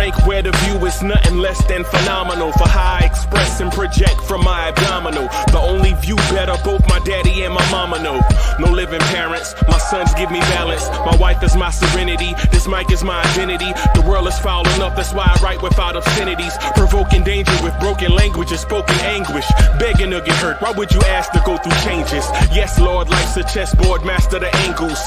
rank where the view is nothing less than phenomenal. For how I express and project from my abdominal. The only view better, both my daddy and my mama know. No living parents, my sons give me balance. My wife is my serenity, this mic is my identity. The world is foul enough, that's why I write without obscenities. Provoking danger with broken language and spoken anguish. Begging to get hurt, why would you ask to go through changes? Yes, Lord, life's a chessboard, master the angles.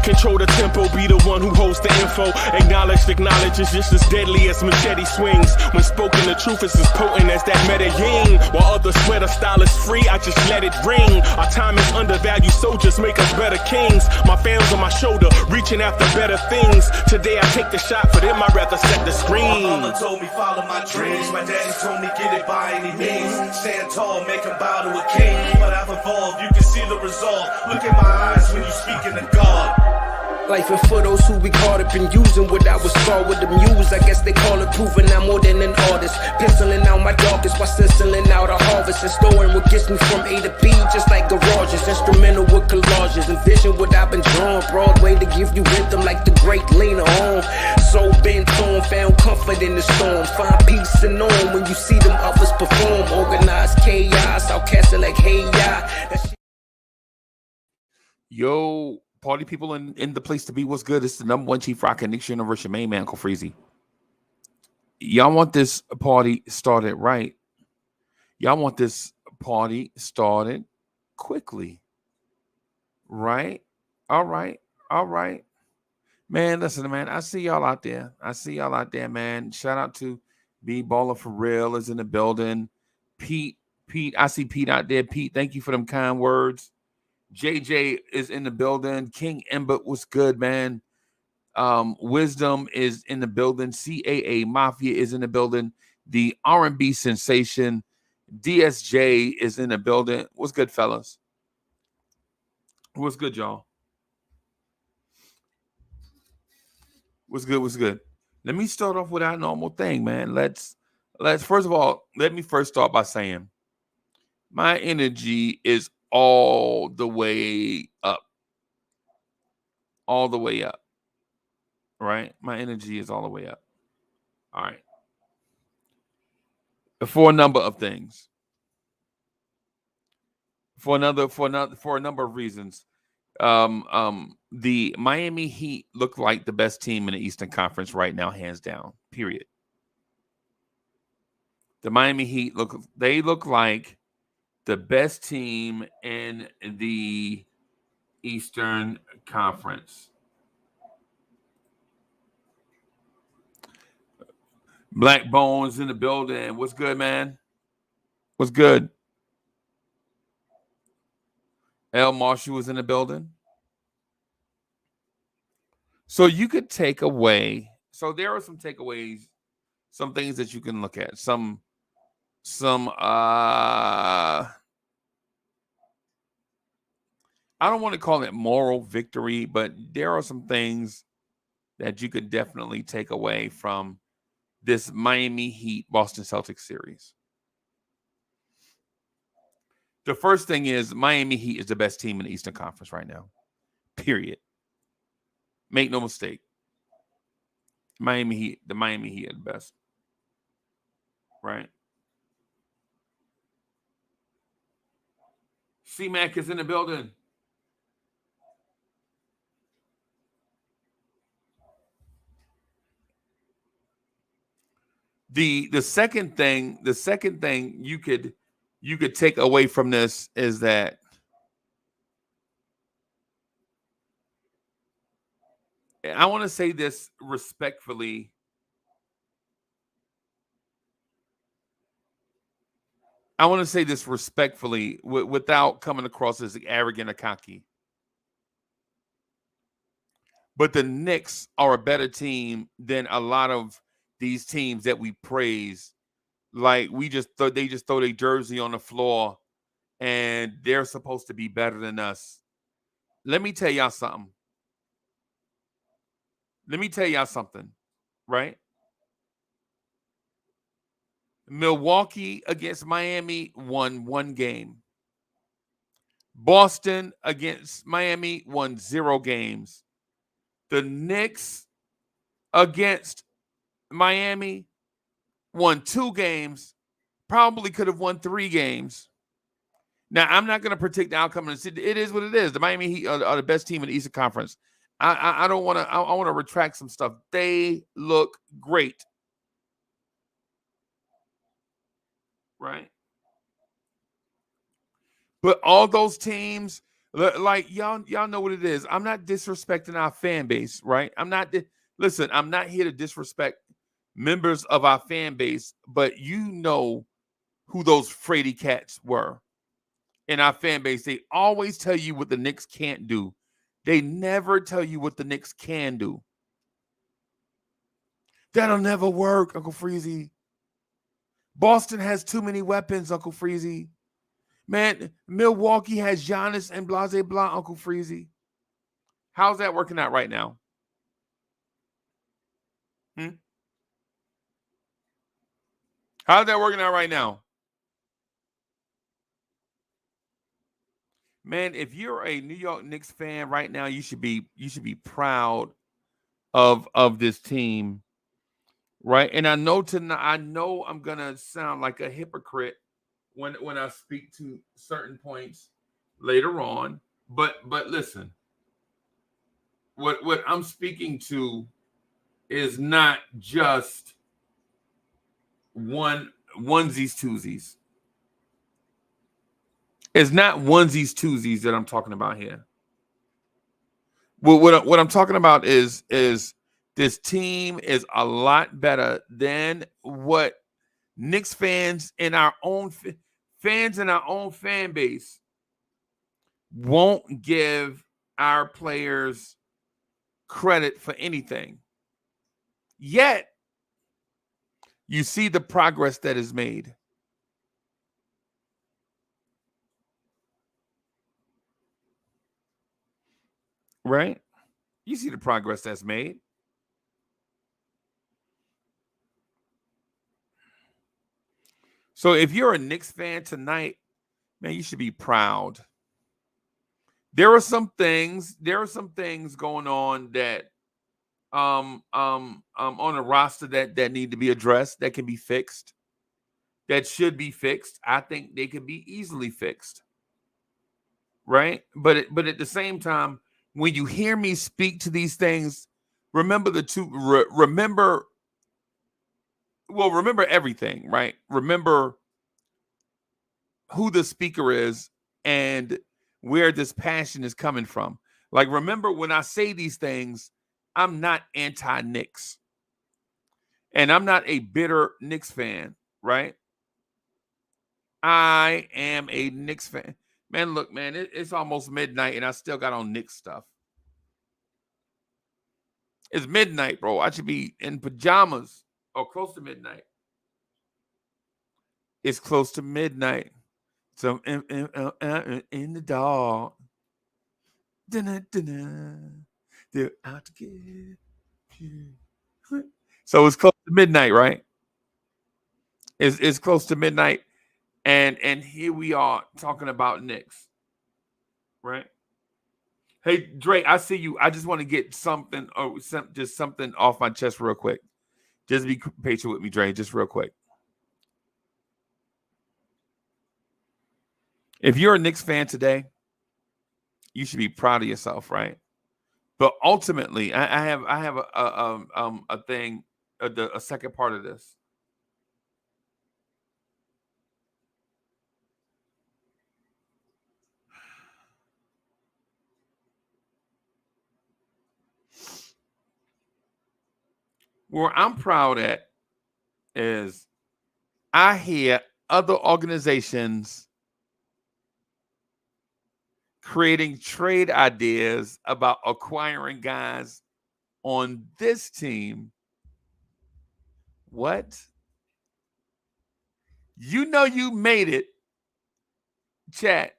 Control the tempo, be the one who holds the info. Acknowledged knowledge is just as deadly as machete swings. When spoken, the truth is as potent as that Medellin. While others swear the style is free, I just let it ring. Our time is undervalued, soldiers make us better kings. My fans on my shoulder, reaching after better things. Today I take the shot, for them I'd rather set the screen. My mama told me follow my dreams. My daddy told me get it by any means. Stand tall, make him bow to a king. But I've evolved, you can see the resolve. Look in my eyes when you speaking to God. Life and for those who we caught up in using what I was scarred with the muse. I guess they call it proving I'm more than an artist. Penciling out my darkest while stenciling out a harvest. And storing what gets me from A to B, just like garages. Instrumental with collages. Envision what I've been drawing. Broadway to give you rhythm like the great Lena Horne. So bent on, found comfort in the storm. Find peace and on when you see them others perform. Organized chaos, outcasted like hey ya. Yo, party people in the place to be. What's good? It's the number one Chief Rocker, Knicks Universe, your main man, Uncle Freezy. Y'all want this party started right. Y'all want this party started quickly. Right? All right. Man, listen, man. I see y'all out there. Man. Shout out to B Baller for Real is in the building. Pete, I see Pete out there. Pete, thank you for them kind words. JJ is in the building. King Ember was good, man. Wisdom is in the building. CAA Mafia is in the building. The R&B sensation DSJ is in the building. What's good, fellas? What's good, y'all? What's good? Let me start off with our normal thing, man. Let's first of all, let me first start by saying my energy is all the way up. Right? My energy is all the way up. All right. For a number of things. For a number of reasons. The Miami Heat look like the best team in the Eastern Conference right now, hands down. Period. The Miami Heat look like the best team in the Eastern Conference. Black Bones in the building. What's good, man? What's good? L. Marshall was in the building. So you could take away. So there are some takeaways, some things that you can look at. Some I don't want to call it moral victory, but there are some things that you could definitely take away from this Miami Heat Boston Celtics series. The first thing is Miami Heat is the best team in the Eastern Conference right now. Period. Make no mistake. The Miami Heat are the best. Right? C-Mac is in the building. The second thing you could take away from this is that I want to say this respectfully. Without coming across as arrogant or cocky. But the Knicks are a better team than a lot of these teams that we praise. Like they just throw their jersey on the floor and they're supposed to be better than us. Let me tell y'all something. Right? Milwaukee against Miami won 1 game. Boston against Miami won 0 games. The Knicks against Miami won 2 games, probably could have won 3 games. Now, I'm not going to predict the outcome of the city. It is what it is. The Miami Heat are the best team in the Eastern Conference. I don't want to. I want to retract some stuff. They look great, right? But all those teams, like y'all know what it is. I'm not disrespecting our fan base, right? Listen, I'm not here to disrespect members of our fan base, but you know who those Frady cats were in our fan base. They always tell you what the Knicks can't do. They never tell you what the Knicks can do. That'll never work, Uncle Freezy. Boston has too many weapons, Uncle Freezy. Man, Milwaukee has Giannis and Blase Blah, Uncle Freezy. How's that working out right now? How's that working out right now? Man, if you're a New York Knicks fan right now, you should be proud of this team, right? And I know I'm gonna sound like a hypocrite when I speak to certain points later on, but listen, what I'm speaking to is not just onesies twosies. It's not onesies twosies that I'm talking about here. Well, what I'm talking about is this team is a lot better than what Knicks fans in our own fan base won't give our players credit for anything. Yet, you see the progress that is made. Right? You see the progress that's made. So if you're a Knicks fan tonight, man, you should be proud. There are some things going on that on a roster that need to be addressed, that can be fixed, that should be fixed. I think they could be easily fixed. Right? But at the same time, when you hear me speak to these things, remember remember everything, right? Remember who the speaker is and where this passion is coming from. Like, remember when I say these things, I'm not anti-Knicks. And I'm not a bitter Knicks fan, right? I am a Knicks fan. Man, look, man, it's almost midnight and I still got on Knicks stuff. It's midnight, bro. I should be in pajamas or close to midnight. It's close to midnight. So in the dark. They're out to get you. So it's close to midnight, right? It's close to midnight. And here we are talking about Knicks, right? Hey, Dre, I see you. I just want to get something off my chest real quick. Just be patient with me, Dre, just real quick. If you're a Knicks fan today, you should be proud of yourself, right? But ultimately, I have a thing, a second part of this. Where I'm proud at is I hear other organizations creating trade ideas about acquiring guys on this team. What? You know you made it, chat.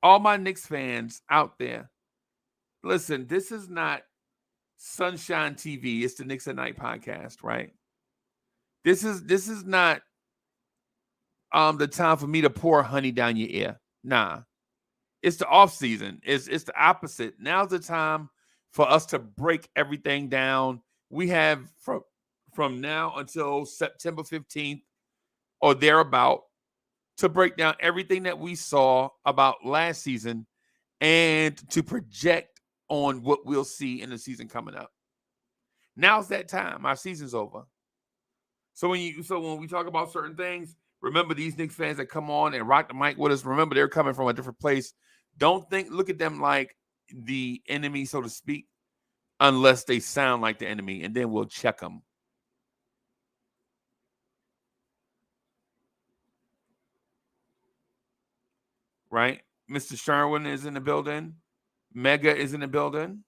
All my Knicks fans out there. Listen, this is not Sunshine TV. It's the Knicks at Night podcast, right? This is not the time for me to pour honey down your ear. Nah. It's the offseason. It's the opposite. Now's the time for us to break everything down. We have from now until September 15th or thereabout to break down everything that we saw about last season and to project on what we'll see in the season coming up. Now's that time. Our season's over. So when we talk about certain things, remember these Knicks fans that come on and rock the mic with us, remember they're coming from a different place. Don't look at them like the enemy, so to speak, unless they sound like the enemy, and then we'll check them. Right? Mr. Sherwin is in the building. Mega is in the building.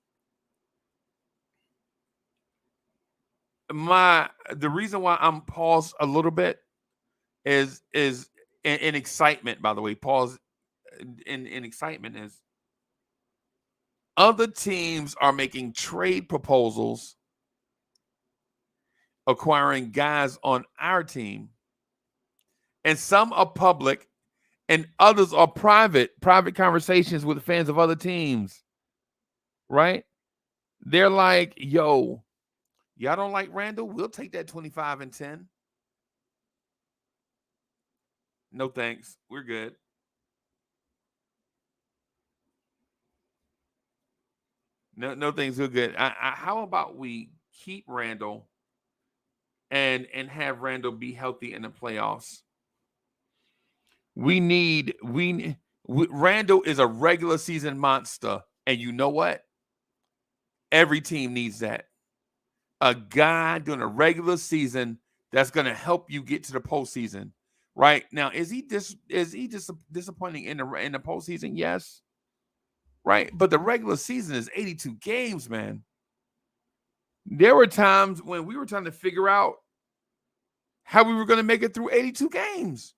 The reason why I'm paused a little bit is in excitement, by the way. Pause in excitement is other teams are making trade proposals acquiring guys on our team, and some are public and others are private conversations with fans of other teams, right? They're like, yo, y'all don't like Randle? We'll take that 25 and 10. No thanks. We're good. No thanks. We're good. How about we keep Randle and have Randle be healthy in the playoffs? Randle is a regular season monster, and you know what? Every team needs that. A guy during a regular season that's going to help you get to the postseason. Right now, is he disappointing in the postseason? Yes. Right, but the regular season is 82 games, man. There were times when we were trying to figure out how we were going to make it through 82 games.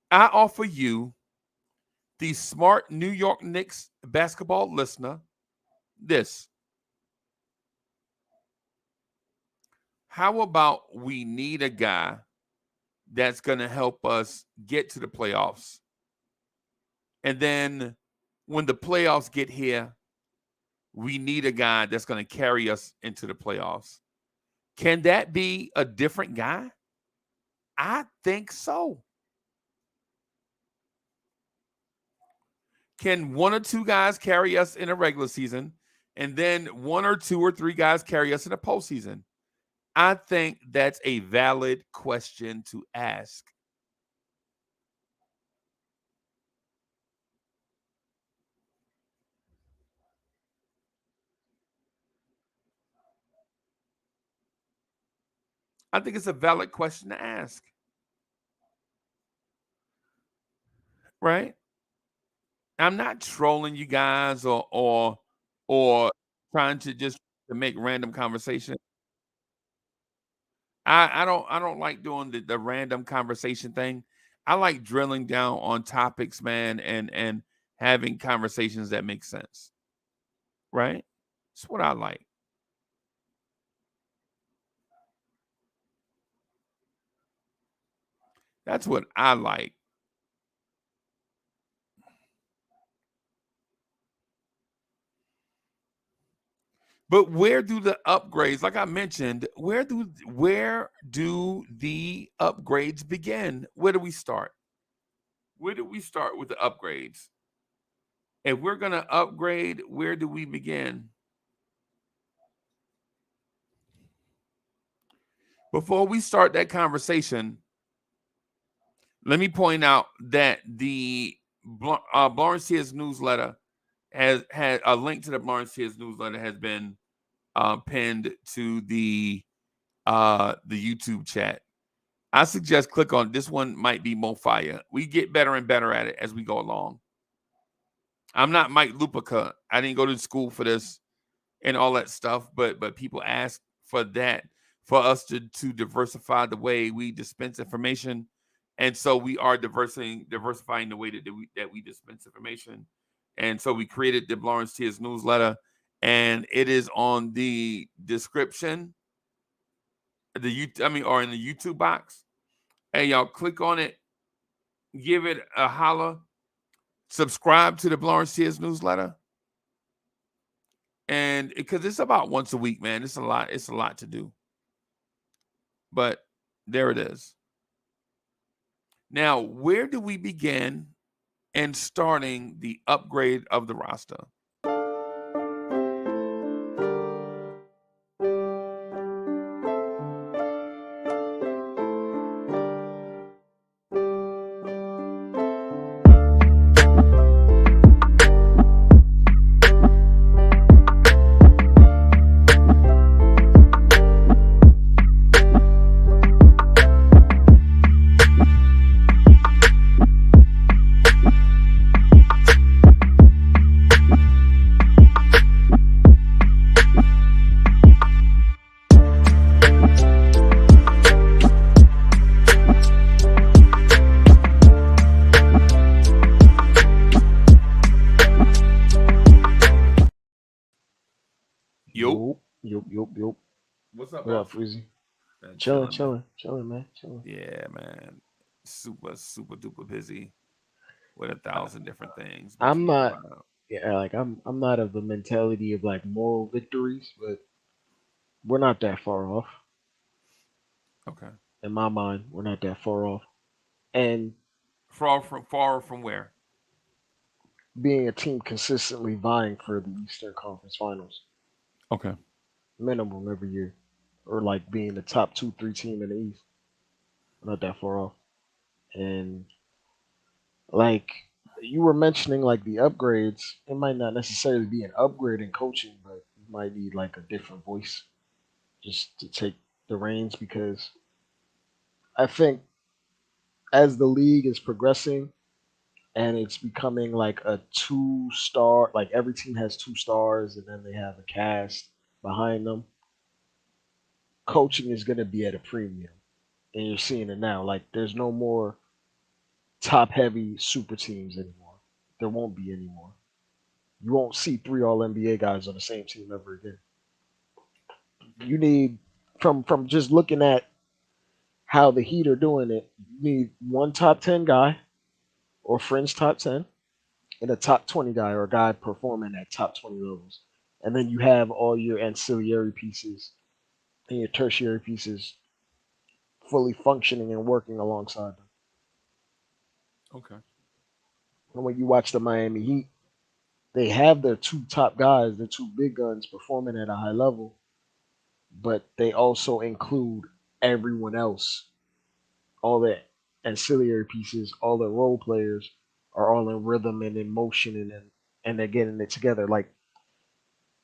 I offer you, the smart New York Knicks basketball listener, this. How about we need a guy that's going to help us get to the playoffs? And then when the playoffs get here, we need a guy that's going to carry us into the playoffs. Can that be a different guy? I think so. Can one or two guys carry us in a regular season, and then one or two or three guys carry us in a postseason? I think that's a valid question to ask. I think it's a valid question to ask. Right? I'm not trolling you guys or trying to just to make random conversation. I don't like doing the random conversation thing. I like drilling down on topics, man, and having conversations that make sense. Right? It's what I like. That's what I like. But where do the upgrades, like I mentioned, where do the upgrades begin? Where do we start? Where do we start with the upgrades? If we're going to upgrade, where do we begin? Before we start that conversation, let me point out that the Lawrence Tears newsletter has had a link to the Lawrence Tears newsletter has been pinned to the YouTube chat. I suggest click on this one. Might be more fire. We get better and better at it as we go along. I'm not Mike Lupica. I didn't go to school for this and all that stuff, but people ask for that, for us to diversify the way we dispense information. And so we are diversifying the way that we dispense information. And so we created the Lawrence Tears newsletter, and it is on the description, or in the YouTube box. Hey, y'all, click on it, give it a holler, subscribe to the Lawrence Tears newsletter. And because it's about once a week, man, it's a lot. It's a lot to do. But there it is. Now, where do we begin in starting the upgrade of the roster? Yo. Yup. What's up, What up, boss? Freezy? Man, Chilling, man. Chilling. Yeah, man. Super duper busy with 1,000 different things. But I'm yeah, not, wow. yeah, like I'm not of the mentality of like moral victories, but we're not that far off. Okay. In my mind, we're not that far off. And Far from where? being a team consistently vying for the Eastern Conference Finals, Okay. minimum every year, or like being the top 2, 3 team in the East, we're not that far off. And like you were mentioning, like the upgrades, it might not necessarily be an upgrade in coaching, but you might need like a different voice just to take the reins because I think as the league is progressing and it's becoming like a 2 star, like every team has 2 stars and then they have a cast behind them, coaching is going to be at a premium. And you're seeing it now. Like there's no more top heavy super teams anymore. There won't be anymore. You won't see 3 All NBA guys on the same team ever again. You need from just looking at how the Heat are doing it, you need one top 10 guy or fringe top 10 and a top 20 guy or a guy performing at top 20 levels. And then you have all your ancillary pieces and your tertiary pieces fully functioning and working alongside them. Okay. And when you watch the Miami Heat, they have their 2 top guys, their 2 big guns performing at a high level, but they also include everyone else, all the ancillary pieces, all the role players are all in rhythm and in motion and they're getting it together. Like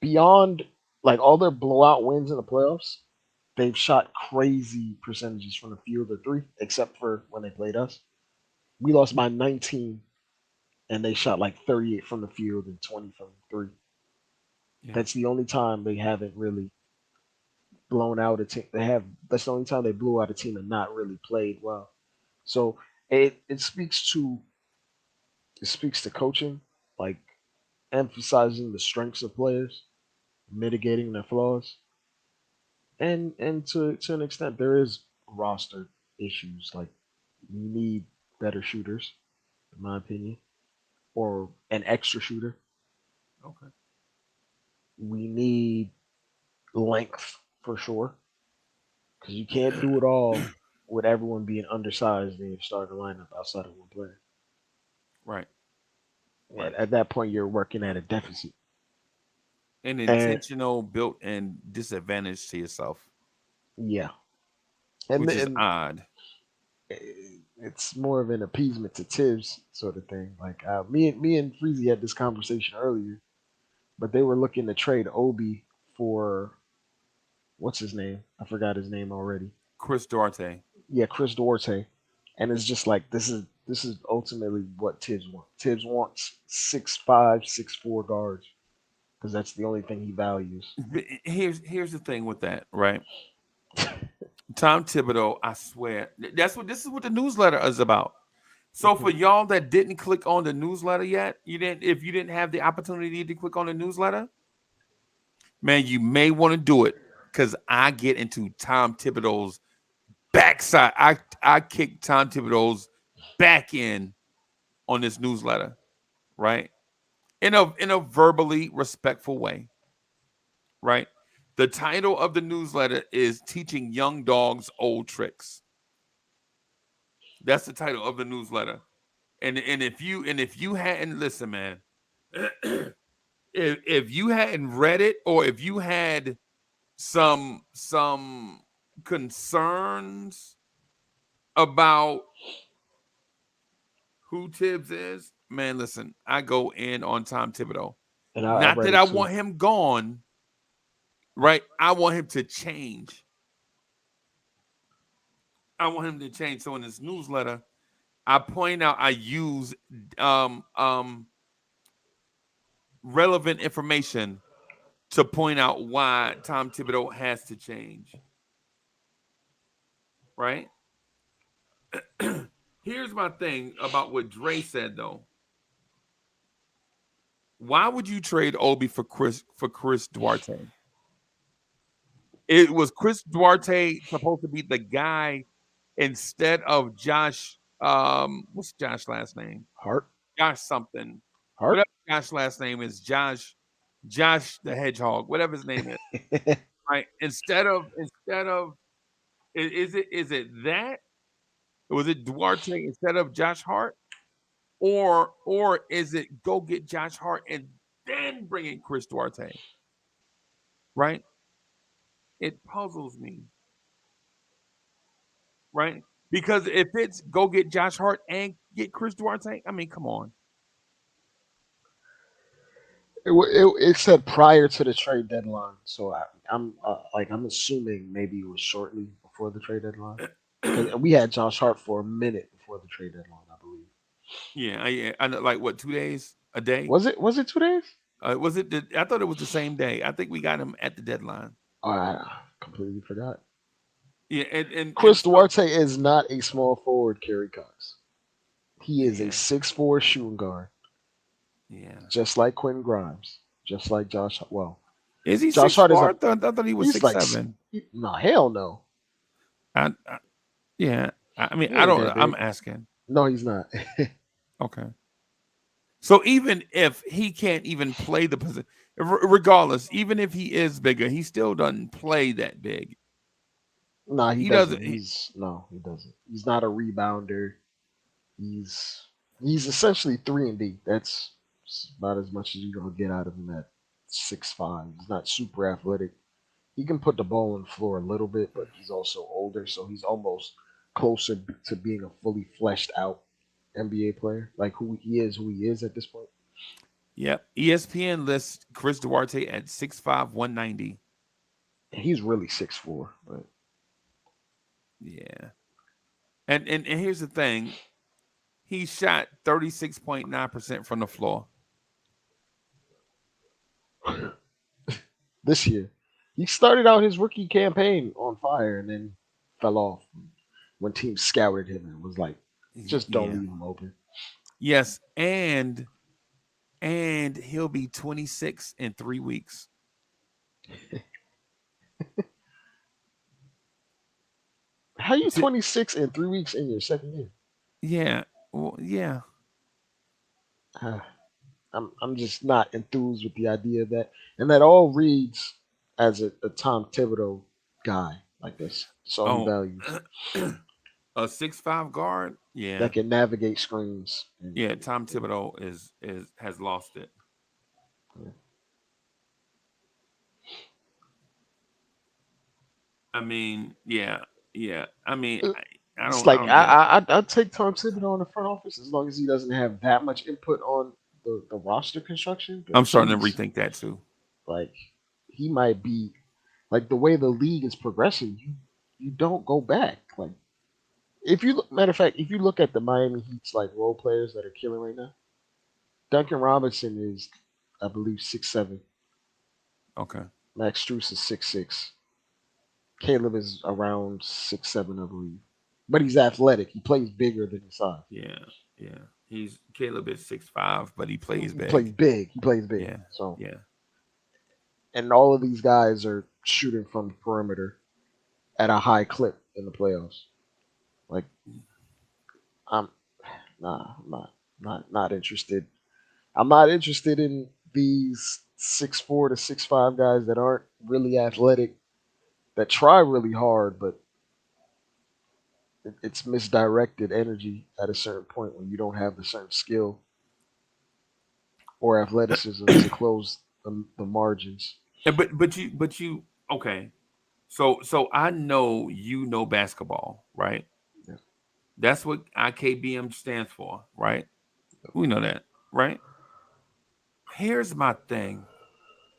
beyond like all their blowout wins in the playoffs, they've shot crazy percentages from the field of three, except for when they played us. We lost by 19 and they shot like 38 from the field and 20 from three. Yeah. That's the only time they haven't really blown out a team. That's the only time they blew out a team and not really played well. So it speaks to coaching, like emphasizing the strengths of players, mitigating their flaws, and to an extent there is roster issues. Like you need better shooters, in my opinion, or an extra shooter. Okay. We need length for sure because you can't do it all with everyone being undersized in your starting lineup outside of one player. Right. Right. At that point, you're working at a deficit. An And intentional built-in disadvantage to yourself, yeah, and which is and odd. it's more of an appeasement to Tibbs sort of thing. Like me and Freezy had this conversation earlier, but they were looking to trade Obi for what's his name? I forgot his name already. Chris Duarte. Yeah, Chris Duarte, and it's just like this is ultimately what Tibbs wants. Tibbs wants 6'5", 6'4" guards because that's the only thing he values. Here's the thing with that, right? Tom Thibodeau, I swear, this is what the newsletter is about. So for y'all that didn't click on the newsletter yet, if you didn't have the opportunity to click on the newsletter, man, you may want to do it because I get into Tom Thibodeau's backside. I kick Tom Thibodeau's back in on this newsletter, right? In a verbally respectful way. right? The title of the newsletter is Teaching Young Dogs Old Tricks. That's the title of the newsletter. And if you hadn't listen, man, if you hadn't read it, or if you had some concerns about who Tibbs is, man, listen, I go in on Tom Thibodeau. And I Not read that it I too. want him gone, right? I want him to change. I want him to change. So in this newsletter, I point out, I use relevant information to point out why Tom Thibodeau has to change. Right? Here's my thing about what Dre said, though. Why would you trade Obi for Chris Duarte? It was Chris Duarte supposed to be the guy instead of Josh. What's Josh's last name? Hart. Josh something. Hart. Whatever Josh's last name is, Josh the Hedgehog, whatever his name is. Right? Instead of is it that? Was it Duarte instead of Josh Hart? Or is it go get Josh Hart and then bring in Chris Duarte? Right? It puzzles me. Right? Because if it's go get Josh Hart and get Chris Duarte, I mean, come on. It said prior to the trade deadline, so I'm assuming maybe it was shortly before the trade deadline. 'Cause we had Josh Hart for a minute before the trade deadline, I believe. Yeah, I know, like what, 2 days, a day? Was it 2 days? Was it? I thought it was the same day. I think we got him at the deadline. Oh, I completely forgot. Yeah, and Chris Duarte is not a small forward, Kerry Cox. He is a 6'4" shooting guard. Yeah, just like Quentin Grimes, just like Josh. Well, is he Josh 6'4"? Hart I thought he was 6'7". No, hell no. Yeah. I mean, He I ain't don't. that I'm big. asking. No, he's not. Okay. So even if he can't even play the position, regardless, even if he is bigger, he still doesn't play that big. No, he doesn't. he doesn't. He's not a rebounder. He's essentially 3-and-D. That's about as much as you're gonna get out of him at 6'5". He's not super athletic. He can put the ball on the floor a little bit, but he's also older, so he's almost closer to being a fully fleshed out NBA player, like who he is at this point. Yep. ESPN lists Chris Duarte at 6'5", 190. He's really 6'4", but yeah. And here's the thing. He shot 36.9% from the floor. This year. He started out his rookie campaign on fire and then fell off when teams scouted him and was like, just don't leave him open. Yes, and he'll be 26 in 3 weeks. How you 26 in 3 weeks in your second year? Yeah. Well, yeah. I'm just not enthused with the idea of that. And that all reads as a Tom Thibodeau guy. Like this. That's all he values. A 6'5" guard, yeah, that can navigate screens. Yeah, Tom Thibodeau has lost it. Yeah. I mean, yeah. I mean, I don't. It's like I'd take Tom Thibodeau in the front office as long as he doesn't have that much input on the roster construction. I'm starting to rethink that too. Like he might be like the way the league is progressing. You don't go back. Like if you look, matter of fact, if you look at the Miami Heat's like role players that are killing right now, Duncan Robinson is, I believe, 6'7". Okay. Max Strus is 6'6". Caleb is around 6'7", I believe. But he's athletic. He plays bigger than his size. Yeah. Caleb is 6'5", but he plays big. He plays big. Yeah. So yeah. And all of these guys are shooting from the perimeter at a high clip in the playoffs. Like, I'm not interested. I'm not interested in these 6'4" to 6'5" guys that aren't really athletic, that try really hard, but it's misdirected energy at a certain point when you don't have the certain skill or athleticism to close the margins. But you okay. So I know you know basketball, right? Yeah. That's what IKBM stands for, right? We know that, right? Here's my thing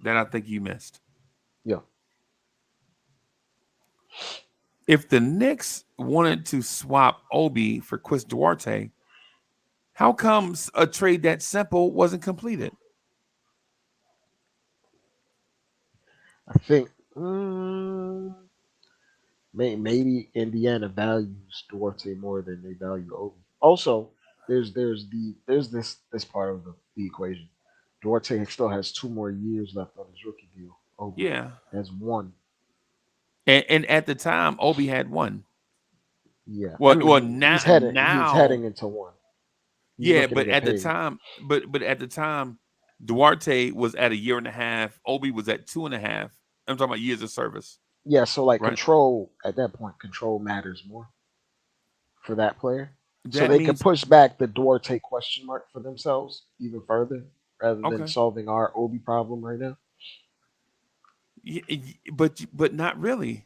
that I think you missed. Yeah. If the Knicks wanted to swap Obi for Chris Duarte, how comes a trade that simple wasn't completed? I think maybe Indiana values Duarte more than they value Obi. Also, there's this part of the equation. Duarte still has 2 more years left on his rookie deal. Obi Yeah. has one. And at the time, Obi had one. Yeah, I Well, mean he's now, heading into one. He's yeah, looking to but get at the paid. time, but at the time, Duarte was at a year and a half. Obi was at 2.5. I'm talking about years of service, Yeah, so like right? control at that point, control matters more for that player. So That they could means push back the Duarte question mark for themselves even further rather than okay, solving our Obi problem right now. but not really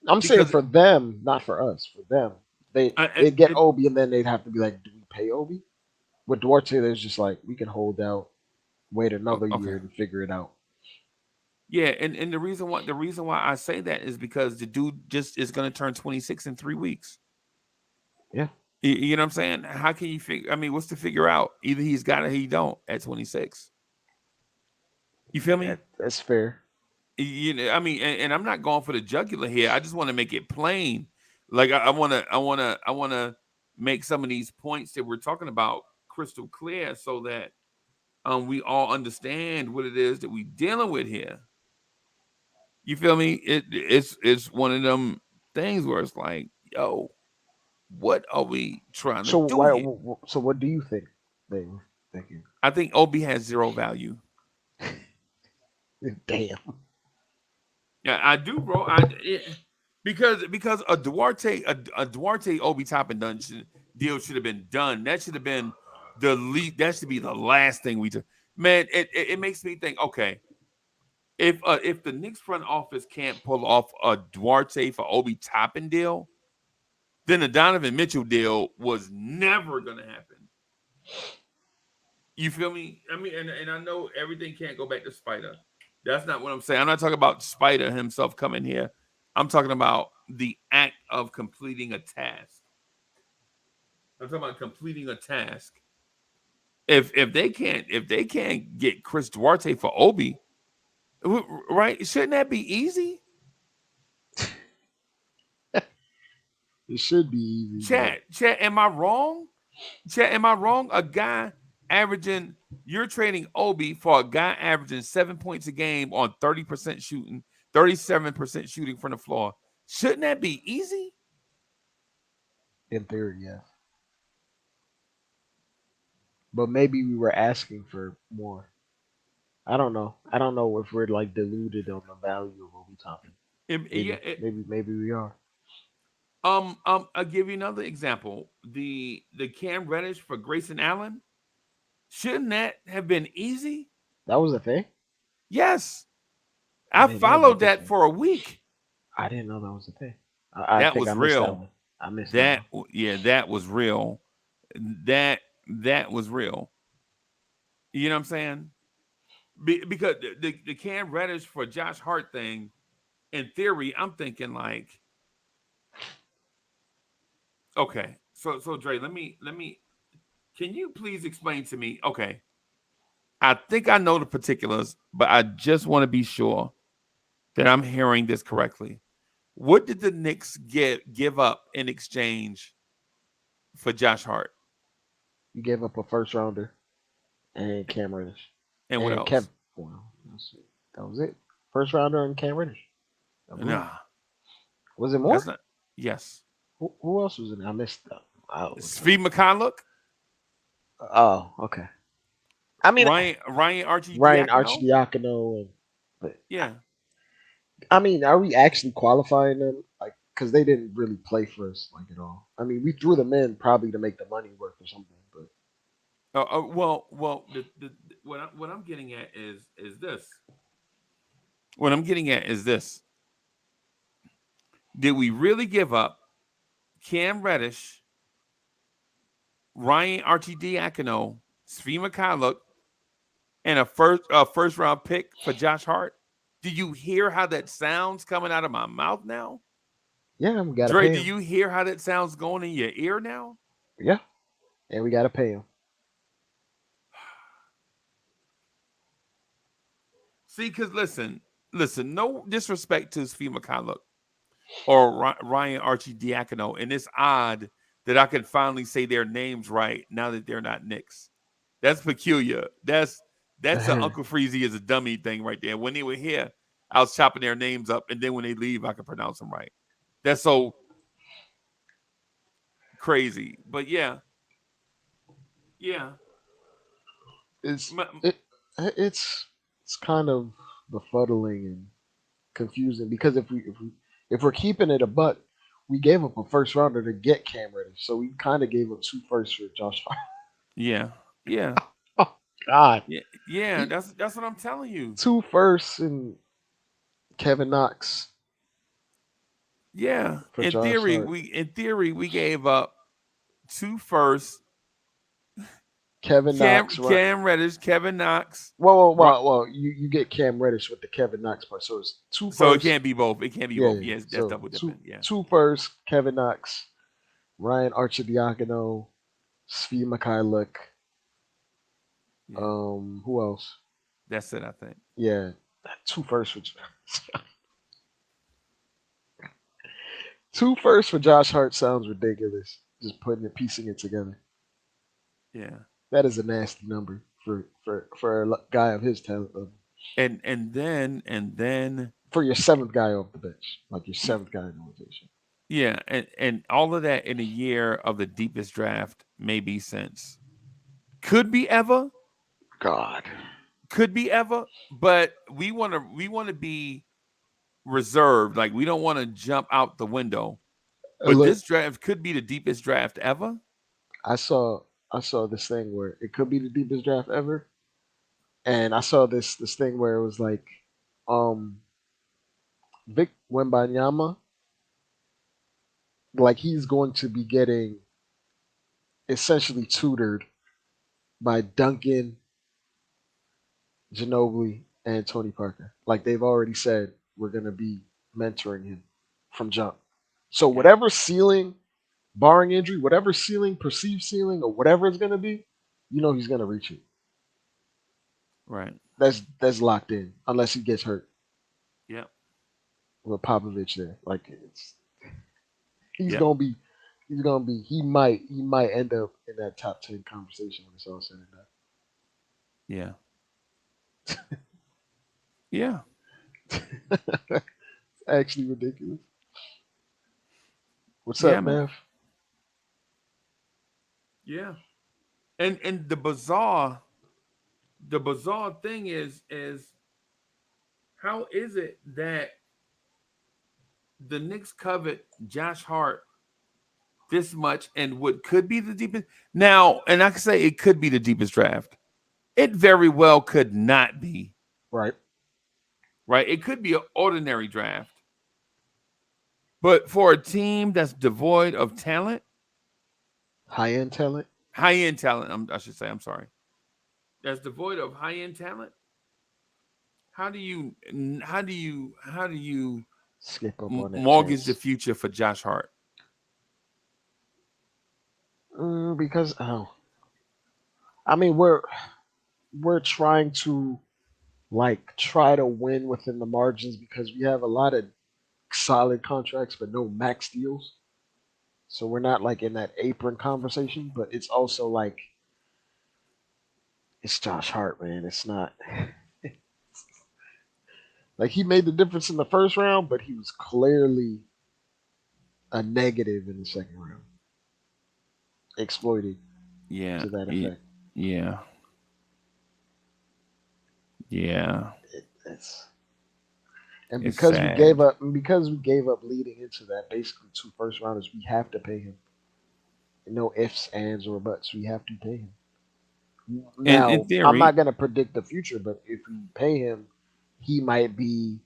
I'm saying because for them, not for us. For them, they'd get Obi and then they'd have to be like, do we pay Obi? With Duarte, there's just like we can hold out, wait another okay, year and figure it out. yeah, and the reason why I say that is because the dude just is going to turn 26 in 3 weeks. Yeah, You know what I'm saying? How can you figure? I mean, what's to figure out? Either he's got it, or he don't at 26. You feel me? that's fair. You know, I mean, and I'm not going for the jugular here. I just want to make it plain. Like I want to make some of these points that we're talking about crystal clear, so that we all understand what it is that we dealing with here. You feel me? It's one of them things where it's like, yo, what are we trying to So do why? here? So what do you think they were thinking? I think Obi has zero value. Damn. Yeah, I do, bro. Because a Duarte Obi Toppin deal should have been done. That should have been the lead. That should be the last thing we do. Man, it makes me think. Okay, if the Knicks front office can't pull off a Duarte for Obi Toppin deal, then the Donovan Mitchell deal was never gonna happen. You feel me? I mean, and I know everything can't go back to Spider. That's not what I'm saying. I'm not talking about Spider himself coming here. I'm talking about the act of completing a task. I'm talking about completing a task. If they can't get Chris Duarte for Obi, right? Shouldn't that be easy? It should be easy, but Chat, am I wrong? Chat, am I wrong? A guy averaging, you're trading Obi for a guy averaging 7 points a game on 30% shooting, 37% shooting from the floor. Shouldn't that be easy? in theory, yes. But maybe we were asking for more. I don't know. I don't know if we're like deluded on the value of Obi Toppin. Yeah. Maybe we are. I'll give you another example. The Cam Reddish for Grayson Allen. Shouldn't that have been easy? That was a thing. Yes. I I didn't know about followed this that one. for a week. I didn't know that was a thing. I That think was I missed that real. one. I missed that That one. yeah, that was real. That was real. You know what I'm saying? Because the Cam Reddish for Josh Hart thing, in theory, I'm thinking like, okay, so Dre, let me. Can you please explain to me? Okay, I think I know the particulars, but I just want to be sure that I'm hearing this correctly. What did the Knicks give up in exchange for Josh Hart, You gave up a first rounder and Cam Reddish. and what And else? well, that was it. First rounder and Cam Reddish. I believe. Nah, Was it that's more? not. Yes, Who else was in there? I missed that. Svi McCulloch. Oh, okay. I mean, Ryan Ryan Arcidiacono. Arcidiacono, and but Yeah. I mean, are we actually qualifying them? Like, because they didn't really play for us like at all. I mean, we threw them in probably to make the money work or something, but Well. What I'm getting at is this. What I'm getting at is this. Did we really give up Cam Reddish, Ryan Arcidiacono, Svi Mikhailuk, and a first round pick for Josh Hart? Do you hear how that sounds coming out of my mouth now? yeah, we gotta Dre, pay do him. you hear how that sounds going in your ear now? Yeah, and we gotta pay him. See, because listen, no disrespect to Svi Mikhailuk or Ryan Arcidiacono, and it's odd that I can finally say their names right now that they're not Knicks. That's peculiar. That's a Uncle Freezy is a dummy thing right there. When they were here, I was chopping their names up, and then when they leave, I can pronounce them right. That's so crazy. But yeah. it's My- it it's kind of befuddling and confusing because if we're keeping it a buck, we gave up a first rounder to get Cam Reddish, so we kind of gave up two firsts for Josh Hart. yeah, yeah, Oh God, yeah. That's what I'm telling you. two firsts and Kevin Knox Yeah. for Josh Hart. In theory we gave up two firsts. Kevin Knox, right? Cam Reddish, Kevin Knox. Whoa! You get Cam Reddish with the Kevin Knox part, so it's two So it firsts. can't be both. It can't be Yeah, both. yeah. Yes, that's So double dipping. Yeah. two firsts, Kevin Knox, Ryan Arcidiacono, Svi Mikhailuk. Yeah. Who else? That's it, I think. Yeah, two firsts for two firsts for Josh Hart sounds ridiculous. Just piecing it together. Yeah. That is a nasty number for a guy of his talent level. And then For your seventh guy off the bench, like your seventh guy in the rotation. yeah, and all of that in a year of the deepest draft maybe since could be ever, God. but we want to be reserved. Like we don't want to jump out the window. But Look, this draft could be the deepest draft ever. I saw I saw this thing where it could be the deepest draft ever, and I saw this thing where it was like, um, Vic Wembanyama, like he's going to be getting essentially tutored by Duncan, Ginobili, and Tony Parker. Like they've already said, we're gonna be mentoring him from jump. So Yeah. whatever ceiling, barring injury, whatever ceiling, perceived ceiling, or whatever it's gonna be, you know he's gonna reach it. Right. That's locked in, unless he gets hurt Yeah. with Popovich there. Like it's he's Yep. gonna be he might end up in that top 10 conversation when it's all said and Yeah. Yeah. done. It's actually ridiculous. What's Yeah, up, man. Mav? Yeah. And the bizarre thing is how is it that the Knicks covet Josh Hart this much and what could be the deepest now, and I can say it could be the deepest draft. It very well could not be, Right. right? It could be an ordinary draft. But for a team that's devoid of talent, High end talent. high-end talent, I should say, I'm sorry. That's devoid of high-end talent. How do you Skip up on that mortgage the chance. future for Josh Hart? Because I mean we're trying to like try to win within the margins because we have a lot of solid contracts but no max deals. So we're not like in that apron conversation, but it's also like it's Josh Hart, man. It's not like he made the difference in the first round, but he was clearly a negative in the second round. Exploited Yeah, to that effect. yeah. Yeah, It's and it's sad. because we gave up leading into that basically two first rounders, we have to pay him. No ifs, ands, or buts. We have to pay him. In Now, I'm not theory, gonna predict the future, but if we pay him, he might be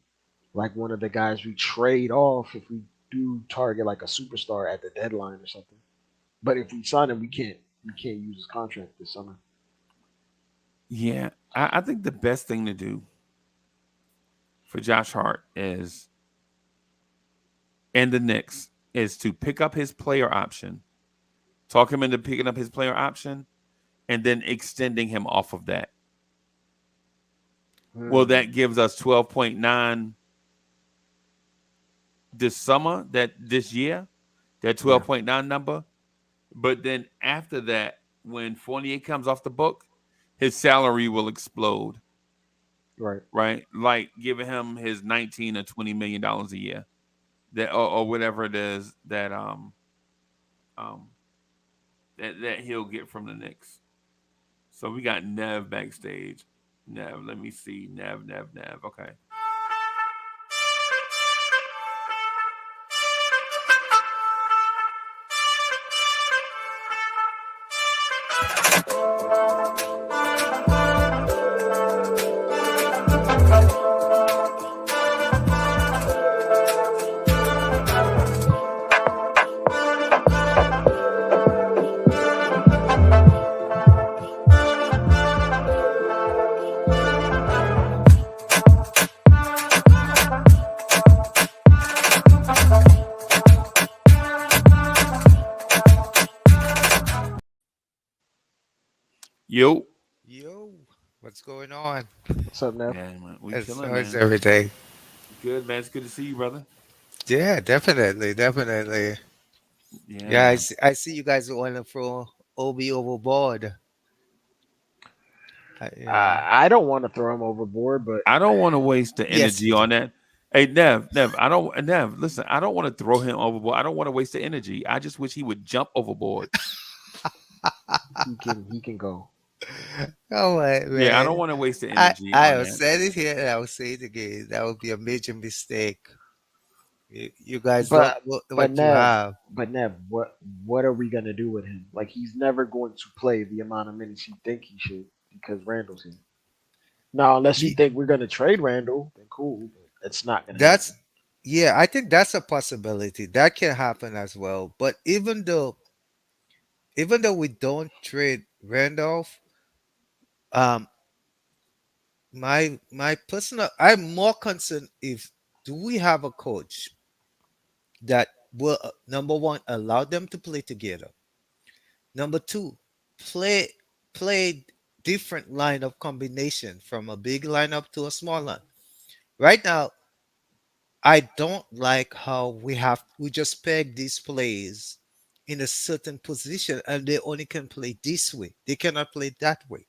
like one of the guys we trade off if we do target like a superstar at the deadline or something. But if we sign him, we can't use his contract this summer. yeah, I think the best thing to do for Josh Hart is and the Knicks is to pick up his player option, talk him into picking up his player option, and then extending him off of that. Well, Hmm. that gives us 12.9 this summer, that this year, that Yeah. 12.9 number. But then after that, when Fournier comes off the book, his salary will explode, Right. right? Like giving him his 19 or $20 million a year. That or whatever it is um that he'll get from the Knicks. So we got Nev backstage. Nev, let me see. Nev. Okay. Yo. Yo, what's going on? What's up, Neff? Yeah, man. We It's chilling, how's man. everything? Good, man. It's good to see you, brother. Yeah, definitely. Yeah, Yeah, man. I see you guys want to throw Obi overboard. Yeah. I don't want to throw him overboard, but I don't want to waste the Yes, energy you on do. that. Hey, Nev, I don't Nev, listen, I don't want to throw him overboard. I don't want to waste the energy. I just wish he would jump overboard. he can go. Oh my Yeah, I don't man. want to waste the I energy I on have that. said it here and I will say it again. That would be a major mistake. You guys look But but what you Nev, have. what are we gonna do with him? Like he's never going to play the amount of minutes you think he should because Randall's here. Now, unless you Ye- think we're gonna trade Randall, then cool. But it's not gonna That's happen. yeah, I think that's a possibility. That can happen as well. But even though we don't trade Randolph, um, my personal, I'm more concerned if do we have a coach that will number one allow them to play together. Number two, play play different line of combination from a big lineup to a small line. Right now, I don't like how we just peg these plays in a certain position and they only can play this way. They cannot play that way.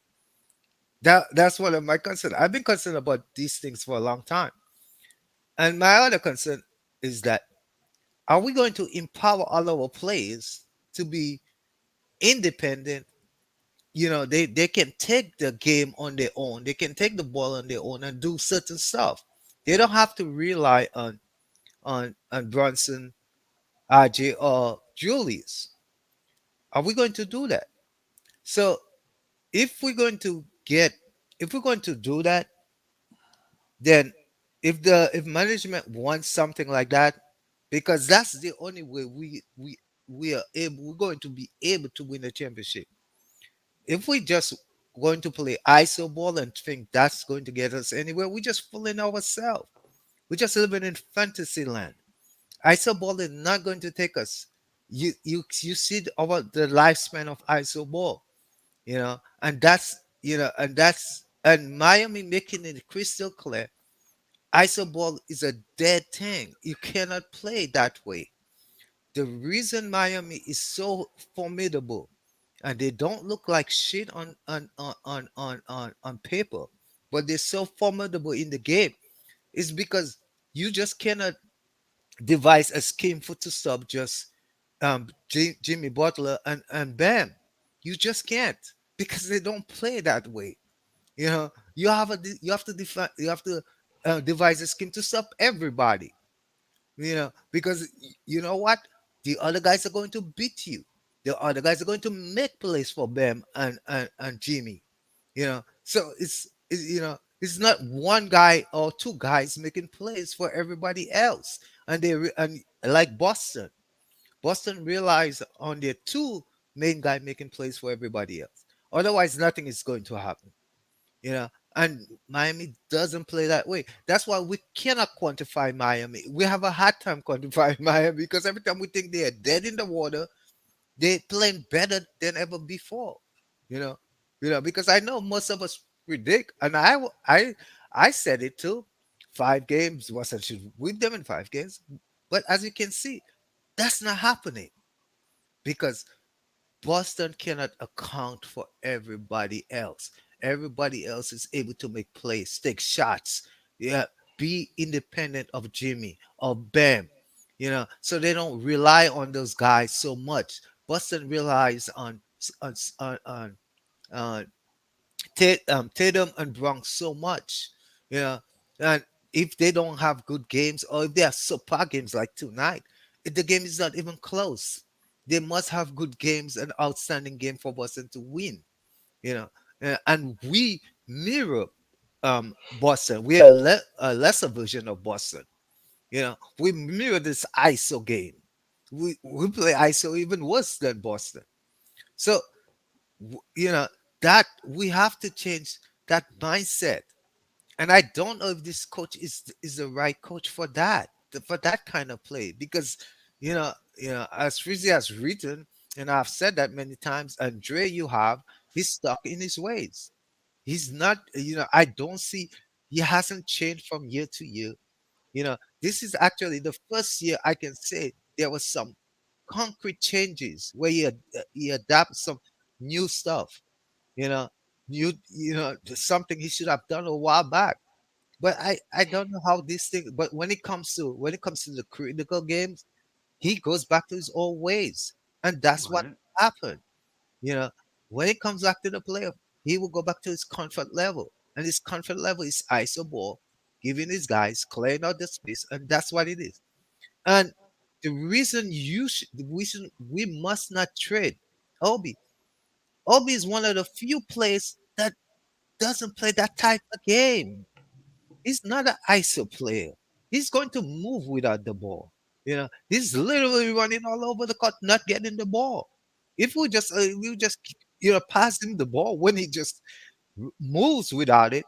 That's one of my concerns. I've been concerned about these things for a long time. And my other concern is that are we going to empower all our players to be independent? They can take the game on their own. They can take the ball on their own and do certain stuff. They don't have to rely on Brunson, RJ, or Julius. Are we going to do that? So if we're going to get if we're going to do that, then if management wants something like that, because that's the only way we're going to be able to win a championship. If we just going to play iso ball and think that's going to get us anywhere, we're just fooling ourselves. We're just living in fantasy land. Iso ball is not going to take us. You see the lifespan of iso ball, and Miami making it crystal clear. Iso ball is a dead thing. You cannot play that way. The reason Miami is so formidable and they don't look like shit on paper, but they're so formidable in the game is because you just cannot devise a scheme for to stop just Jimmy Butler and Bam. You just can't because they don't play that way. You have to define, you have to devise a scheme to stop everybody. Because you know what, the other guys are going to beat you. The other guys are going to make plays for Bam and Jimmy. So it's not one guy or two guys making plays for everybody else. And like Boston realized on their two main guy making plays for everybody else. Otherwise, nothing is going to happen. you know and Miami doesn't play that way. That's why we cannot quantify Miami. We have a hard time quantifying Miami, because every time we think they are dead in the water, they're playing better than ever before. you know because I know most of us predict, and I said it too. 5 games, Boston should win them in 5 games. But as you can see, that's not happening, because Boston cannot account for everybody else. Everybody else is able to make plays, take shots, yeah, be independent of Jimmy or Bam, so they don't rely on those guys so much. Boston relies on Tatum and Bronx so much, you know, and if they don't have good games, or if they have subpar games like tonight, the game is not even close. They must have good games, an outstanding game for Boston to win. You know, and we mirror Boston. We are a lesser version of Boston. We mirror this ISO game. We play ISO even worse than Boston. So w- you know that we have to change that mindset. And I don't know if this coach is the right coach for that kind of play, because as Frizzy has written, and I've said that many times, Andre, you have, he's stuck in his ways. He's not, I don't see, he hasn't changed from year to year. This is actually the first year I can say there was some concrete changes where he adapted some new stuff. you know just something he should have done a while back. But I don't know how this thing. But when it comes to the critical games, he goes back to his old ways, and that's what Right. happened. You know, when it comes back to the playoff, he will go back to his comfort level, and his comfort level is iso ball, giving his guys clearing out the space, and that's what it is. And we must not trade Obi. Obi is one of the few players that doesn't play that type of game. He's not an ISO player. He's going to move without the ball. He's literally running all over the court, not getting the ball. If we just pass him the ball when he just moves without it,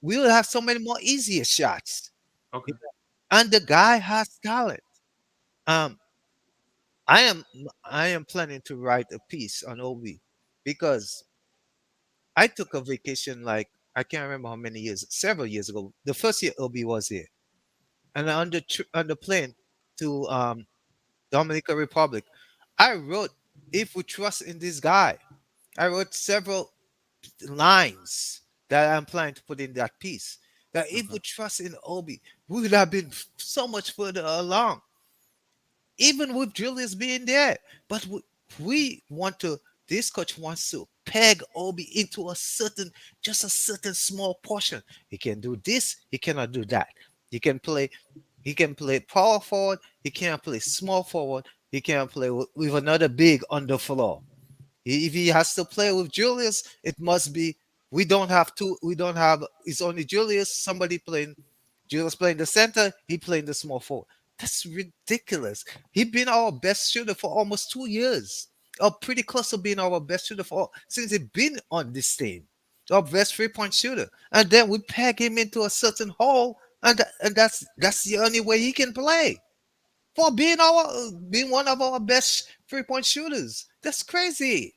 we'll have so many more easier shots. Okay. And the guy has talent. Um, I am I am planning to write a piece on Obi, because I took a vacation, like I can't remember how many years, several years ago. The first year Obi was here, and on the plane to Dominican Republic, I wrote, "If we trust in this guy," I wrote several lines that I'm planning to put in that piece. That if we trust in Obi, we would have been so much further along, even with Julius being there. But we want to. This coach wants to peg Obi into just a certain small portion. He can do this. He cannot do that. He can play he can play power forward. He can't play small forward. He can't play with another big on the floor. If he has to play with Julius, it must be, we don't have two. We don't have. It's only Julius. Somebody playing. Julius playing the center. He playing the small forward. That's ridiculous. He been our best shooter for almost 2 years, or pretty close to being our best shooter since he been on this team. Our best 3-point shooter, and then we peg him into a certain hole, and that's the only way he can play for being one of our best 3-point shooters. That's crazy.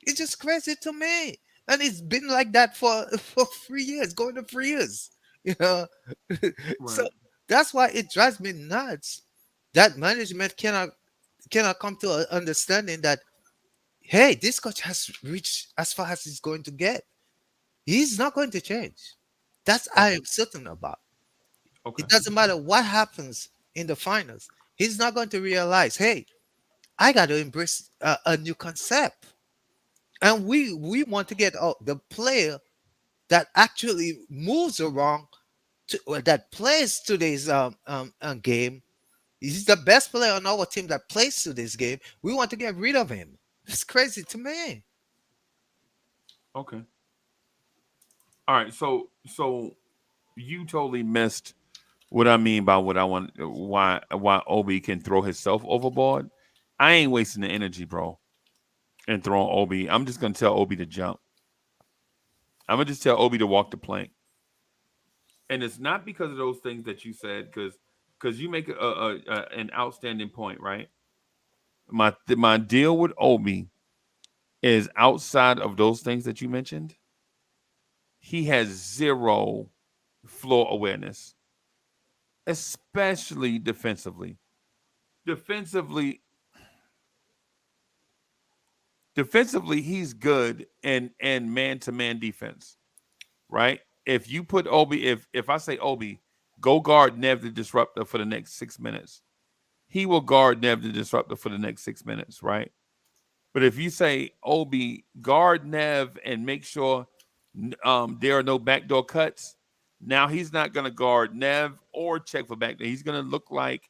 It's just crazy to me. And it's been like that for 3 years, going to 3 years. You know, so Right. that's why it drives me nuts that management cannot come to an understanding that, hey, this coach has reached as far as he's going to get. He's not going to change. That's I Okay. am certain about. Okay. It doesn't matter what happens in the finals. He's not going to realize, hey, I got to embrace a new concept, and we want to get the player that actually moves around that plays today's game. He's the best player on our team that plays today's game. We want to get rid of him. It's crazy to me. Okay. All right. So you totally missed what I mean by what I want. Why Obi can throw himself overboard. I ain't wasting the energy, bro, and throwing Obi. I'm just gonna tell Obi to jump. I'm gonna just tell Obi to walk the plank. And it's not because of those things that you said, because you make an outstanding point, right? My deal with Obi is outside of those things that you mentioned. He has zero floor awareness, especially defensively. Defensively, defensively, he's good in man to man defense, right? If you put Obi, if I say Obi, go guard Nev the Disruptor for the next 6 minutes, he will guard Nev the Disruptor for the next 6 minutes, right? But if you say Obi, guard Nev and make sure there are no backdoor cuts, now he's not going to guard Nev or check for backdoor. He's going to look like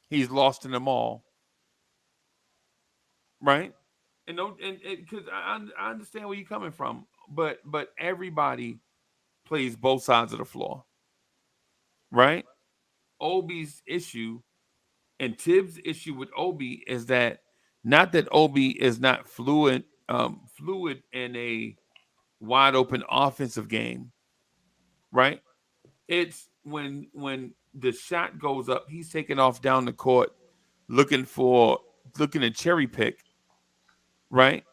he's lost in them all, right? And don't and because I understand where you're coming from, but everybody plays both sides of the floor, right? Obi's issue and Tibbs' issue with Obi is that not that Obi is not fluid in a wide open offensive game, right? It's when the shot goes up, he's taking off down the court, looking to cherry pick, right?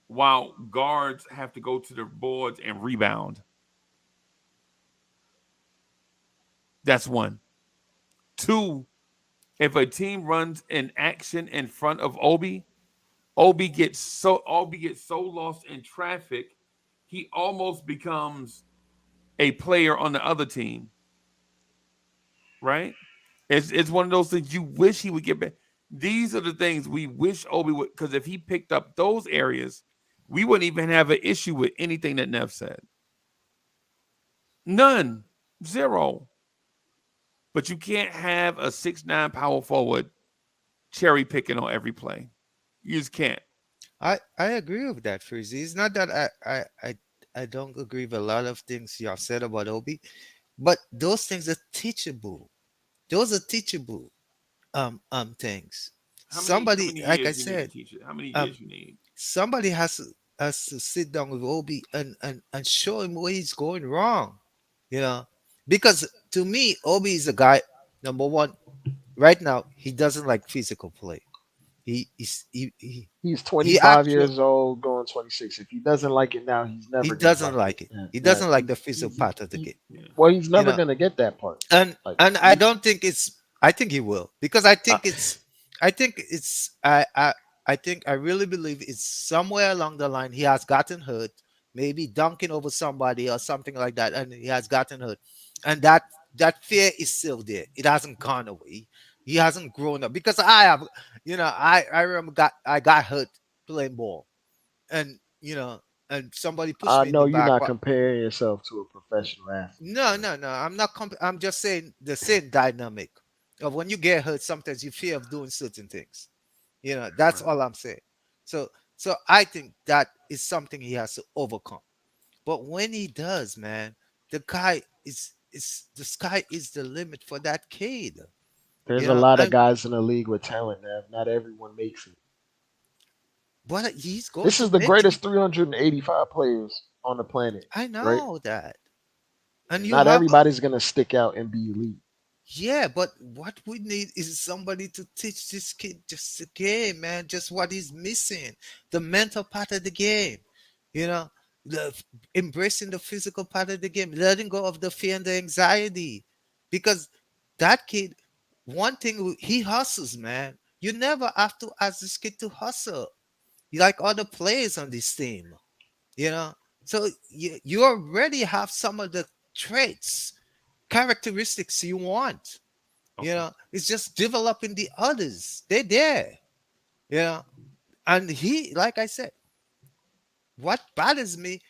While guards have to go to the boards and rebound. That's one. Two, if a team runs an action in front of Obi, Obi gets so lost in traffic, he almost becomes a player on the other team. Right? It's one of those things you wish he would get back. These are the things we wish Obi would, because if he picked up those areas, we wouldn't even have an issue with anything that Nev said. None. Zero. But you can't have a 6'9" power forward cherry picking on every play. You just can't. I agree with that, Freezy. It's not that I don't agree with a lot of things you have said about Obi, but those things are teachable. Those are teachable things. How many Somebody, like I years you need to said, teach it? How many um years you need? somebody has to sit down with Obi and show him where he's going wrong. You know, because to me, Obi is a guy. Number one, right now, he doesn't like physical play. He is He's he 25 actually years old, going 26. If he doesn't like it now, he's he never gonna doesn't like it. like it. Yeah, He yeah. doesn't like the physical part of the game. Yeah. Well, he's You never know, gonna get that part. Like, and I don't think it's. I think he will, because I uh, think it's. I think I really believe it's somewhere along the line he has gotten hurt, maybe dunking over somebody or something like that, and he has gotten hurt, and that fear is still there. It hasn't gone away. He hasn't grown up, because I have, I remember I got hurt playing ball, and and somebody pushed I me in the know you're back. not comparing yourself to a professional athlete. No, So, no, no. I'm not. I'm just saying the same dynamic of when you get hurt. Sometimes you fear of doing certain things. That's Right. all I'm saying. So, so I think that is something he has to overcome. But when he does, man, the guy is the sky is the limit for that kid. there's a lot of And guys in the league with talent, man. Not everyone makes it. but he's going This to is the make it. greatest 385 players on the planet, I right? know that. And you Not have everybody's gonna stick out and be elite. Yeah, but what we need is somebody to teach this kid just the game, man. Just what he's missing, the mental part of the game, you know, the embracing the physical part of the game, letting go of the fear and the anxiety, because that kid, one thing he hustles, man. You never have to ask this kid to hustle. You like other players on this team, you know. So you already have some of the traits, characteristics you want. Okay. It's just developing the others. They're there. And he, like I said, what bothers me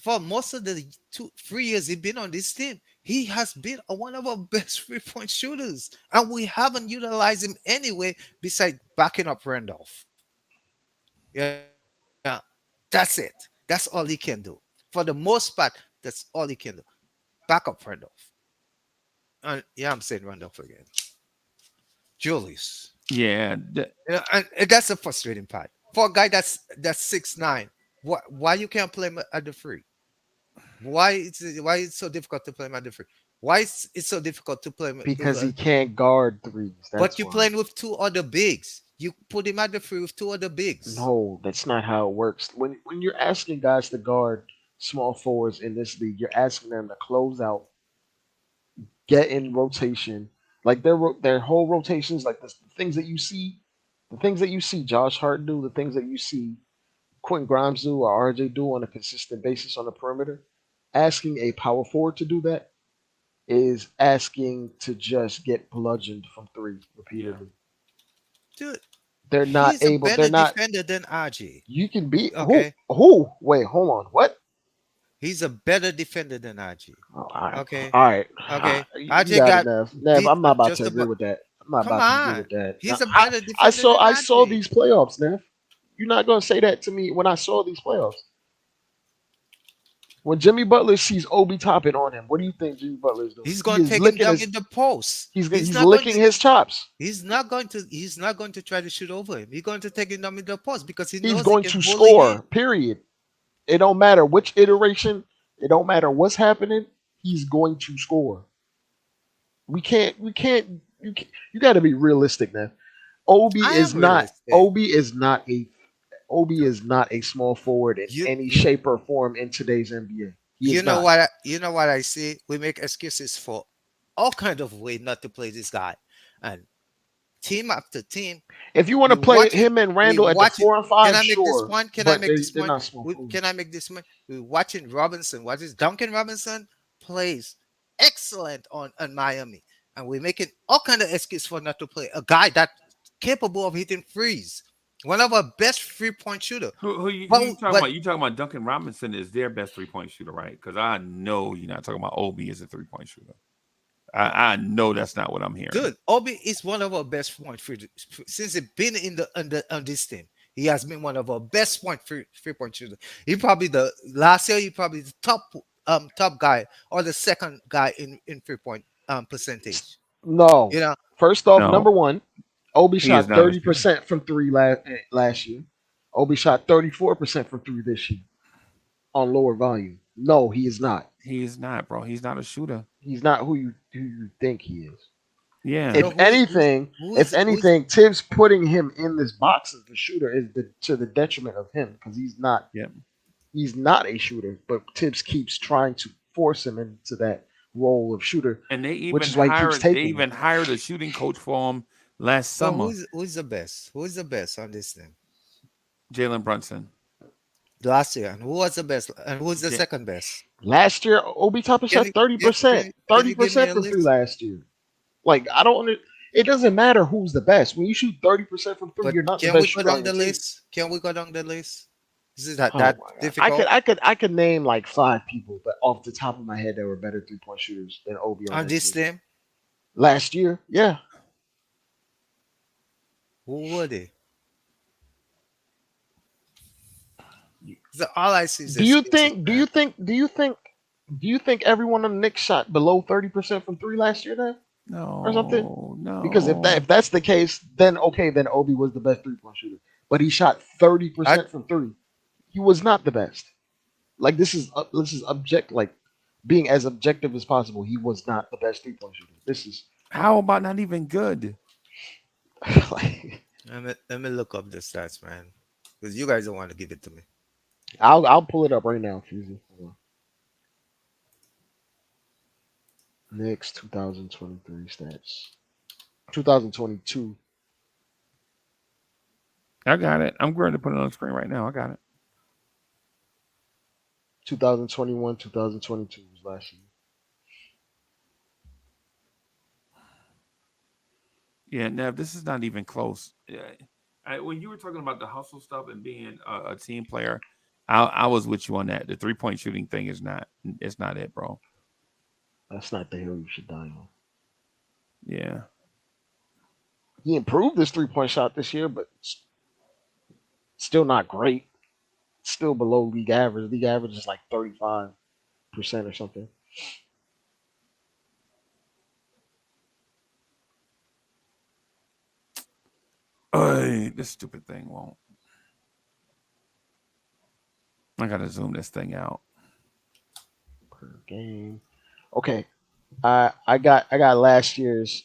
for most of the 3 years he's been on this team, he has been one of our best 3-point shooters, and we haven't utilized him anyway. Besides backing up Randolph, yeah, that's it. That's all he can do. For the most part, that's all he can do. Back up Randolph. And yeah, I'm saying Randolph again. Julius. Yeah, And that's the frustrating part. For a guy that's 6'9", why you can't play him at the free? Why it's so difficult to play him at the free? Why it's so difficult to play him because he can't guard threes. but That's you're why. playing with two other bigs. You put him at the free with two other bigs. No, that's not how it works. When you're asking guys to guard small forwards in this league, you're asking them to close out, get in rotation, like their whole rotations, like the things that you see, the things that you see Josh Hart do, the things that you see Quentin Grimes do or RJ do on a consistent basis on the perimeter. Asking a power forward to do that is asking to just get bludgeoned from three yeah. repeatedly. Dude, They're not he's a able. They're better not. defender than RJ. You can be who? Okay. Who? Wait, hold on. What? He's a better defender than RJ. Oh, all right. Okay. All right. Okay. You RJ got it, got Nev. Nev, beat I'm not about just to agree about. with that. I'm not Come about to agree on. with that. He's a I, better I defender saw than I saw RJ. these playoffs, Nev. You're not gonna say that to me when I saw these playoffs. When Jimmy Butler sees Obi Toppin on him, what do you think Jimmy Butler is doing? He's He going to is take him licking down his. in the post. He's He's not going licking to. his chops. He's not going to try to shoot over him. He's going to take him down in the post because he He's knows he going can to bully him. score. Period. It don't matter which iteration. It don't matter what's happening. He's going to score. We can't. We can't. You got to be realistic, man. Obi I is am not. realistic. Obi is not a. Obi is not a small forward in You, any you shape or form in today's NBA. He you is know not. what you know what I see? We make excuses for all kind of way not to play this guy, and team after team, If you want we to play watch it. him and We Randall at the watch it. 4 and 5, Can I make this sure, point? Can I but make this they're point? not small forwards. Can I make this point? We're watching Robinson. What is Duncan Robinson plays excellent on Miami, and we're making all kind of excuse for not to play a guy that capable of hitting threes. One of our best 3-point shooter. Who But you talking but about? You talking about Duncan Robinson is their best 3-point shooter, right? Because I know you're not talking about Obi as a 3-point shooter. I know that's not what I'm hearing. dude, Obi is one of our best point free since he's been on this team. He has been one of our best free point shooters. He probably the last year. He probably the top guy or the second guy in 3-point percentage. No. You know, First off, No, number one, Obi he is shot not a shooter. 30% from three last year. Obi shot 34% from three this year on lower volume. No, he is not. He is not, bro. He's not a shooter. He's not who you think he is. Yeah. so If anything, Tibbs putting him in this box as the shooter is to the detriment of him because he's not. Yep. He's not a shooter, but Tibbs keeps trying to force him into that role of shooter, And which is why he keeps taking him. hired a shooting coach for him last so summer. who's the best? Who's the best on this team? Jalen Brunson. Last year, and who was the best? And who's the Ja- second best? Last year, Obi Toppin Can shot you 30%. can you give me 30% a from three list? last year. Like I don't. It doesn't matter who's the best. When you shoot 30% from three, But you're not the can we best go shooter on down your the team. list? Can we go down the list? Is it that Oh that my god! difficult I could name like 5 people, but off the top of my head, there were better 3-point shooters than Obi on on that this team team? last year. Yeah, Who were they? All I see is Do you excuses, think? Do man. you think? Do you think? Do you think everyone on the Knicks shot below 30% from three last year, then, or something? No, Because if no. that's the case, then okay, then Obi was the best 3-point shooter, but he shot I 30% from three. He was not the best. Like this is object like being as objective as possible. He was not the best 3-point shooter. This is How about not even good? like let me look up the stats, man, because you guys don't want to give it to me. I'll pull it up right now, Fuzy. Hold on. Knicks 2023 stats. 2022. I got it. I'm going to put it on the screen right now. I got it. 2021, 2022 was last year. Yeah, Nev, this is not even close. Yeah. When you were talking about the hustle stuff and being a team player, I was with you on that. The 3-point shooting thing is not. It's not it, bro. That's not the hill you should die on. Yeah. He improved his 3-point shot this year, but still not great. Still below league average. League average is like 35% or something. This stupid thing won't. I gotta zoom this thing out. Per game. Okay. I got last year's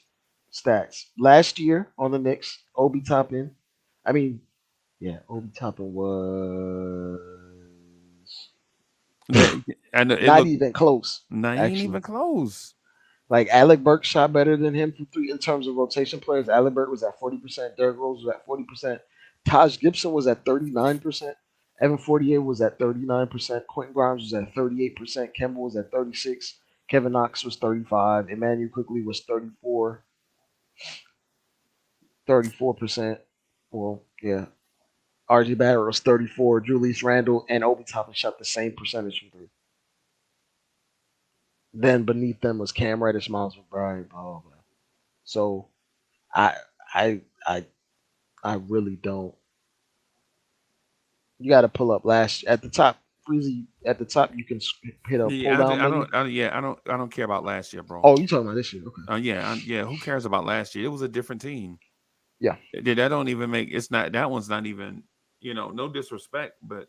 stats. Last year on the Knicks, Obi Toppin. I mean, yeah, Obi Toppin was And it not looked even close. not ain't Actually, even close. like Alec Burks shot better than him from three in terms of rotation players. Alec Burks was at 40%. Derrick Rose was at 40%. Taj Gibson was at 39%. Evan Fournier was at 39%. Quentin Grimes was at 38%. Kemba was at 36. Kevin Knox was 35. Emmanuel Quickly was 34%. Well, yeah. RJ Barrett was 34. Julius Randle and Obi Toppin shot the same percentage from three. Then beneath them was Cam Reddish, Miles McBride, blah blah blah. So I I I I really don't. You got to pull up last at the top. Freezy at the top. You can hit a pull Yeah, down menu. I don't care about last year, bro. Oh, you talking about this year? Okay. Yeah. Who cares about last year? It was a different team. Yeah. That don't even make. It's not. That one's not even. No disrespect, but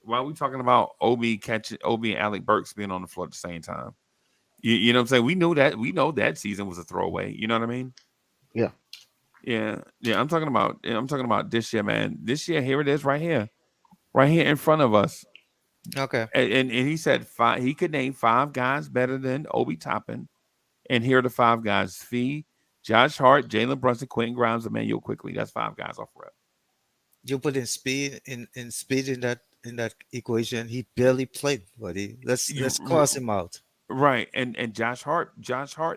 why are we talking about Obi and Alec Burks being on the floor at the same time? You know what I'm saying? We know that season was a throwaway. You know what I mean? Yeah. Yeah. I'm talking about this year, man. This year, here it is, right here in front of us. Okay. And he said he could name 5 guys better than Obi Toppin. And here are the 5 guys: Fee, Josh Hart, Jalen Brunson, Quentin Grimes, Emmanuel Quickly. That's 5 guys off rep. You put in speed in speed in that equation. He barely played, buddy. Let's cross him out. Right. And Josh Hart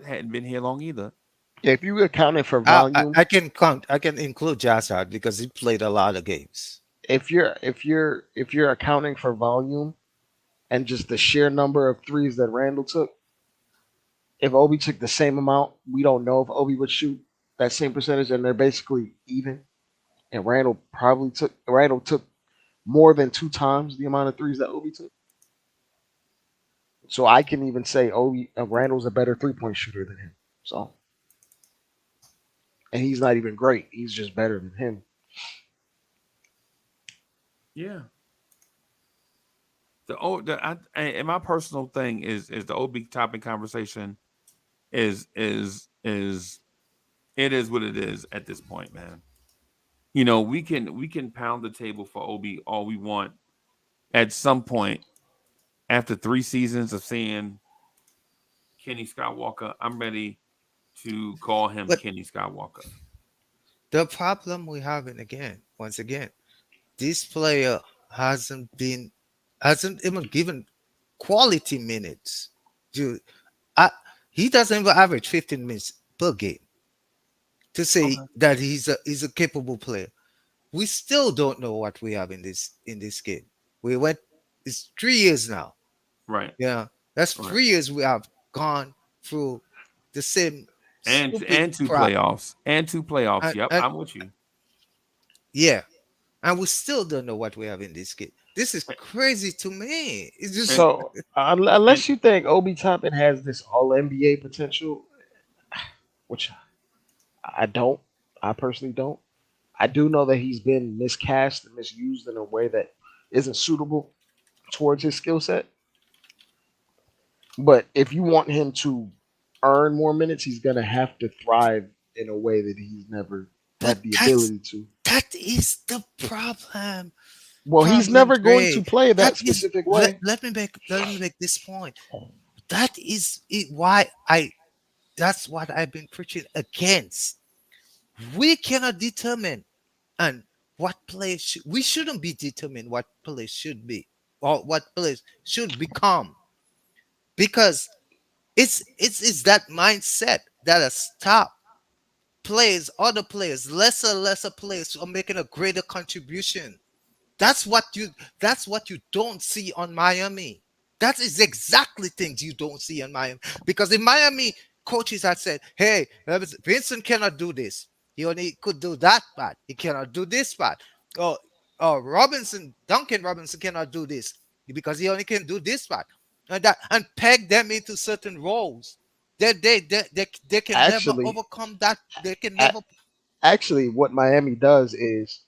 hadn't been here long either. Yeah, if you accounted for I, volume, I can count. I can include Josh Hart because he played a lot of games. if you're accounting for volume and just the sheer number of threes that Randall took, if Obi took the same amount, we don't know if Obi would shoot that same percentage, and they're basically even. And Randall took more than 2 times the amount of threes that Obi took. So I can even say Randall's a better 3-point shooter than him. So, and he's not even great. He's just better than him. Yeah. And my personal thing is the Obi Toppin conversation is it is what it is at this point, man. We can pound the table for Obi all we want. At some point, after 3 seasons of seeing Kenny Skywalker, I'm ready to call him But Kenny Skywalker. the problem we have, once again, this player hasn't even given quality minutes. Dude, I, he doesn't even average 15 minutes per game to say that he's a capable player. We still don't know what we have in this game. It's 3 years now. Right. Yeah, that's Right. 3 years we have gone through the same And stupid 2 crap. playoffs. And- Yep, and- I'm with you. Yeah, and we still don't know what we have in this game. This is crazy to me. It's just So unless you think Obi Toppin has this All NBA potential, which I don't, I personally don't. I do know that he's been miscast and misused in a way that isn't suitable towards his skill set. But if you want him to earn more minutes, he's gonna have to thrive in a way that he's never But had the ability to. that is the problem. Well, he's Problem, never going to Dre. play that That is- specific way. let me make this point. That is it, why that's what I've been preaching against. We cannot determine and what players we shouldn't be determined what players should be or what players should become, because it's that mindset that has stopped other players, lesser players, are making a greater contribution. That's what you don't see on Miami. That is exactly things you don't see in Miami. Because in Miami, coaches had said, hey, Vincent cannot do this. He only could do that part. He cannot do this part. Oh, Duncan Robinson cannot do this because he only can do this part. And peg them into certain roles. They can never Actually, overcome that. They can a- never. actually, what Miami does is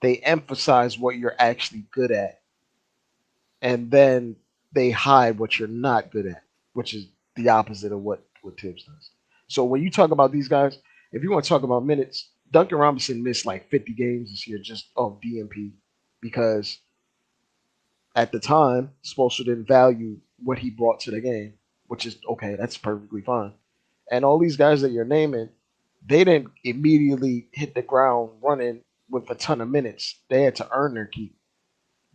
they emphasize what you're actually good at, and then they hide what you're not good at, which is the opposite of what Tibbs does. So when you talk about these guys, if you want to talk about minutes, Duncan Robinson missed like 50 games this year just off DMP because at the time Spoelstra didn't value what he brought to the game, which is okay. That's perfectly fine. And all these guys that you're naming, they didn't immediately hit the ground running with a ton of minutes. They had to earn their keep.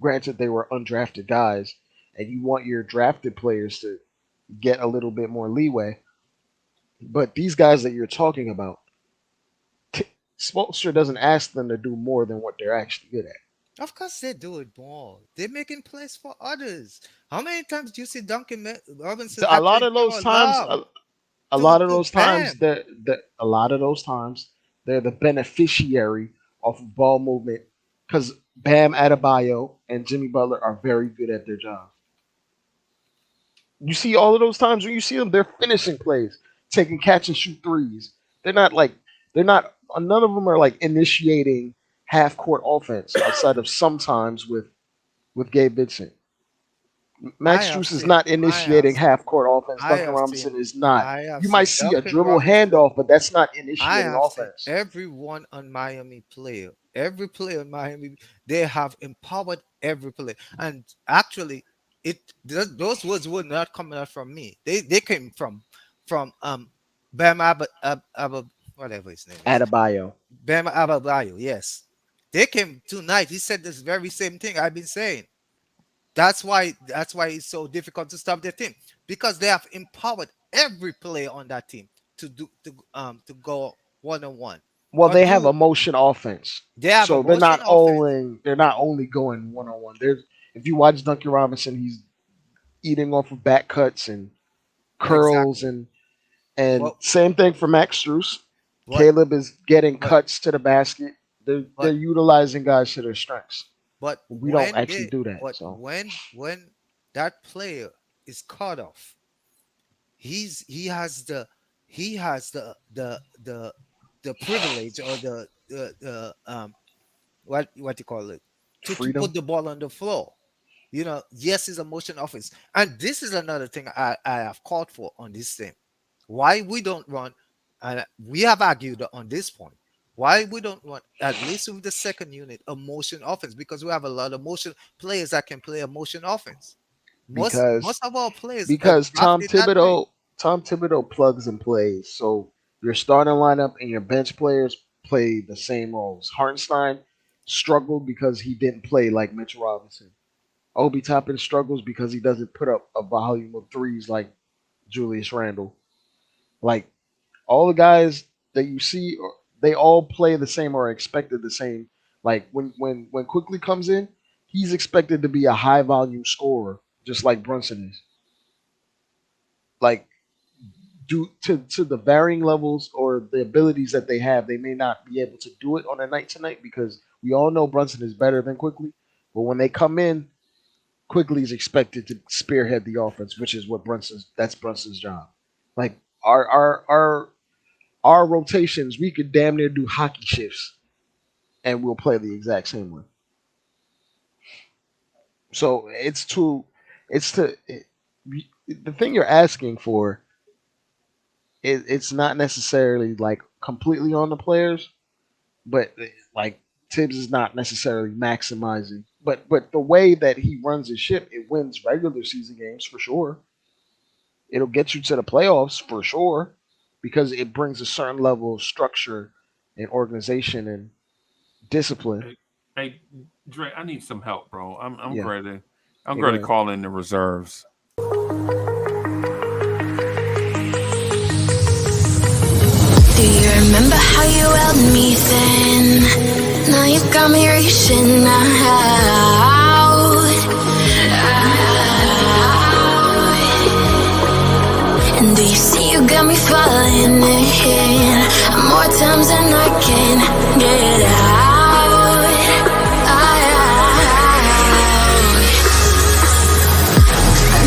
Granted, they were undrafted guys, and you want your drafted players to get a little bit more leeway. But these guys that you're talking about, Spoelstra doesn't ask them to do more than what they're actually good at. Of course, they do it more. They're making plays for others. How many times do you see Robinson So actually throw a lob a to lot of those times, Bam? a lot of those times, they're the beneficiary of ball movement because Bam Adebayo and Jimmy Butler are very good at their job. You see all of those times when you see them, they're finishing plays, taking catch and shoot threes. They're not. None of them are like initiating half court offense outside of sometimes with Gabe Vincent. I Max have Strus is seen, not I have initiating seen, half court offense. I Duncan have Robinson seen, is not. I have You might seen see a Duncan dribble Robinson. handoff, but that's not I initiating have seen offense. everyone on Miami player. Every player in Miami, they have empowered every player. And actually, those words were not coming out from me. They came from Bam whatever his name is. Adebayo. Bam Ababayo, yes. They came tonight. He said this very same thing I've been saying. That's why it's so difficult to stop their team because they have empowered every player on that team to go one on one Well, or they have do a motion offense, they have a so motion offense. they're not only going one on one. There's if you watch Duncan Robinson, he's eating off of back cuts and curls Exactly. and But same thing for Max Strus. what Caleb is getting but cuts to the basket. They're but utilizing guys to their strengths. but We don't when actually they do that. but So when that player is cut off, he has the privilege or the what you call it to put freedom the ball on the floor. Yes, it's a motion offense, and this is another thing I have called for on this thing. Why we don't run, and we have argued on this point. Why we don't run at least with the second unit a motion offense because we have a lot of motion players that can play a motion offense. Most because of our players are because drafted that way. Tom Thibodeau plugs and plays. So your starting lineup and your bench players play the same roles. Hartenstein struggled because he didn't play like Mitchell Robinson. Obi Toppin struggles because he doesn't put up a volume of threes like Julius Randle. Like all the guys that you see, they all play the same or are expected the same. Like when Quickly comes in, he's expected to be a high volume scorer, just like Brunson is. Like due to the varying levels or the abilities that they have, they may not be able to do it on a night to night because we all know Brunson is better than Quickly. But when they come in, Quickly is expected to spearhead the offense, which is what that's Brunson's job. Like our rotations, we could damn near do hockey shifts and we'll play the exact same way. So the thing you're asking for it's not necessarily like completely on the players, but like Tibbs is not necessarily maximizing. But the way that he runs his ship, it wins regular season games for sure. It'll get you to the playoffs for sure because it brings a certain level of structure and organization and discipline. Hey, Dre, I need some help, bro. I'm Yeah. ready. I'm Yeah, ready go to call in the reserves. Do you remember how you held me then? Now you got me reaching out. And do you see you got me falling in more times than I can get out.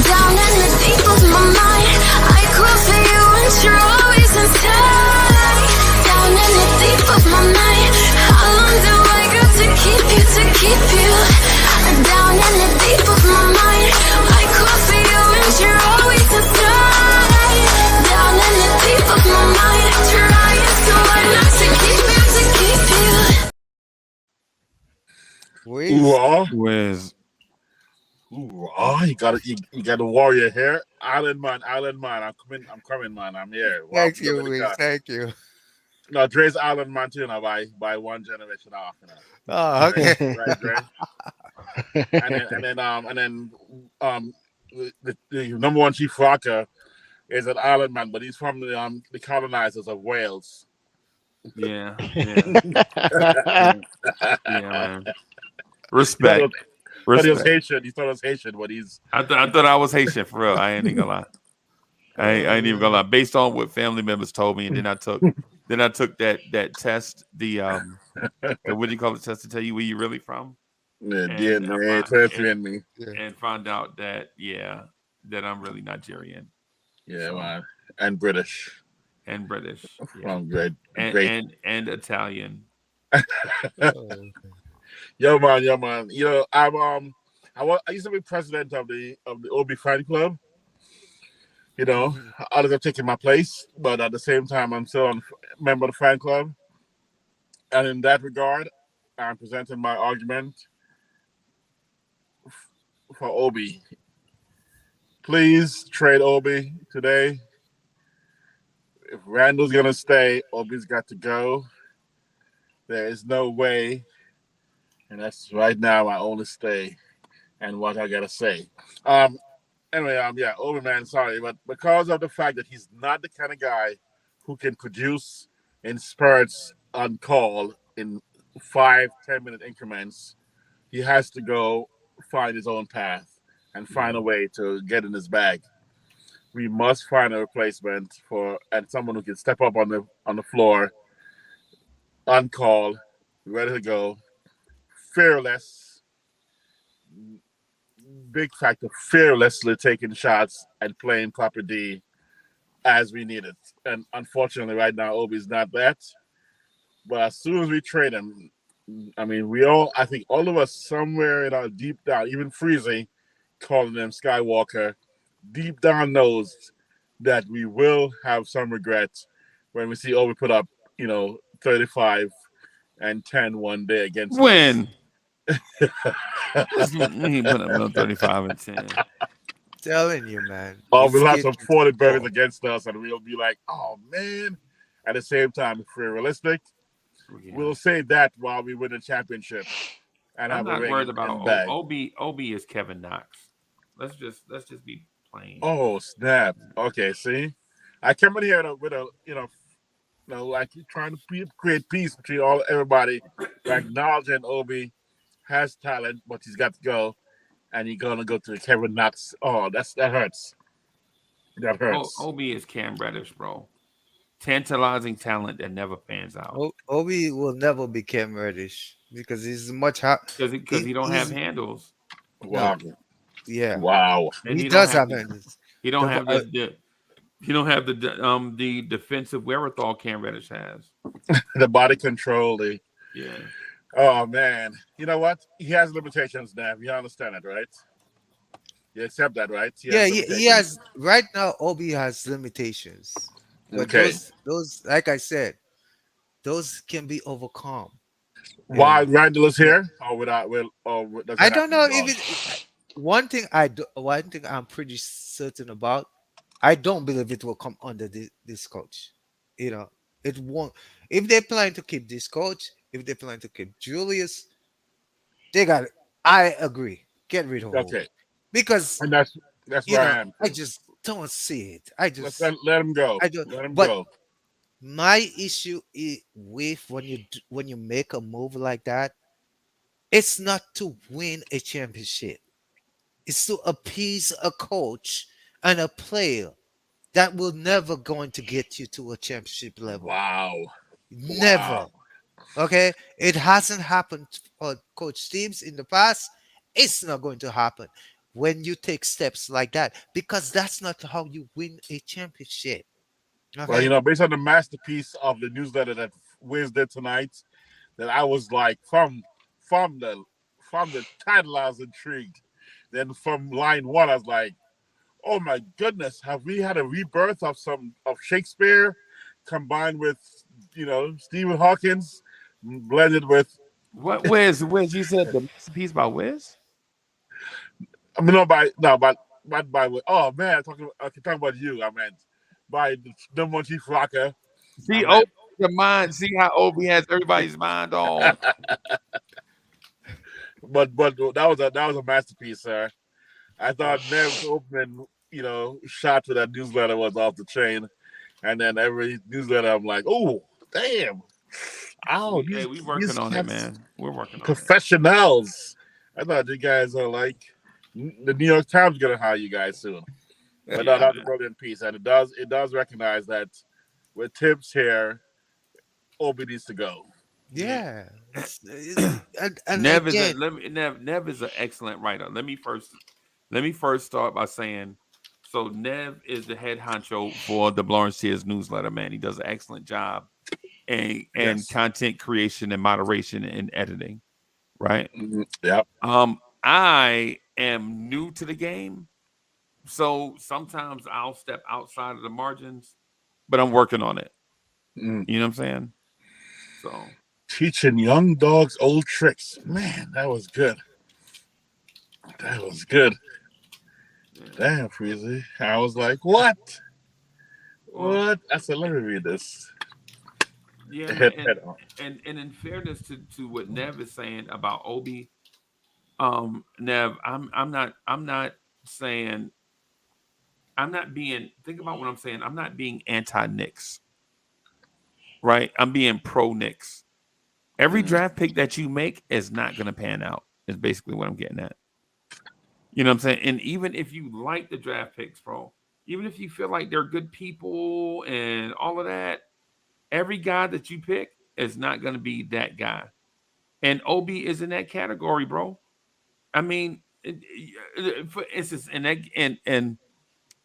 Down in the deep of my mind, I crawl for you and you're always inside. Down in the deep of my mind, how long do I got to keep you, to keep you? Down in the deep of my mind, I crawl for you and you're always inside. Down in the deep of my mind, trying so hard not to keep you, to keep you. Wiz. Wiz. You got the warrior here. Island man. I'm coming, man. I'm here. Wow, Thank you, Wiz. Thank you. No, Dre's Island man too now by one generation off. You know. Oh, okay. Right, Dre. and then the number one chief rocker is an island man, but he's from the colonizers of Wales. Yeah. Yeah, man. Respect. He thought he was Haitian. He thought he was Haitian, but he's. I thought I was Haitian for real. I ain't even gonna lie. I ain't even gonna lie. Based on what family members told me, and then I took that test, the what do you call it, test to tell you where you really from? And found out that that I'm really Nigerian. Yeah, man. And British. Yeah. Great. And Italian. Yo man. You know, I used to be president of the Obi fan club. You know, others have taken my place, but at the same time, I'm still a member of the fan club. And in that regard, I'm presenting my argument for Obi. Please trade Obi today. If Randle's gonna stay, Obi's got to go. There is no way, and that's right now my only stay and what I gotta say. Anyway, Obi man, sorry, but because of the fact that he's not the kind of guy who can produce in spurts on call in 5-10 minute increments, he has to go find his own path and find a way to get in his bag. We must find a replacement and someone who can step up on the floor, on call, ready to go, fearless. Big factor, fearlessly taking shots and playing proper D as we need it. And unfortunately, right now, Obi's not that. But as soon as we trade him, I mean, I think all of us somewhere in our deep down, even Freezy, calling him Skywalker, deep down knows that we will have some regret when we see Obi put up, 35 and 10 one day against when. He put up no 35 and 10. Telling you, man. We'll have some 40 burgers against us, and we'll be like, "Oh man!" At the same time, if we're realistic, we'll say that while we win the championship. And I'm not worried about Obi. Obi is Kevin Knox. Let's just be plain. Oh snap! Okay, see, I came in here with a like trying to create peace between everybody, acknowledging Obi has talent, but he's got to go, and he's gonna go to Kevin Knox. Oh, that hurts. That hurts. Obi is Cam Reddish, bro. Tantalizing talent that never pans out. Obi will never be Cam Reddish because he's much because he don't have handles. Wow. No. Yeah. Wow. And he does have handles. He don't have the defensive wherewithal Cam Reddish has. The body control. Yeah. Oh man, you know what? He has limitations, Nav. You understand it, right? You accept that, right? He has. Right now, Obi has limitations. But okay. Those, like I said, those can be overcome. While Randle is here, I don't know if one thing I'm pretty certain about. I don't believe it will come under this coach. It won't. If they're planning to keep this coach, if they're planning to keep Julius, they got it. I agree. Get rid of him. Okay. Because and that's where I am. I just don't see it. I just let him go. I don't. Let him but go. My issue with when you make a move like that, it's not to win a championship. It's to appease a coach and a player that will never going to get you to a championship level. Wow. Never. Wow. Okay? It hasn't happened for Coach Tibbs in the past. It's not going to happen when you take steps like that because that's not how you win a championship. Well, Okay? based on the masterpiece of the newsletter that Wiz did tonight, that I was like from the from the title, I was intrigued. Then from line one, I was like, oh my goodness, have we had a rebirth of some of Shakespeare combined with Stephen Hawkins blended with What Wiz? You said the masterpiece by Wiz? I mean no by oh man, I can talk about you. I meant by the number one chief rocker. I See, meant the mind. See how Obi has everybody's mind on. but that was a masterpiece, sir. I thought Nev's opening, shot to that newsletter was off the chain. And then every newsletter I'm like, oh, damn. Oh, Hey, these we working these on it, cats man. We're working on it. professionals. I thought you guys are like the New York Times gonna hire you guys soon. But no, Yeah, that's a man. brilliant piece. And it does recognize that with Tibbs here, Obi needs to go. Yeah. Yeah. And Nev is a again, let me Nev is an excellent writer. Let me first start by saying, so Nev is the head honcho for the Lawrence Tears newsletter. Man, he does an excellent job and Yes. content creation and moderation and editing. Right. Yep. I am new to the game, so sometimes I'll step outside of the margins, but I'm working on it. Mm. You know what I'm saying? So Teaching young dogs old tricks. Man, that was good. That was good. yeah. Damn, Freezy. I was like, what? Well, What? I said, let me read this. yeah, man, Head on. and in fairness to what Nev is saying about Obi, Nev, I'm not saying I'm not being think about what I'm saying. I'm not being anti Knicks, right? I'm being pro Knicks. Every Mm. draft pick that you make is not gonna pan out, is basically what I'm getting at. You know what I'm saying? And even if you like the draft picks, bro, even if you feel like they're good people and all of that, every guy that you pick is not gonna be that guy. And Obi is in that category, bro. I mean, for instance,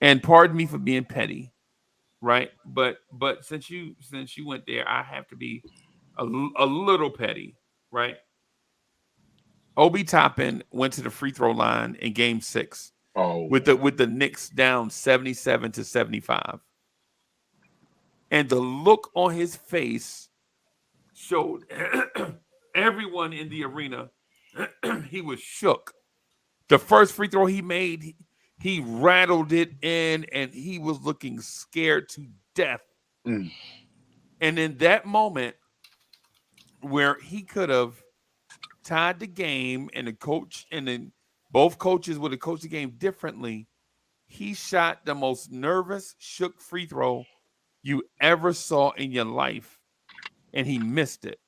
and pardon me for being petty, right? But since you went there, I have to be a little petty, right? Obi Toppin went to the free throw line in Game 6 Oh, with the Knicks down 77-75, and the look on his face showed everyone in the arena he was shook. The first free throw he made, he rattled it in, and he was looking scared to death. mm. And in that moment, where he could have tied the game, and the coach and then both coaches would have coached the game differently, he shot the most nervous, shook free throw you ever saw in your life, and he missed it.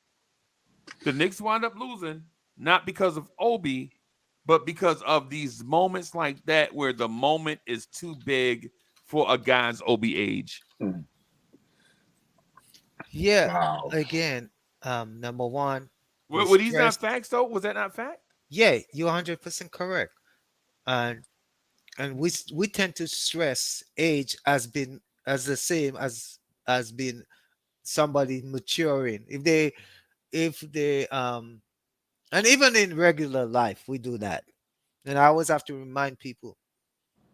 The Knicks wound up losing, not because of Obi, but because of these moments like that where the moment is too big for a guy's Obi age. Mm. yeah, Wow. again, number one, we Were these not stress. facts though? Was that not fact? Yeah, you're 100% correct. And we tend to stress age as been as the same as being somebody maturing. If they and even in regular life we do that. And I always have to remind people,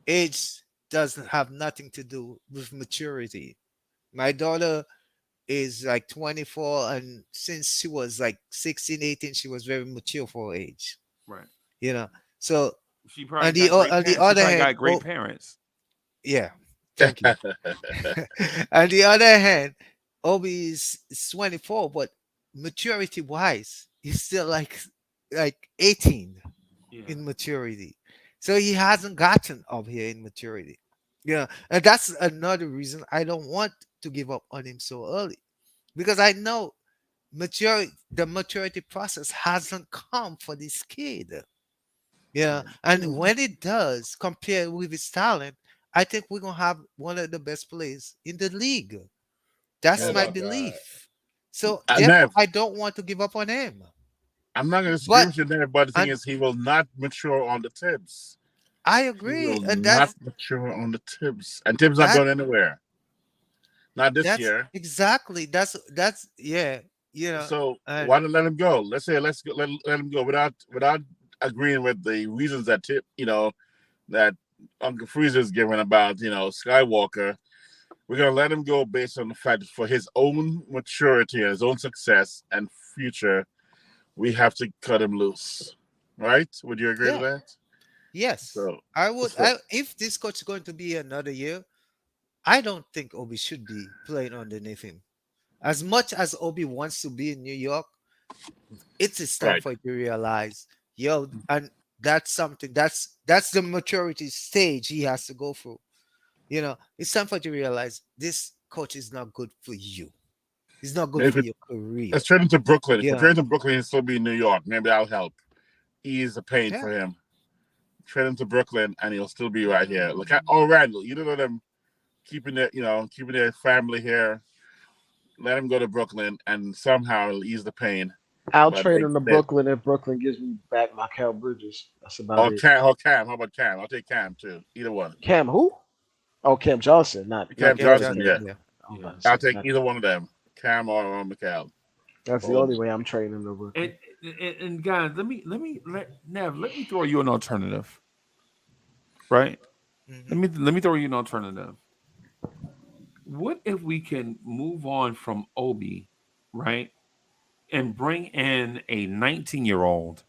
age doesn't have nothing to do with maturity. My daughter is like 24, and since she was like 16, 18, she was very mature for her age, Right. you know. So She probably got great on the parents. She other probably hand, got great parents. yeah, thank you. On the other hand, Obi is 24, but maturity wise, he's still like 18 Yeah. in maturity. So he hasn't gotten up here in maturity. Yeah. And that's another reason I don't want to give up on him so early because I know the maturity process hasn't come for this kid. Yeah, and when it does, compared with his talent, I think we're gonna have one of the best players in the league. That's Oh my my God. belief. So therefore, Nev, I don't want to give up on him. I'm not going to disagree But with you there, but the thing and is, he will not mature on the Tibbs. I He agree, will and not mature on the Tibbs. And Tibbs not that going anywhere. Not this that's year. exactly that's yeah, you know, So and why not let him go? Let's say let's go, let him go without agreeing with the reasons that that Uncle Freezer's given about Skywalker. We're gonna let him go based on the fact that for his own maturity and his own success and future, we have to cut him loose. Right? Would you agree to yeah, that? yes, So, I would. so If this coach is going to be another year, I don't think Obi should be playing underneath him. As much as Obi wants to be in New York, it's his time right. for you to realize, yo, and that's something that's the maturity stage he has to go through. It's time for you to realize this coach is not good for you. It's not good for Maybe your career. let's trade him to Brooklyn. If we Yeah, trade him to Brooklyn, he'll still be in New York. Maybe that'll help ease the pain yeah. for him. Trade him to Brooklyn, and he'll still be right here. Look at Randall. You don't know them keeping their family here. Let him go to Brooklyn, and somehow it'll ease the pain. I'll But trade him to Brooklyn if Brooklyn gives me back my Cal Bridges. That's about it. Cam. How about Cam? I'll take Cam too. Either one. Cam who? Oh, Cam Johnson, not Cam Cam Gary Johnson. Cam. Yeah, Johnson, yeah. I was Yeah. about to I'll say take not. either one of them. Cam or McCall. That's the Or only way I'm trading him to Brooklyn. And guys, let me throw you an alternative, right? Hmm. Let me throw you an alternative. What if we can move on from Obi, right, and bring in a 19-year-old,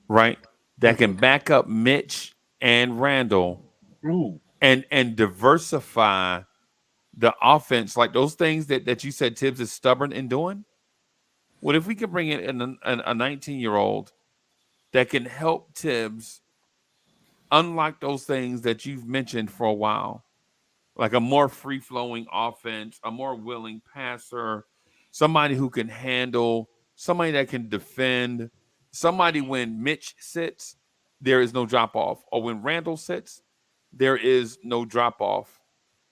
right, that can back up Mitch and Randall Ooh, and diversify the offense, like those things that you said Tibbs is stubborn in doing? What if we could bring in a 19-year-old that can help Tibbs unlock those things that you've mentioned for a while, like a more free flowing offense, a more willing passer, somebody who can handle, somebody that can defend, somebody when Mitch sits, there is no drop off, or when Randall sits, there is no drop off.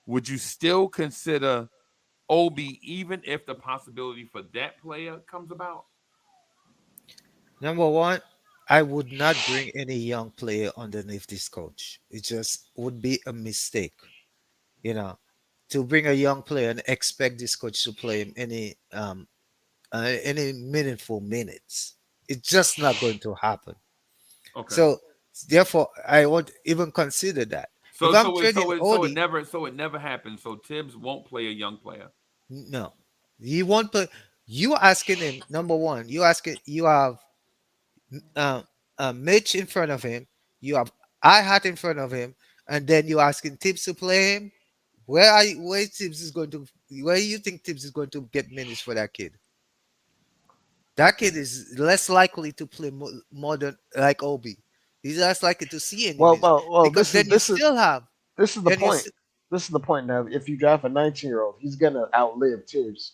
Would you still consider Obi even if the possibility for that player comes about? Number one, I would not bring any young player underneath this coach. It just would be a mistake, you know, to bring a young player and expect this coach to play him any meaningful minutes. It's just not going to happen. Okay. So therefore, I won't even consider that. If So I'm so it trading so it so it Odie, never so it never happens. So Tibbs won't play a young player. no, he won't play. You are asking him. Number one, you have uh, Mitch in front of him. You have I hat in front of him, and then you're asking Tibbs to play him. Where Tibbs is going to? Where you think Tibbs is going to get minutes for that kid? That kid is less likely to play more than like Obi. He's less likely to see any Well, minutes well, well. because This is then you this is still have this is the then you point. st- This is the point. Now, if you draft a 19-year-old, he's gonna outlive Tibbs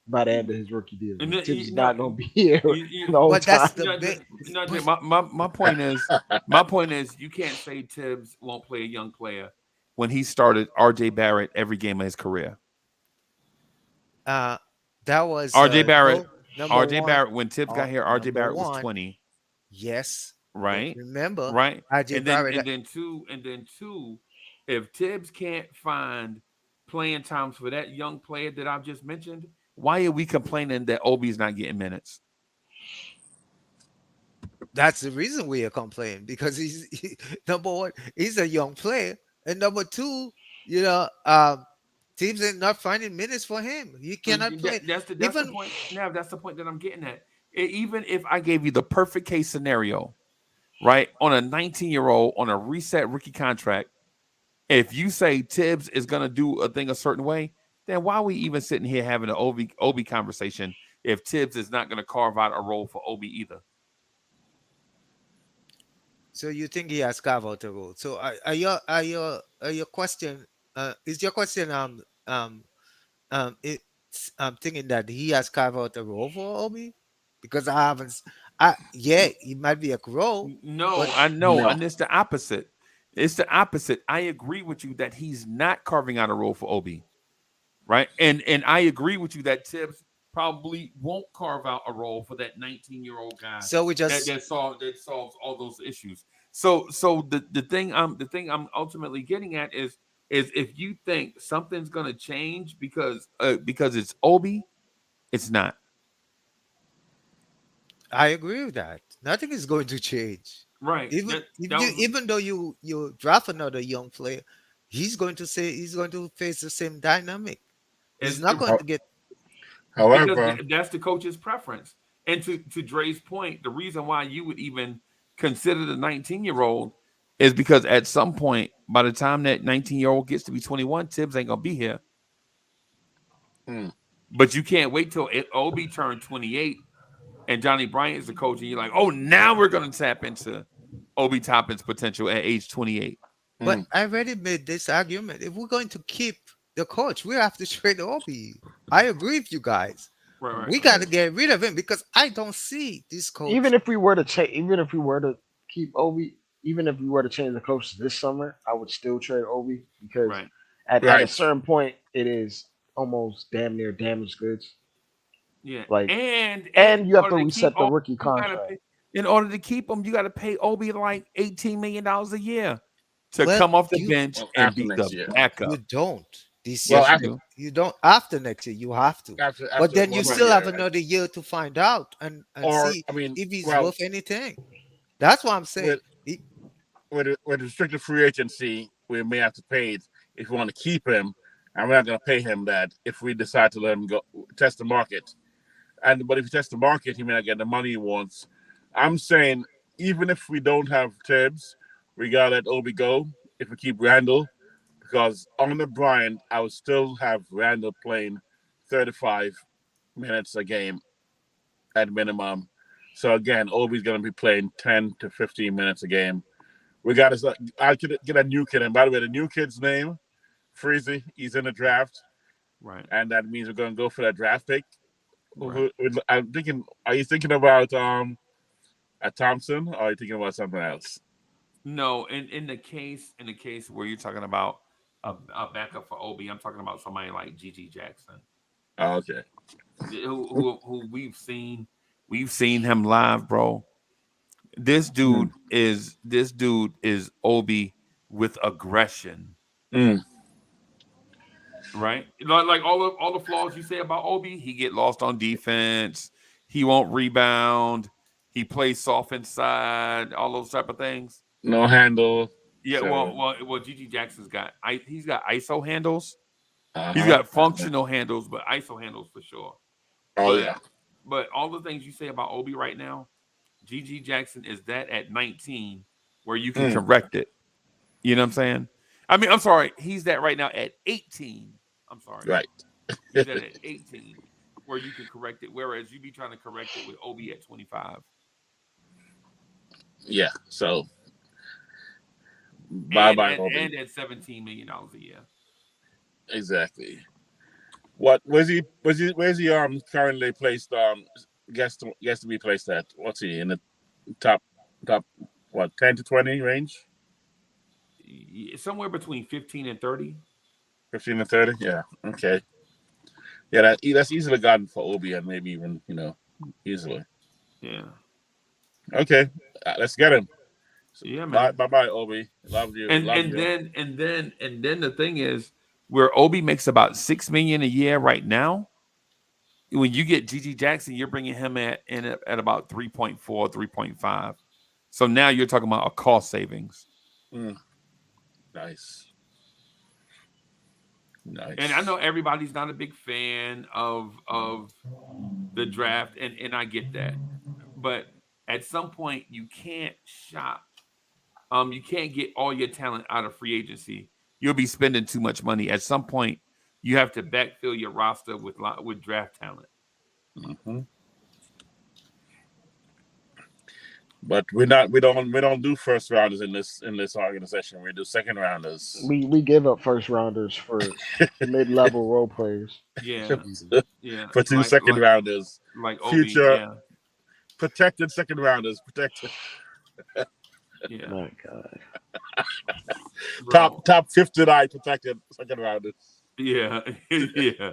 by the end of his rookie deal. And Like then, Tibbs is not gonna be here you, the whole but that's time. the big. But my point is you can't say Tibbs won't play a young player when he started RJ Barrett every game of his career. uh, that was RJ Barrett, no number RJ one. Barrett, when Tibbs got here, RJ Number Barrett was one, 20, yes, but right? remember, Right? RJ Barrett. And then two, if Tibbs can't find playing times for that young player that I've just mentioned, why are we complaining that Obi's not getting minutes? That's the reason we are complaining because number one, he's a young player, and number two, you know, teams are not finding minutes for him. He cannot play That's the even. point. Now that's the point that I'm getting at. Even if I gave you the perfect case scenario, right, on a 19-year-old on a reset rookie contract, if you say Tibbs is going to do a thing a certain way, then why are we even sitting here having an Obi conversation if Tibbs is not going to carve out a role for Obi either? So you think he has carved out a role? So are your question? Is your question I'm thinking that he has carved out a role for Obi because I haven't. Yeah, he might be a role, No, but I know, No. and it's the opposite. It's the opposite. I agree with you that he's not carving out a role for Obi, right? And I agree with you that Tibbs probably won't carve out a role for that 19-year-old guy so we that just that solves all those issues. So the thing I'm ultimately getting at is if you think something's gonna change because it's Obi, it's not. I agree with that. Nothing is going to change. Right. Even if you, even though you draft another young player, he's going to face the same dynamic. He's Is not going to get. because However, that's the coach's preference. And to Dre's point, the reason why you would even consider the 19-year-old is because at some point, by the time that 19-year-old gets to be 21, Tibbs ain't gonna be here. mm, But you can't wait till Obi turned 28 and Johnny Bryant is the coach, and you're like, oh, now we're gonna tap into Obi Toppin's potential at age 28. But mm, I already made this argument. If we're going to keep the coach, we have to trade Obi. I agree with you guys. Right. We got to get rid of him because I don't see this coach. Even if we were to change, even if we were to keep Obi, even if we were to change the coach this summer, I would still trade Obi because Right. at a right. certain point it is almost damn near damaged goods. Yeah. Like, And and in you have to order to keep reset the Obi, rookie you gotta contract. pay in order to keep him, you gotta pay Obi like $18 million a year to Well, come off the you bench Well, and after be next the year. you backup. don't this year. Well, Yes, you after do. You don't after next year. You have to. But then you one more still have year, another year to find out and or see I mean, if he's well, worth anything. That's what I'm saying. with with restricted free agency, we may have to pay it if we want to keep him, and we're not going to pay him that if we decide to let him go test the market. And but if you test the market, he may not get the money he wants. I'm saying even if we don't have Tibbs, we gotta let Obi go if we keep Randall, because under Bryant, I would still have Randall playing 35 minutes a game at minimum. So again, Obi's gonna be playing 10 to 15 minutes a game. We gotta. I could get a new kid, and by the way, the new kid's name, Freezy. He's in the draft, Right. and that means we're gonna go for that draft pick. Right. I'm thinking. Are you thinking about a Thompson, or are you thinking about something else? No, in the case where you're talking about a backup for Obi, I'm talking about somebody like Gigi Jackson, Oh, okay. who we've seen him live, bro. This dude is Obi with aggression, Mm. right? Like all the flaws you say about Obi, he get lost on defense, he won't rebound, he plays soft inside, all those type of things. No handle. Yeah, So, Gigi Jackson's he's got ISO handles. He's uh-huh. got functional handles, but ISO handles for sure. Oh But yeah. but all the things you say about Obi right now, Gigi Jackson is that at 19 where you can Mm. correct it. You know what I'm saying? I mean, I'm sorry, he's that right now at 18. I'm sorry. Right. He's that at 18 where you can correct it, whereas you be trying to correct it with Obi at 25. Yeah. So bye And bye at Obi. and at $17 million a year. Exactly. What where's he currently placed guess to be placed at? What's he in the top top what 10 to 20 range? Somewhere between 15 and 30. 15 to 30? Yeah. Okay. Yeah, that's easily gotten for Obi and maybe even, easily. Yeah. Okay. Let's get him. Yeah, Bye man. bye Obi. Love you. And Love and you. then and then and then the thing is where Obi makes about $6 million a year right now. When you get Gigi Jackson, you're bringing him at about 3.4, 3.5. So now you're talking about a cost savings. Mm. Nice. Nice. And I know everybody's not a big fan of the draft, and I get that. But at some point, you can't shop. You can't get all your talent out of free agency. You'll be spending too much money. At some point, you have to backfill your roster with draft talent. Mm-hmm. But we don't do first rounders in this organization. We do second rounders. We give up first rounders for mid-level role players. Yeah, yeah. For two second rounders. like Obi. Future Yeah, protected second rounders. Protected. yeah. My God. Bro. Top 59 protected second rounders. Yeah, yeah.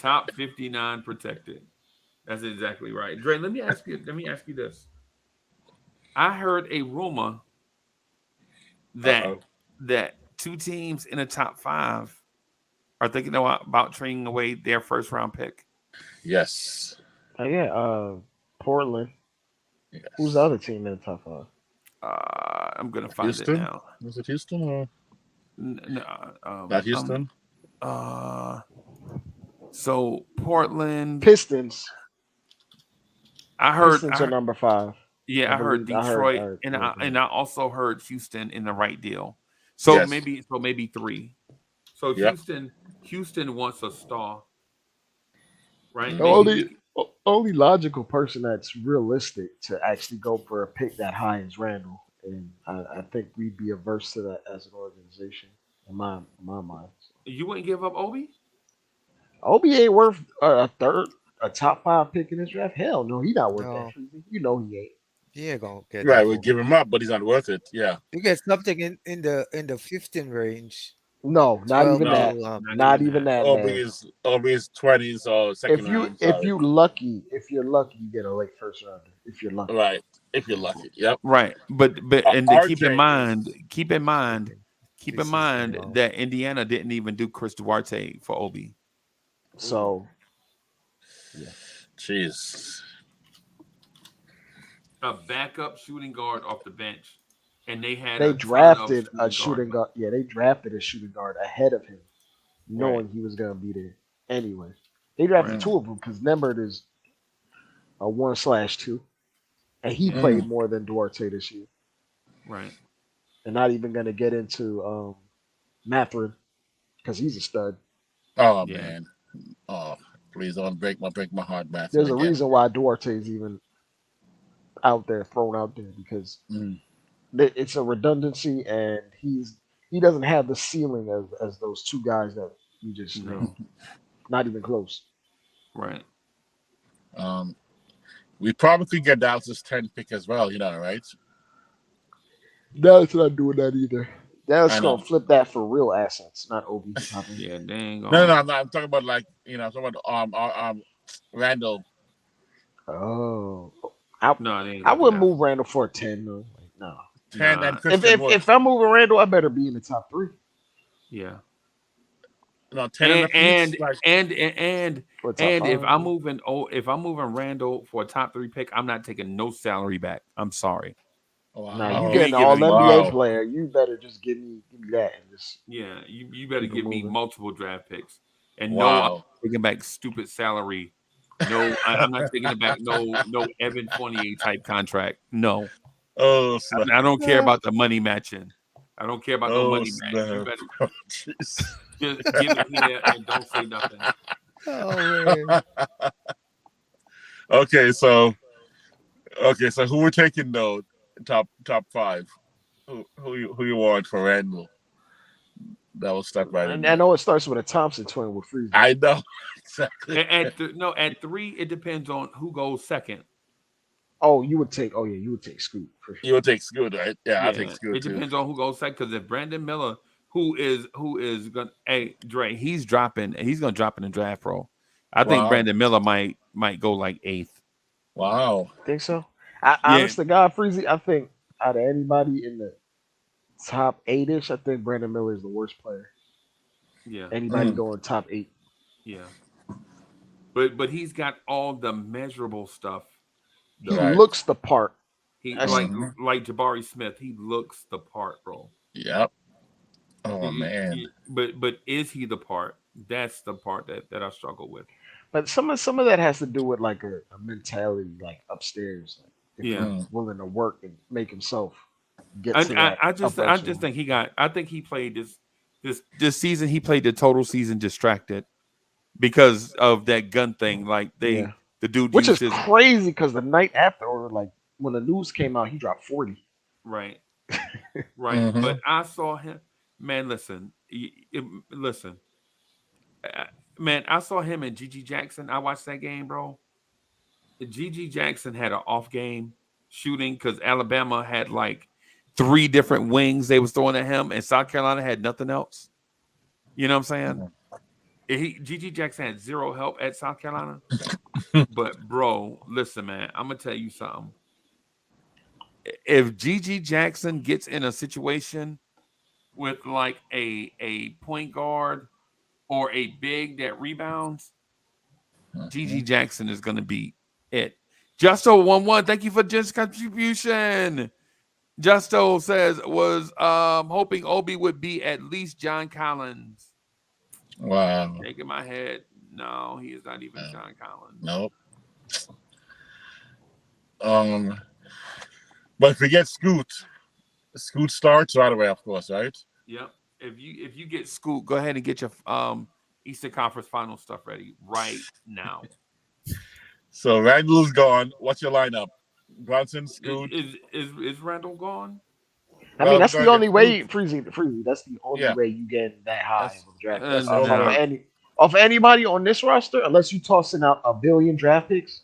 Top 59 protected. That's exactly right. Dre, let me ask you this. I heard a rumor that two teams in the top 5 are thinking about trading away their first round pick. Yes. Portland. Yes. Who's the other team in the top 5? I'm gonna find Houston? it now. Was it Houston or not Houston? So Portland Pistons. I heard Pistons are number 5. Yeah, I heard Detroit, I heard and I also heard Houston in the right deal. So Yes. maybe 3. So Yep. Houston wants a star, right? The only logical person that's realistic to actually go for a pick that high is Randle, and I think we'd be averse to that as an organization in my mind. You wouldn't give up Obi? Obi ain't worth a top 5 pick in this draft. Hell no, he not worth No. that. You know he ain't. He ain't gonna get Right, that we for give him up, but he's not worth it. Yeah. You get something in the 15 range. No, not 12 even No. that. to, Not even that, man. Obi is 20s or second round. If you're lucky, you get a late first rounder. If you're lucky, Right. If you're lucky. Yep. Right, but and RJ keep in mind Preseason, that Indiana didn't even do Chris Duarte for Obi. so Jeez. A backup shooting guard off the bench, and they had they a ton drafted of a shooting guard. Yeah, they drafted a shooting guard ahead of him, knowing he was gonna be there anyway. They drafted 2 of them because Nembert is a 1/2, and he played more than Duarte this year. Right. And not even gonna get into Mathurin because he's a stud. Oh Yeah. man. Oh, please don't break my heart, Matthew. There's a again. reason why Duarte is even thrown out there because Mm. it's a redundancy, and he doesn't have the ceiling as those 2 guys that you just named. Not even close. Right. We probably could get Dallas's 10th pick as well, right? Dallas not doing that either. Dallas I know. gonna flip that for real assets, not Obi Toppin. Yeah, they ain't No, gonna. I'm talking about I'm talking about Randall. Oh, No, they ain't I gonna do wouldn't that. move Randall for a 10. No, no. 10 Nah. and Christian Wood. If I'm moving Randall, I better be in the top 3 Yeah. No, 10 And and a piece, and for a top and 5. if I'm moving Randall for a top 3 pick, I'm not taking no salary back. I'm sorry. wow. Now Oh, you you get ain't an All giving me- NBA wow. player, you better just give me that and just Yeah, you better Keep it give me moving. multiple draft picks. And no, Wow. I'm taking back stupid salary. No, I'm not taking it back. No Evan Fournier type contract. No, Oh, snap. I don't care about the money matching. I don't care about no Oh, money match. You snap. better Jeez. just give it here and don't say nothing. Oh man. Okay, so who we're taking though? Top 5. Who you want for Randall? That was stuck right in and there. I know it starts with a Thompson twin with Freezer. I know exactly. At 3, it depends on who goes second. You would take Scoot for sure. You would take Scoot, right? Yeah, I'll take Scoot It too. depends on who goes second. Because if Brandon Miller, who is gonna, hey Dre, he's gonna drop in the draft, bro. I think Wow. Brandon Miller might go like 8th. Wow. Think so? Honest to God, Freezy, I think out of anybody in the top 8-ish, I think Brandon Miller is the worst player. Yeah, Anybody Mm. going top 8? yeah. But he's got all the measurable stuff. He Right. looks the part. He That's- like Jabari Smith. He looks the part, bro. Yep. Oh man. But is he the part? That's the part that I struggle with. But some of that has to do with like a mentality, like upstairs. Like if Yeah. he's willing to work and make himself get to that. I just echelon. think I think he played this season. He played the total season distracted because of that gun thing. Like the dude Which is used his crazy because the night after, or like when the news came out, he dropped 40. Right. Right. But I saw him. Man, listen. Listen. Man, I saw him and Gigi Jackson. I watched that game, bro. Gigi Jackson had an off game shooting because Alabama had like 3 different wings they was throwing at him, and South Carolina had nothing else. You know what I'm saying? Gigi Jackson had 0 help at South Carolina. But bro, listen, man, I'm gonna tell you something. If Gigi Jackson gets in a situation with like a point guard or a big that rebounds, Gigi Jackson is gonna be it. Justo 1-1. Thank you for Jen's contribution. Justo says was hoping Obi would be at least John Collins. Wow. Shaking my head. No, he is not even John Collins. Nope. But if we get Scoot starts right away, of course, right? Yep. If you get Scoot, go ahead and get your Eastern Conference Final stuff ready right now. So Randall's gone. What's your lineup? Brunson, Scoot. Is Randall gone? I mean, that's the only way, Freezy. That's the only way you get that high of a draft pick. Of anybody on this roster, unless you tossing out $1 billion draft picks.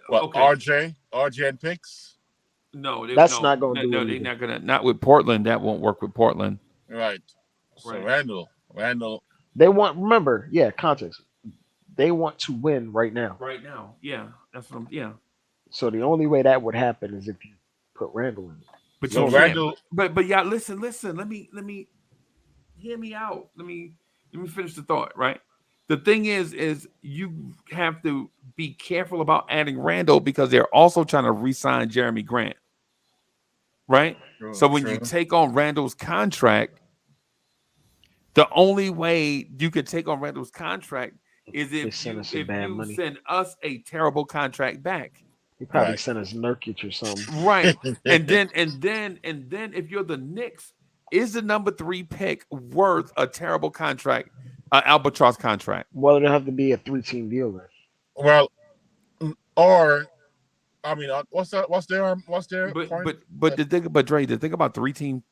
What, RJ and picks? No, that's not going to do it. No, they're not going to. Not with Portland. That won't work with Portland. Right. So Randall. They want. Remember, context. They want to win right now. Right now, yeah, that's what I'm. Yeah. So the only way that would happen is if you put Randall in. But so Randall. But yeah, listen. Let me hear me out. Let me finish the thought. Right. The thing is you have to be careful about adding Randall because they're also trying to re-sign Jeremy Grant. Right. So when you take on Randall's contract, the only way you can take on Randall's contract is if you send us a terrible contract back. He probably sent us Nurkic or something. Right. and then if you're the Knicks, is the number 3 pick worth a terrible contract, albatross contract? Well, it'll have to be a 3-team deal then. Well, or I mean, what's their point? But the thing about 3-team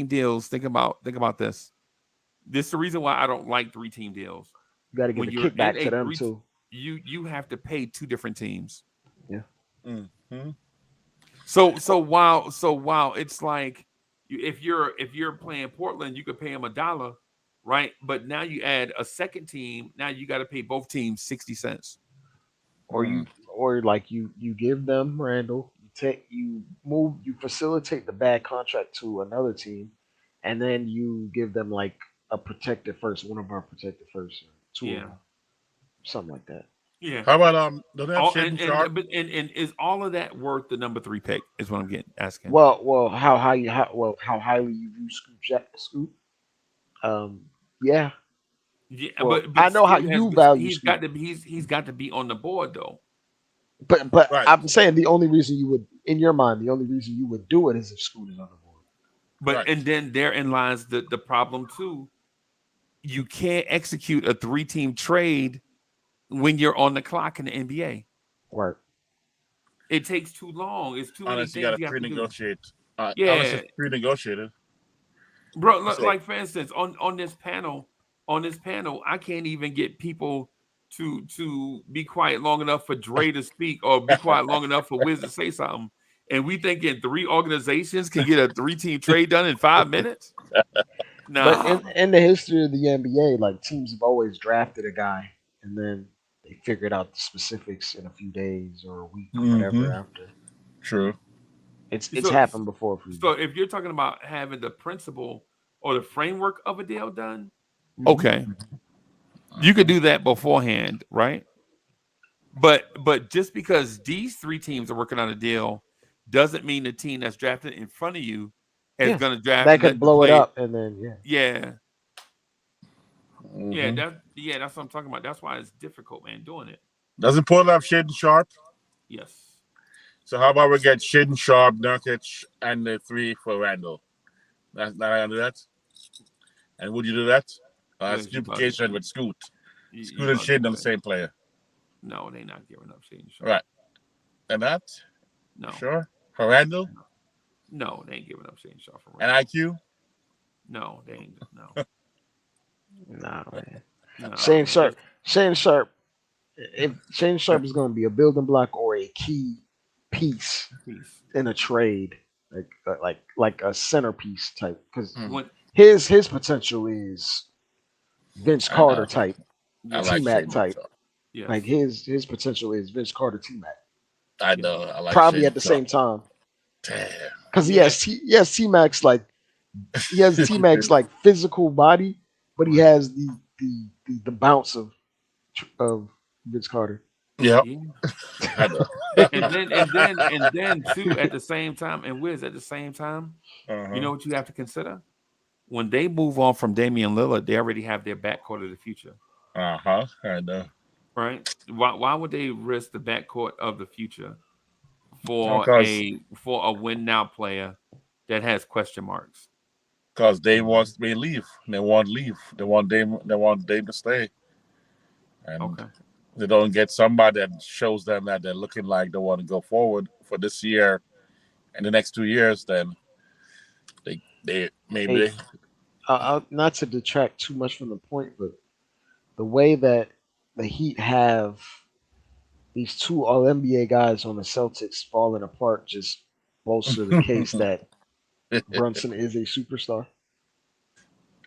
deals, think about this. This is the reason why I don't like 3-team deals. You got to give a kickback to them too. You have to pay 2 different teams. Yeah. Mm-hmm. So while it's like if you're playing Portland, you could pay them $1, right? But now you add a second team. Now you got to pay both teams 60 cents. Or you give them Randall. You facilitate the bad contract to another team, and then you give them like a protected first, one of our protected first, 2 of them, something like that. Yeah. How about don't they have Shaden Sharp? And is all of that worth the number 3 pick? Is what I'm asking. Well, how highly you view Scoot? Yeah. Yeah, well, but I know how you value. He's got to be on the board though. But I'm saying the only reason you would, in your mind, the only reason you would do it is if Scoot is on the board. But and then therein lies the problem too. You can't execute a 3-team trade when you're on the clock in the NBA. Right. It takes too long. It's too many things you got to pre-negotiate. Pre-negotiated. Bro, like for instance, on this panel, I can't even get people to be quiet long enough for Dre to speak or be quiet long enough for Wiz to say something. And we thinking 3 organizations can get a 3-team trade done in 5 minutes? No. But in the history of the NBA, like teams have always drafted a guy and then they figured out the specifics in a few days or a week or whatever after. True. It's happened before. So if you're talking about having the principle or the framework of a deal done, okay, you could do that beforehand, right? But just because these 3 teams are working on a deal doesn't mean the team that's drafted in front of you is going to draft. That could blow it up, and then that's what I'm talking about. That's why it's difficult, man, doing it. Doesn't Portland have Shaden Sharp? Yes. So how about we get Shaden Sharp, Nurkic, and the 3 for Randall? Not gonna do that. And would you do that? It's duplication with Scoot. Scoot and Shaden are the same player. No, they not giving up Shaden Sharp. Right. And that? No. Sure. For Randall? No, they ain't giving up Shaden Sharp for And Randall. IQ? No, they ain't. No. Nah, man. No. Shane Sharp. Just- Shane Sharp. If Shane Sharp is going to be a building block or a key piece Peace. in a trade, like a centerpiece type, because When, his potential is Vince I Carter know. type, I yes, like T-Mac Shaden type. Sharp. yes. Like his potential is Vince Carter T-Mac. I know. I like Probably Shaden at the Sharp. same time, Damn. because Yeah. he has T-Mac's like physical body, but he has the bounce of Vince Carter. Yep. Yeah. I know. And then too at the same time, and Wiz at the same time, you know what you have to consider? When they move on from Damian Lillard, they already have their backcourt of the future. I know. Right? Why would they risk the backcourt of the future for Because a win now player that has question marks? Dame wants me to leave. They want to leave. They want Dame to stay. And Okay. they don't get somebody that shows them that they're looking like they want to go forward for this year and the next 2 years, then they maybe Hey, not to detract too much from the point, but the way that the Heat have these two All NBA guys on the Celtics falling apart just bolster the case that Brunson is a superstar.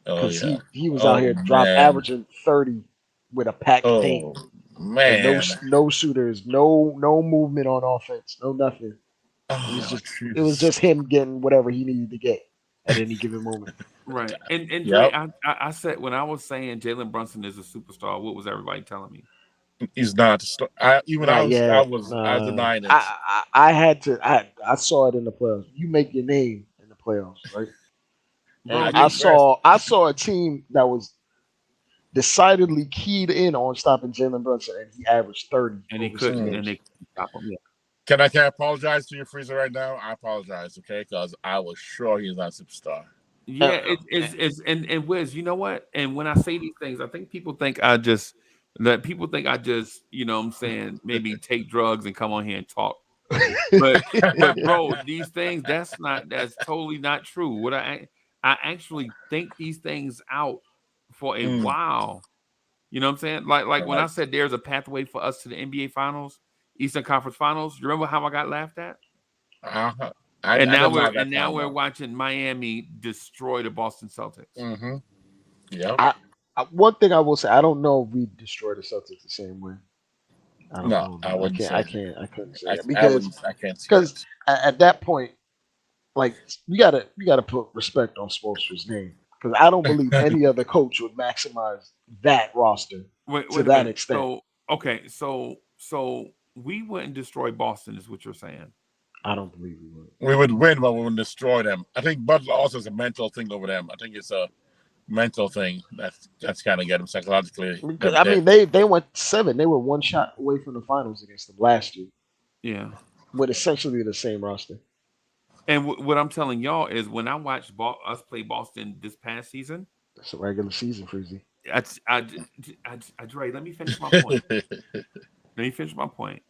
oh Because yeah. he was out Oh here man. averaging 30 with a packed paint Oh and man. no shooters, no movement on offense, no nothing. Oh It was jeez. just him getting whatever he needed to get at any given moment. Right. And Dre, Yep. I said when I was saying Jalen Brunson is a superstar, what was everybody telling me? He's not. I Not yet. I was denying it. I had to. I saw it in the playoffs. You make your name in the playoffs, right? And Bro, I I just rest. saw a team that was decidedly keyed in on stopping Jalen Brunson, and he averaged 30 and they over 6 couldn't and games. they couldn't stop him. Yeah. Can I apologize to your freezer right now? I apologize, okay? Because I was sure he's not a superstar. Yeah, it's and Wiz, you know what? And when I say these things, I think people think I just you know what I'm saying, maybe take drugs and come on here and talk. But bro, these things that's totally not true. What I actually think these things out for a while. You know what I'm saying? Like when I Right. said there's a pathway for us to the NBA Finals, Eastern Conference Finals. You remember how I got laughed at? Uh-huh. And I now didn't like that we're comment. watching Miami destroy the Boston Celtics. Mm-hmm. Yep. One thing I will say, I don't know if we destroyed the Celtics the same way. I don't No, know. I Man. wouldn't say. I couldn't say I, that I wouldn't. I can't see because that. at that point, like you gotta put respect on Spoelstra's name because I don't believe any other coach would maximize that roster Wait to a that minute. extent. So okay, so we wouldn't destroy Boston, is what you're saying. I don't believe we would. We would win, but we wouldn't destroy them. I think Butler also is a mental thing over them. I think it's a mental thing that's kind of get them psychologically. Because I mean, they went 7. They were one shot away from the finals against them last year Yeah. with essentially the same roster. And what I'm telling y'all is when I watched us play Boston this past season, It's a regular season, Freezy. Dre, let me finish my point.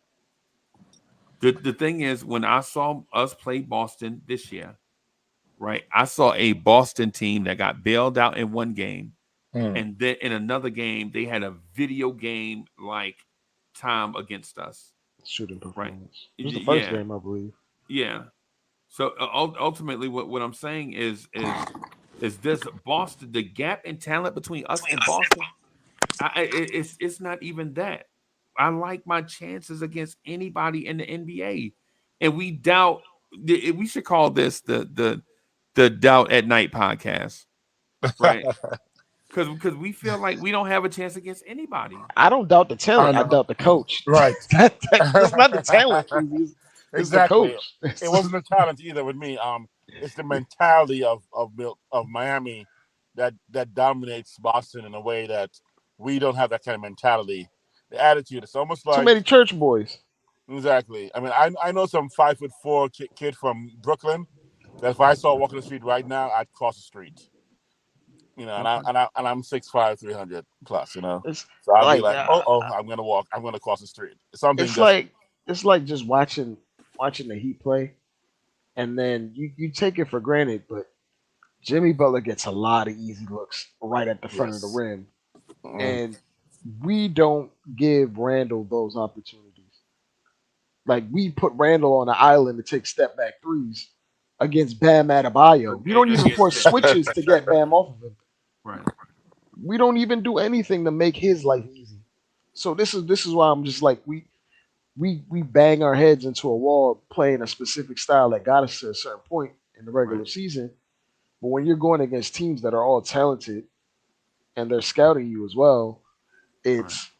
The thing is, when I saw us play Boston this year, right, I saw a Boston team that got bailed out in one game, and then in another game, they had a video game like time against us. Shooting Right. performance. It was the first Yeah. game, I believe. Yeah. So ultimately, what I'm saying is this Boston, the gap in talent between us and Boston, it's not even that. I like my chances against anybody in the NBA, and we doubt. We should call this the Doubt at Night podcast, right? Because we feel like we don't have a chance against anybody. I don't doubt the talent. I doubt the coach. Right. It's not the talent, Freezy. It's Exactly. the coach. It wasn't the talent either with me. It's the mentality of Miami that dominates Boston in a way that we don't have that kind of mentality. The attitude. It's almost like Too many church boys. exactly. I mean, I know some 5'4" kid from Brooklyn that if I saw walking the street right now, I'd cross the street. You know, and I'm 6'5", 300 plus. You know, It's so I'll be like like, I'm gonna walk. I'm gonna cross the street. Something it's just like it's like just watching the Heat play, and then you take it for granted, but Jimmy Butler gets a lot of easy looks right at the front of the yes. rim, Mm. and we don't give Randall those opportunities. Like we put Randall on the island to take step back threes against Bam Adebayo. We don't even force switches to get Bam off of him. Right. We don't even do anything to make his life easy. So this is why I'm just like we bang our heads into a wall playing a specific style that got us to a certain point in the regular Right. season. But when you're going against teams that are all talented and they're scouting you as well, Right. it's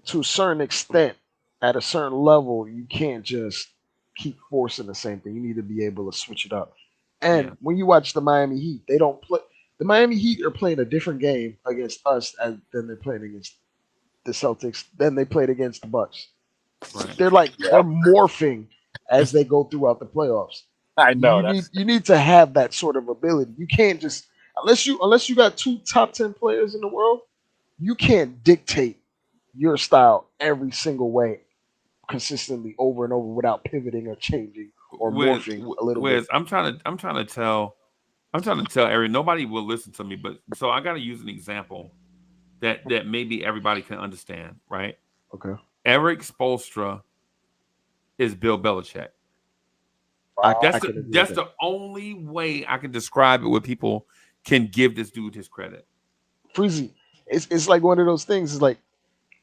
to a certain extent, at a certain level, you can't just keep forcing the same thing. You need to be able to switch it up. Yeah. And when you watch the Miami Heat, they don't play. The Miami Heat are playing a different game against us than they're playing against the Celtics. Than they played against the Bucks. Right. They're morphing as they go throughout the playoffs. I know that's You need to have that sort of ability. You can't just unless you got two top 10 players in the world, you can't dictate your style every single way consistently over and over without pivoting or changing or morphing a little bit. Wiz, I'm trying to tell Eric. Nobody will listen to me, but so I got to use an example that maybe everybody can understand. Right? Okay. Eric Spoelstra is Bill Belichick. I That's can agree with that's that. the only way I can describe it where people can give this dude his credit. Freezy. It's like one of those things. It's like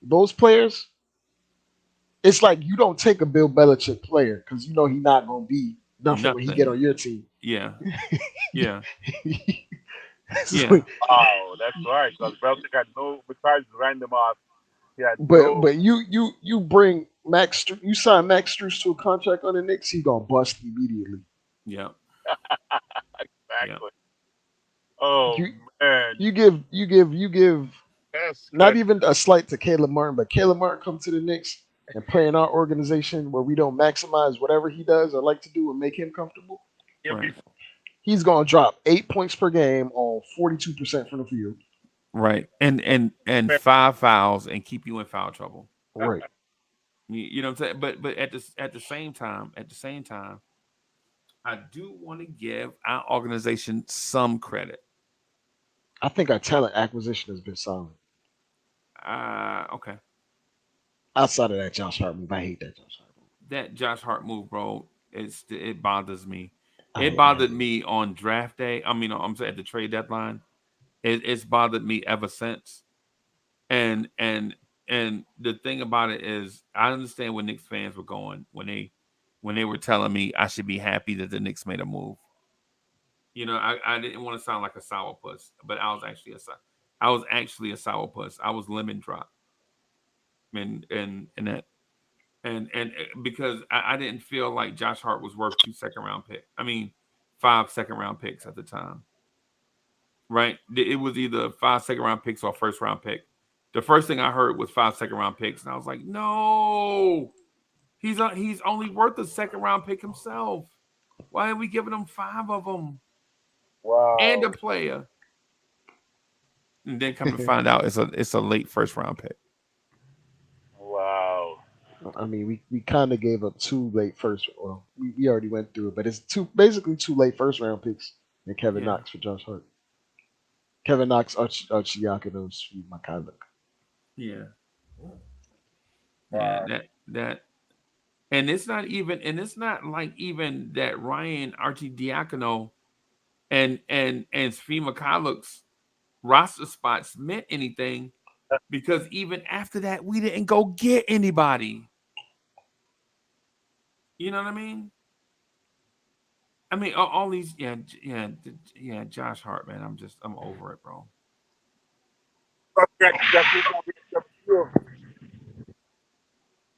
those players. It's like you don't take a Bill Belichick player because you know he's not gonna be nothing when he get Nothing. on your team. Yeah. Yeah. It's Yeah. like- wow, that's right. Because Belichick had no besides random off. He had but no. you bring you sign Max Struess to a contract on the Knicks, he gonna bust immediately. Yeah. Exactly. Oh You man, you give that's not good. even a slight to Caleb Martin, but Caleb Martin come to the Knicks and play in our organization where we don't maximize whatever he does or like to do and make him comfortable. He'll be Right. He's gonna drop 8 points per game on 42% from the field. Right. And 5 fouls and keep you in foul trouble. Right. You know what I'm saying? But at the same time, I do want to give our organization some credit. I think our talent acquisition has been solid. Okay. Outside of that Josh Hart move, I hate that Josh Hart move. That Josh Hart move, bro, it bothers me. It I bothered me on draft day. I mean, I'm saying at the trade deadline. It's bothered me ever since. And the thing about it is, I understand where Knicks fans were going when they were telling me I should be happy that the Knicks made a move. You know, I didn't want to sound like a sourpuss, but I was actually a sourpuss. I was lemon drop, and that and because I didn't feel like Josh Hart was worth 2 second-round pick. I mean, 5 second-round picks at the time. Right? It was either 5 second-round picks or first-round pick. The first thing I heard was 5 second-round picks, and I was like, no, he's only worth a second-round pick himself. Why are we giving him 5 of them? wow. And a player. And then come to find out it's a late first-round pick. Wow. I mean, we kind of gave up 2 late first. Well, we already went through it, but it's basically 2 late first round picks and Kevin Knox for Josh Hart. Kevin Knox, Archidiakono, and Sweet McCulloch. Yeah. Wow. Yeah. That. And it's not like even that Ryan Archidiakono and Svi McCulloch's roster spots meant anything, because even after that, we didn't go get anybody. You know what I mean? I mean, all these, Josh Hart, man. I'm over it, bro.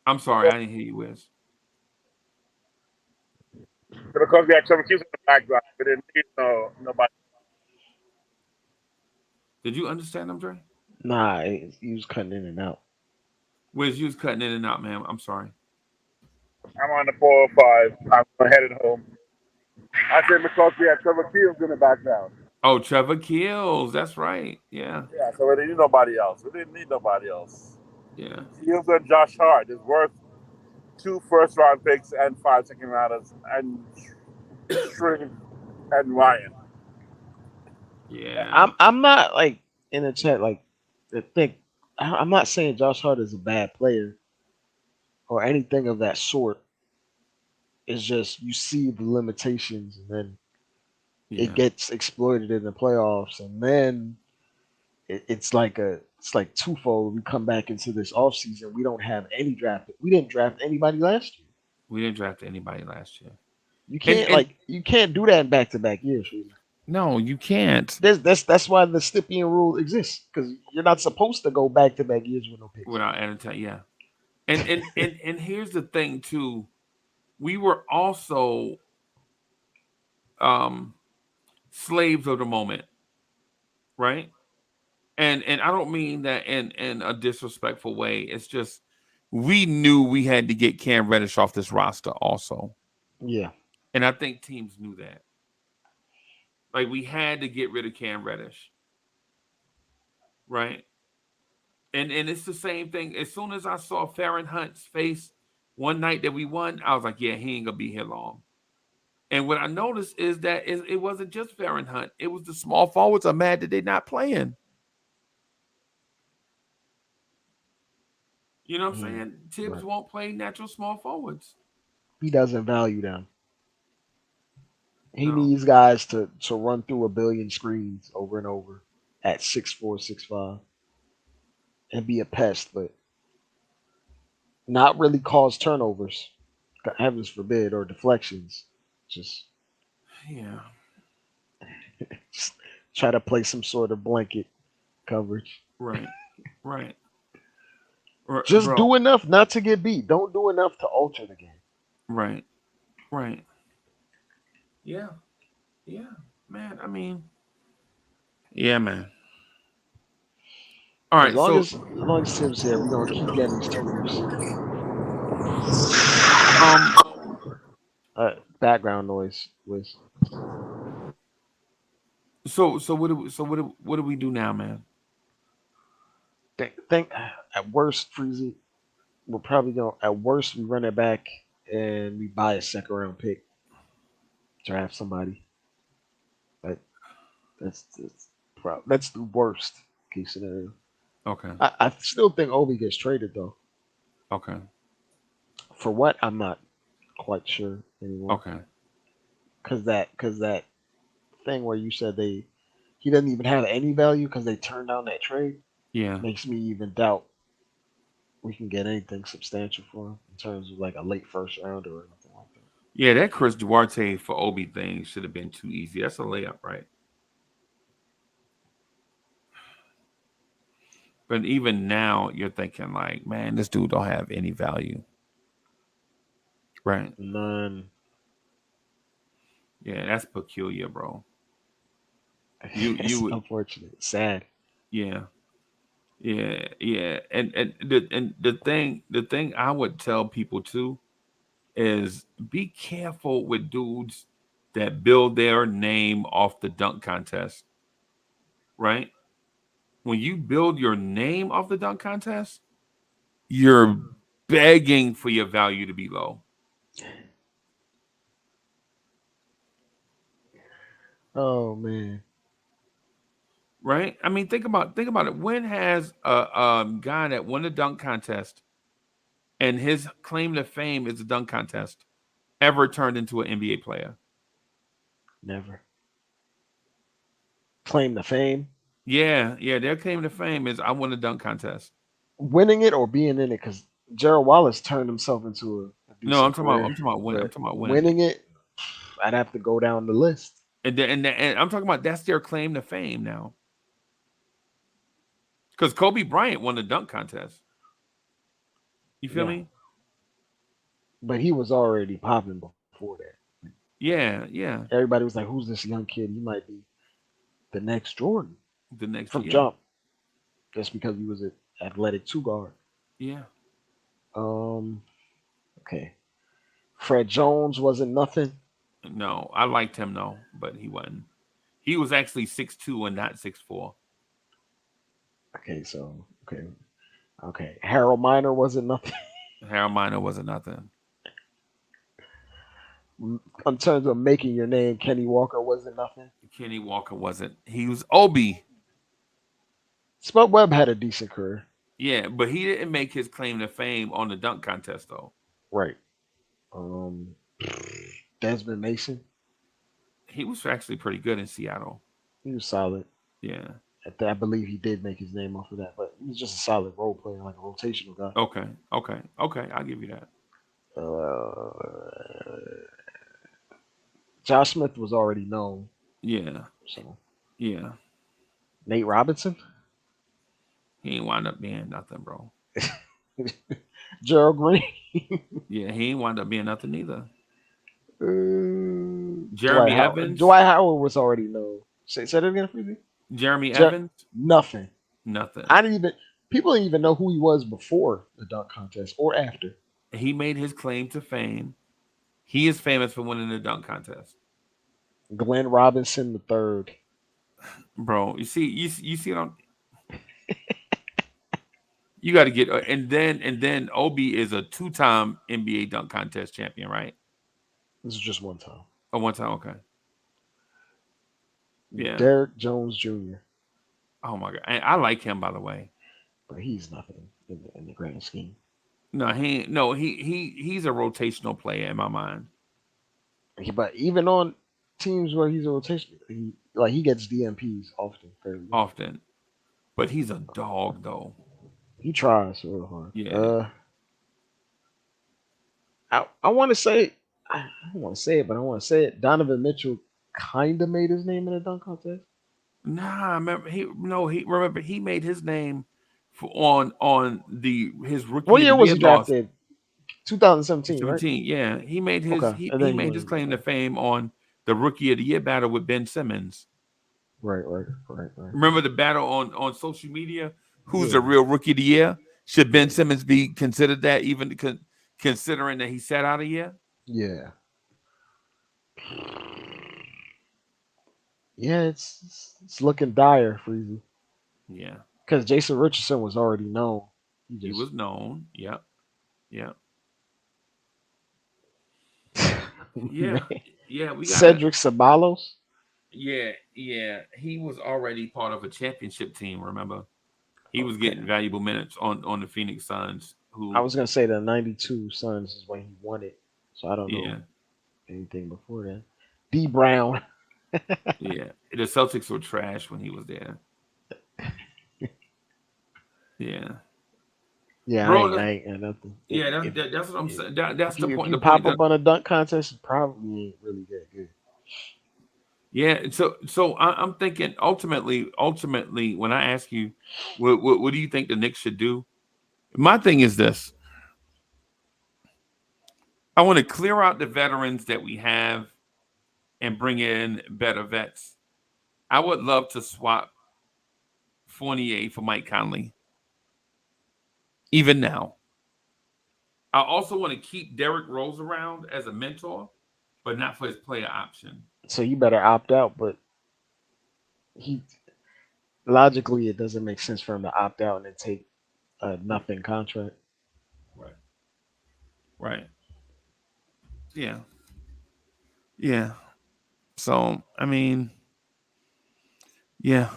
I'm sorry, I didn't hear you, Wiz. Because we had some kids in the background, we didn't need nobody. Did you understand them, Dre? Nah, he was cutting in and out. Wiz, you was cutting in and out, man. I'm sorry. I'm on the 405. I'm headed home. I said because we had some kids in the background. Oh, Trevor Kills. That's right. Yeah. Yeah, so we didn't need nobody else. We didn't need nobody else. Yeah. Fields and Josh Hart is worth 2 first-round picks and 5 second-rounders and String and Ryan. Yeah. I'm not like in the chat like to think. I'm not saying Josh Hart is a bad player or anything of that sort. It's just you see the limitations, and then it Yeah. gets exploited in the playoffs, and then it's like twofold. We come back into this offseason. We don't have any draft. We didn't draft anybody last year. We didn't draft anybody last year. You you can't do that in back to back years. Really. No, you can't. That's why the Stippian rule exists because you're not supposed to go back to back years with no picks. Without anything, yeah. And here's the thing too. We were also slaves of the moment, right? And I don't mean that in a disrespectful way. It's just we knew we had to get Cam Reddish off this roster also. Yeah. And I think teams knew that. Like we had to get rid of Cam Reddish. Right? And it's the same thing. As soon as I saw Farron Hunt's face one night that we won, I was like, yeah, he ain't gonna be here long. And what I noticed is that it wasn't just Farron Hunt. It was the small forwards are mad that they're not playing. You know what I'm saying? Tibbs won't play natural small forwards. He doesn't value them. He No. needs guys to run through a billion screens over and over at 6'4", 6'5", and be a pest, but not really cause turnovers. Heavens forbid, or deflections. Just Yeah. just try to play some sort of blanket coverage. Right. Just Bro. do enough not to get beat. Don't do enough to alter the game. Right. Yeah. Man, I mean, yeah, man. All right, As long as Tim's here, we're gonna keep getting these totals. Background noise was. So what do we do now, man? Think at worst, Freezy, we're probably gonna at worst we run it back and we buy a second round pick, draft somebody. That's the worst case scenario. Okay. I still think Obi gets traded though. Okay. For what? I'm not quite sure anymore. Okay. Cause that thing where you said he doesn't even have any value because they turned down that trade Yeah. makes me even doubt we can get anything substantial for him in terms of like a late first rounder or anything like that. Yeah, that Chris Duarte for Obi thing should have been too easy. That's a layup, right? But even now, you're thinking like, man, this dude don't have any value, right? None. Yeah, that's peculiar, bro. It's unfortunate. Sad. Yeah. And the thing I would tell people too is be careful with dudes that build their name off the dunk contest, right? When you build your name off the dunk contest, you're begging for your value to be low. Oh man. Right? I mean, think about it. When has a guy that won the dunk contest and his claim to fame is a dunk contest ever turned into an NBA player? Never. Claim to fame. Yeah. Their claim to fame is I won the dunk contest. Winning it or being in it, because Gerald Wallace turned himself into a no. I'm talking about winning. I'm talking about winning it. I'd have to go down the list. And I'm talking about that's their claim to fame now. Because Kobe Bryant won the dunk contest. You feel me? But he was already popping before that. Yeah. Everybody was like, "Who's this young kid? He might be the next Jordan." From jump, just because he was an athletic 2 guard. Yeah. Okay. Fred Jones wasn't nothing. No, I liked him though, but he wasn't. He was actually 6'2" and not 6'4". Okay, so okay. Harold Miner wasn't nothing. Harold Miner wasn't nothing. In terms of making your name, Kenny Walker wasn't nothing. Kenny Walker wasn't. He was Obi. Spud Webb had a decent career. Yeah, but he didn't make his claim to fame on the dunk contest, though. Right. Desmond Mason. He was actually pretty good in Seattle. He was solid. Yeah. I believe he did make his name off of that, but he was just a solid role player, like a rotational guy. Okay. I'll give you that. Josh Smith was already known. Yeah. So Yeah. Nate Robinson. He ain't wind up being nothing, bro. Gerald Green. Yeah, he ain't wind up being nothing either. Jeremy Evans. Dwight Howard was already known. Say that again, Freezy. Jeremy Evans. Nothing. Nothing. People didn't even know who he was before the dunk contest or after. He made his claim to fame. He is famous for winning the dunk contest. Glenn Robinson III. Bro, you see what I'm. You got to get, and then Obi is a 2-time NBA dunk contest champion, right? This is just one time. Oh, one time, okay. Yeah. Derrick Jones Jr. Oh my God, and I like him, by the way. But he's nothing in the grand scheme. No, he's a rotational player in my mind. But even on teams where he's a rotation, he gets DMPs often. Often, but he's a dog though. He tries real hard. Yeah. I want to say, I don't want to say it, but I want to say it. Donovan Mitchell kind of made his name in a dunk contest. Nah, remember he made his name on his rookie. What year was he drafted? 2017, 17, right? Yeah. He made his Okay. he made his claim to fame on the rookie of the year battle with Ben Simmons. Right. Remember the battle on social media? Who's the real rookie of the year? Should Ben Simmons be considered that, even considering that he sat out a year? Yeah. Yeah, it's looking dire for you. Yeah. Because Jason Richardson was already known. He was known. Yep. Yeah. We got Cedric Ceballos. Yeah. He was already part of a championship team, remember? He was getting valuable minutes on the Phoenix Suns. I was gonna say the '92 Suns is when he won it, so I don't know anything before that. D Brown. Yeah, the Celtics were trash when he was there. Yeah. Yeah, bro, I ain't nothing. Yeah, that's what I'm saying. That's the point. If you pop up on a dunk contest, it probably ain't really that good. Yeah, so I'm thinking ultimately, when I ask you, what do you think the Knicks should do? My thing is this: I want to clear out the veterans that we have and bring in better vets. I would love to swap Fournier for Mike Conley. Even now. I also want to keep Derrick Rose around as a mentor, but not for his player option. So you better opt out, but logically it doesn't make sense for him to opt out and then take a nothing contract. Right. Yeah. So, I mean, yeah.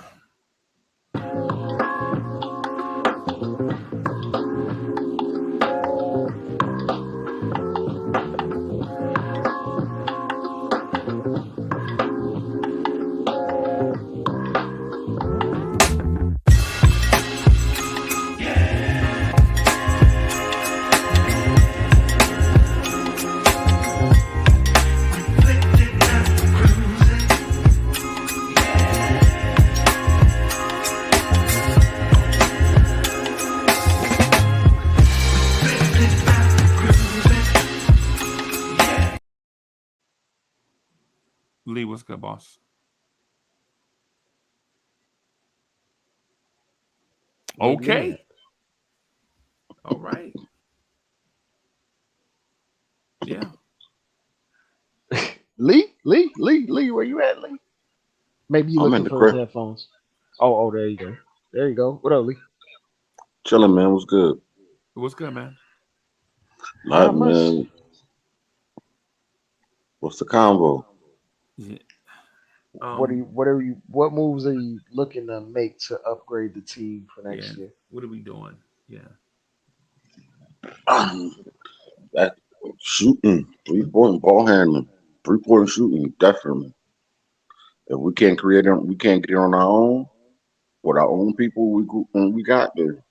Lee, what's good, boss? Okay. All right. Yeah. Lee, where you at, Lee? Maybe you I'm in looking the for his crib, headphones. Oh, there you go. There you go. What up, Lee? chilling, man. What's good? What's good, man? Not Not, much. man. What's the combo? Yeah. What moves are you looking to make to upgrade the team for Yeah. next year? What are we doing? Yeah. That shooting, 3 point ball handling, 3 point shooting, definitely. If we can't create it, we can't get it on our own with our own people. We got there.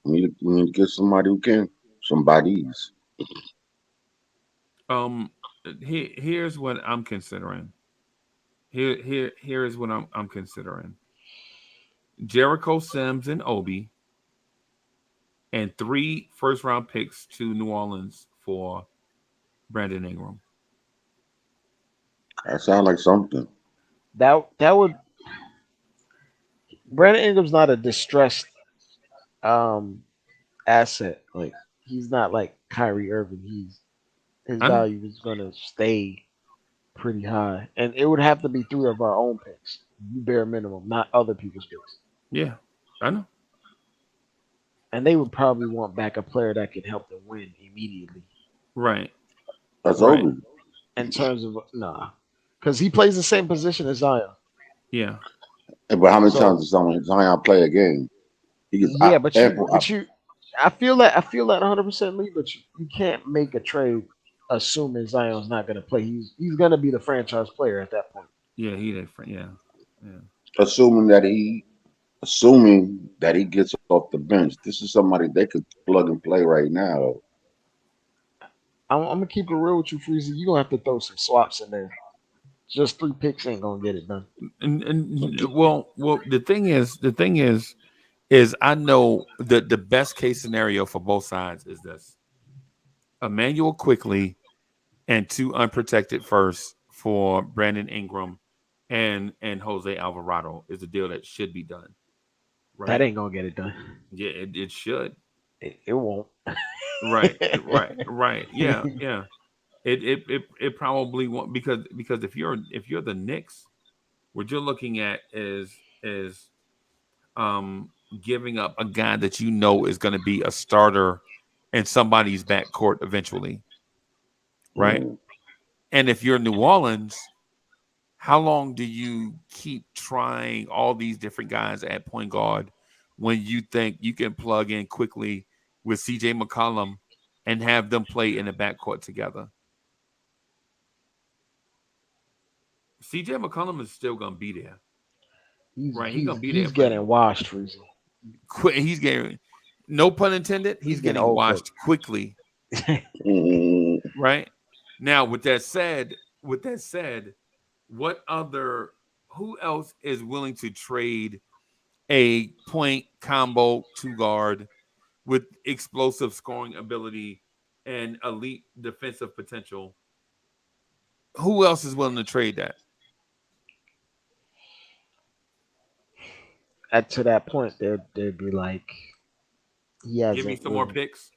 We need to get somebody who can. Somebody's. Um. Here's what I'm considering. Here is what I'm considering. Jericho Sims and Obi, and 3 first-round picks to New Orleans for Brandon Ingram. That sounds like something. That would Brandon Ingram's not a distressed um asset. Like he's not like Kyrie Irving. His I know. value is gonna stay pretty high, and it would have to be three of our own picks, bare minimum, not other people's picks. Yeah, I know. And they would probably want back a player that can help them win immediately. Right, That's right. Obi. In terms of because he plays the same position as Zion. Yeah. But how many times So does Zion play a game? He gets yeah, but ample. I feel that 100% Lee, but you can't make a trade assuming Zion's not going to play. He's going to be the franchise player at that point. Yeah, he different. Yeah, yeah. Assuming that he gets off the bench. This is somebody they could plug and play right now. I'm gonna keep it real with you, Freezy. You're gonna have to throw some swaps in there. Just three picks ain't gonna get it done. And well, the thing is I know that the best case scenario for both sides is this: Emmanuel quickly and 2 unprotected firsts for Brandon Ingram and Jose Alvarado is a deal that should be done. That Right? ain't gonna get it done. Yeah, it should. It won't. Right. Yeah. It probably won't because if you're the Knicks, what you're looking at is um giving up a guy that you know is going to be a starter in somebody's backcourt eventually, right? Mm. And if you're New Orleans, how long do you keep trying all these different guys at point guard when you think you can plug in quickly with CJ McCollum and have them play in the backcourt together? CJ McCollum is still gonna be there, right? He's gonna be there He's for getting washed, Freezy. he's getting, no pun intended, he's He's getting getting old cook. washed quickly, Mm. right? Now, with that said, what other who else is willing to trade a point combo 2 guard with explosive scoring ability and elite defensive potential? Who else is willing to trade that? To that point, they'd be like, he Give me hasn't some more really. picks.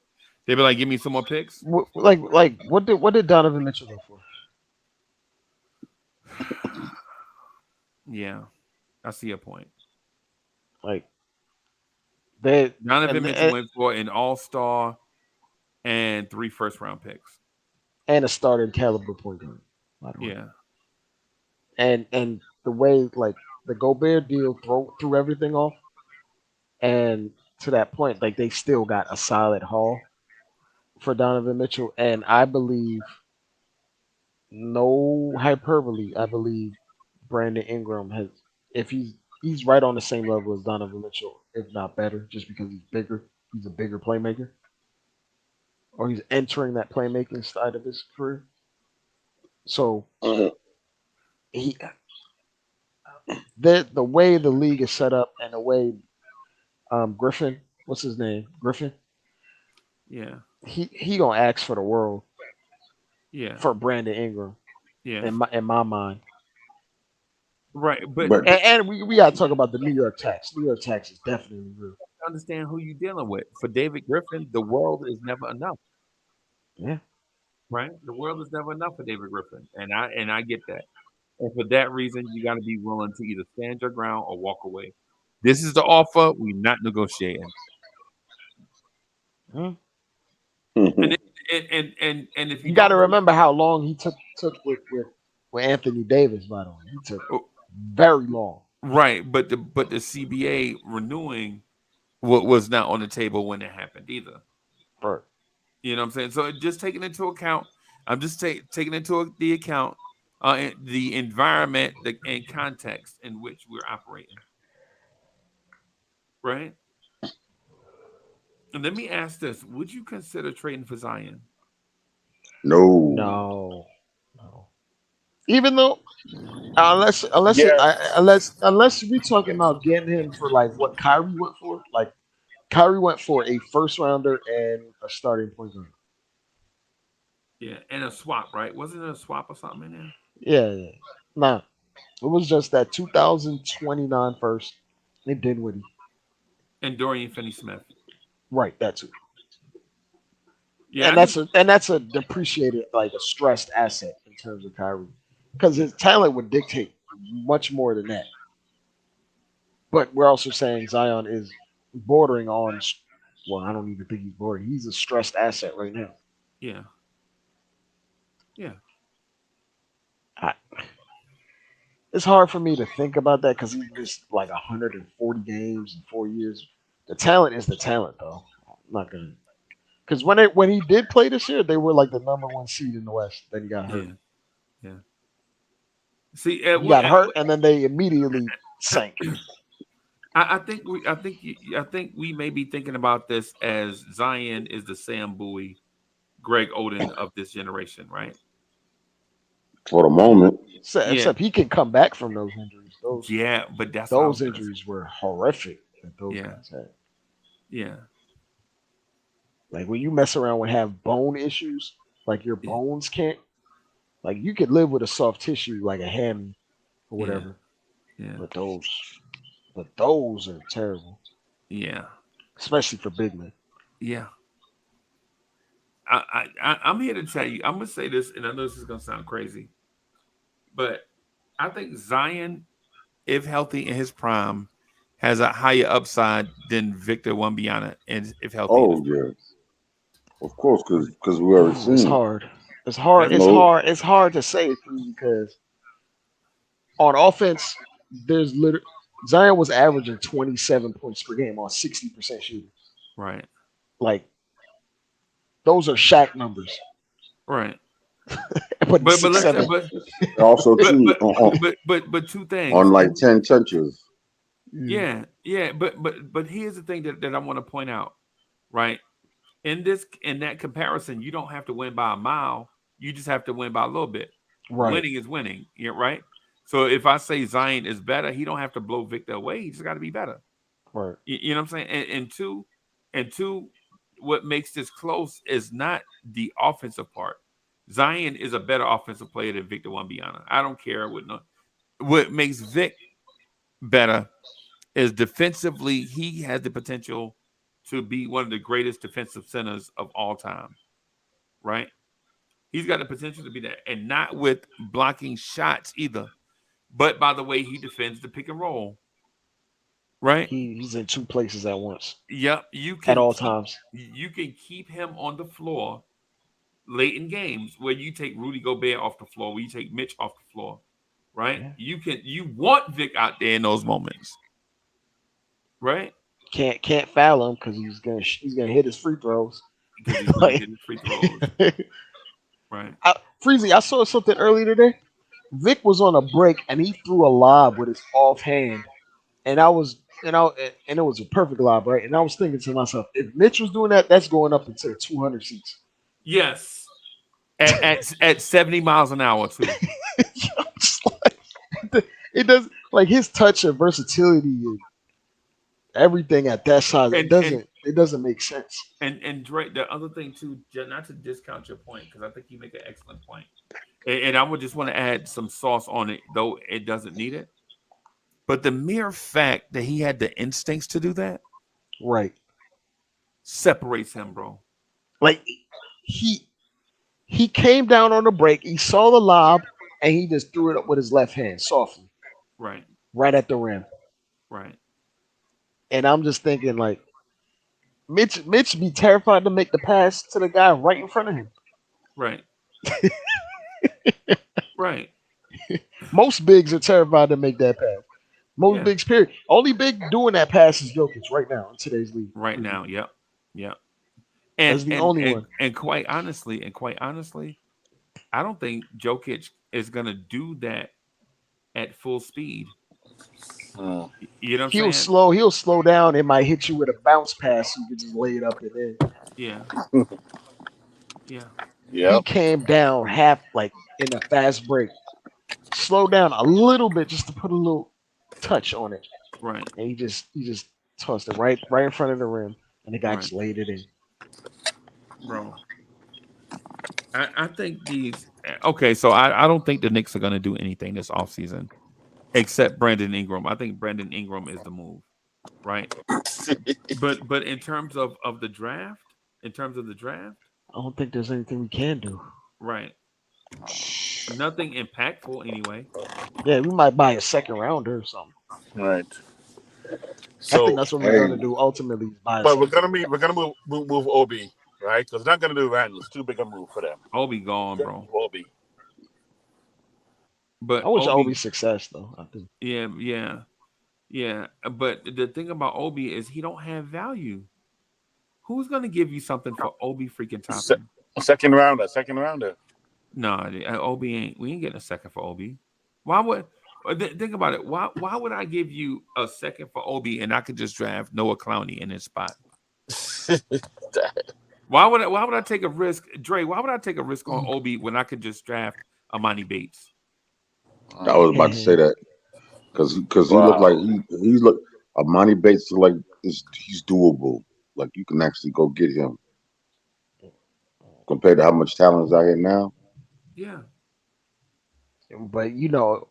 They'd be like, give me some more picks. Like what did Donovan Mitchell go for? Yeah, I see a point. Like they Donovan and Mitchell and, went for an all-star and 3 first-round picks. and a starting caliber point guard, by the way. Yeah. And the way like the Gobert deal threw everything off, and to that point, like they still got a solid haul for Donovan Mitchell, and I believe no hyperbole. I believe Brandon Ingram has if he's right on the same level as Donovan Mitchell, if not better, just because he's bigger. He's a bigger playmaker, or he's entering that playmaking side of his career. So Mm. he the way the league is set up and the way Griffin, what's his name, Griffin, Yeah. he gonna ask for the world Yeah. for Brandon Ingram Yeah. in my mind. Right. But But And we gotta talk about the New York tax. New York tax is definitely real. understand who you're dealing with. For David Griffin, the world is never enough. Yeah. Right? The world is never enough for David Griffin. And I get that. And for that reason, you got to be willing to either stand your ground or walk away. This is the offer. We're not negotiating. And Mhm. and if you You got to don't, remember how long he took with Anthony Davis. By the way, he took oh, very long. right, but the CBA renewing what was not on the table when it happened either. Right. You know what I'm saying? So just taking into account, I'm just taking into the account the environment and context in which we're operating, right? And let me ask this: would you consider trading for Zion? No. No, no. Even though Yes. unless we talking about getting him for like what Kyrie went for, like Kyrie went for a first rounder and a starting point guard. Yeah, and a swap, right? Wasn't it a swap or something in there? Yeah, yeah. Nah, it was just that 2029 first. It did what he And Dorian Finney-Smith. right. That's it. Yeah, I just And that's a depreciated, like a stressed asset in terms of Kyrie, because his talent would dictate much more than that. But we're also saying Zion is bordering on. Well, I don't even think he's bordering. He's a stressed asset right now. yeah, yeah, I, it's hard for me to think about that because he missed like 140 games in 4 years. The talent is the talent, though. I'm not gonna because when he did play this year, they were like the number one seed in the West. Then he got hurt. yeah, yeah. See, He got hurt, and then they immediately sank. I think we may be thinking about this as Zion is the Sam Bowie, Greg Oden of this generation, right? For the moment. Yeah, Except he can come back from those injuries. yeah, but that's what I was Those gonna say. injuries were horrific that those Yeah, guys had. yeah, Like when you mess around with have bone issues, like your yeah, bones can't, like you could live with a soft tissue like a ham or yeah, whatever, yeah, but those are terrible, yeah, especially for big men. yeah. I'm here to tell you. I'm gonna say this, and I know this is gonna sound crazy, but I think Zion, if healthy in his prime, has a higher upside than Victor Wembanyama, and if healthy in his Oh prime. yeah. Of course, because we already Ooh, it's seen it. hard. It's hard. That's It's No. hard. It's hard to say because on offense, there's literally Zion was averaging 27 points per game on 60% shooting. right, Like those are Shaq numbers, right. but But six let's seven. Also but too but on, but two things. on like 10 touches. Yeah, yeah. But here's the thing that I want to point out, right? In that comparison, you don't have to win by a mile. You just have to win by a little bit. Right. Winning is winning. Yeah, right. So if I say Zion is better, he don't have to blow Victor away. He just got to be better. Right. You know what I'm saying? And two, what makes this close is not the offensive part. Zion is a better offensive player than Victor Wembanyama. I don't care what no. What makes Vic better is defensively, he has the potential to be one of the greatest defensive centers of all time. Right? He's got the potential to be that, and not with blocking shots either, but by the way he defends the pick and roll. Right? He's in two places at once Yep. at all times. You can keep him on the floor late in games where you take Rudy Gobert off the floor, where you take Mitch off the floor. Right? Yeah. You want Vic out there in those moments. Right? Can't foul him because he's gonna hit his free throws. Because he's going to hit his free throws. Right. Freezy, I saw something earlier today. Vic was on a break and he threw a lob with his offhand, and I was and it was a perfect lob, right? And I was thinking to myself, if Mitch was doing that, that's going up into 200 seats. Yes. At 70 miles an hour too. It does like his touch and versatility and everything at that size. It doesn't make sense. And Dre, the other thing too, not to discount your point, because I think you make an excellent point. And I would just want to add some sauce on it, though it doesn't need it. But the mere fact that he had the instincts to do that Right. separates him, bro. Like he came down on the break, he saw the lob, and he just threw it up with his left hand softly, Right. right at the rim. Right. And I'm just thinking like Mitch be terrified to make the pass to the guy right in front of him. Right. Right. Most bigs are terrified to make that pass. Most Yeah. bigs, period. Only big doing that pass is Jokic right now in today's league. Right now. Yep. Yep. That's the only one. And quite honestly, I don't think Jokic is gonna do that at full speed. You know what I'm saying? He'll slow down. It might hit you with a bounce pass so you can just lay it up and in. Yeah. Yeah. He came down half like in a fast break. Slow down a little bit just to put a little touch on it. Right. And he just tossed it right in front of the rim, and the guy just laid it in. Bro. I think so I don't think the Knicks are gonna do anything this offseason except Brandon Ingram. I think Brandon Ingram is the move. Right. but in terms of the draft, I don't think there's anything we can do. right. Nothing impactful anyway. Yeah, we might buy a second rounder or something. Right. So I think that's what we're gonna do ultimately. But we're gonna move Obi, right? Because they're not gonna do Randle. It's too big a move for them. Obi gone, bro. Obi. But I wish Obi success though. I think. Yeah. But the thing about Obi is he don't have value. Who's gonna give you something for Obi freaking Toppin? Second rounder. No, Obi ain't. We ain't getting a second for Obi. Why would? Think about it. Why would I give you a second for Obi and I could just draft Noah Clowney in his spot? Why would I take a risk, Dre? Why would I take a risk on Obi when I could just draft Amani Bates? I was about to say that because he looked like he looked Amani Bates like he's doable. Like you can actually go get him compared to how much talent is out here now. Yeah. But the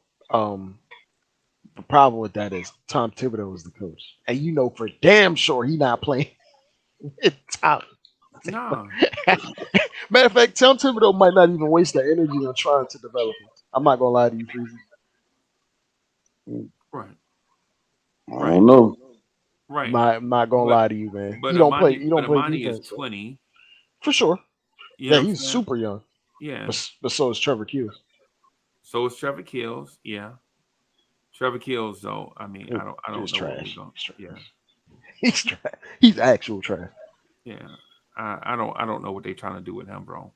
problem with that is Tom Thibodeau is the coach, and for damn sure he's not playing with Tom. No. Matter of fact, Tom Thibodeau might not even waste that energy on trying to develop him. I'm not gonna lie to you, Freezy. Right. I don't know. Right. I'm not gonna lie to you, man. But You don't play Amani defense. is 20. For sure. Yeah, he's super young. Yeah. But so is Trevor Keels. So is Trevor Keels. Yeah. Trevor Keels, though. I mean, I don't know. Trash. Yeah. He's trash. He's actual trash. Yeah. I don't know what they're trying to do with him, bro.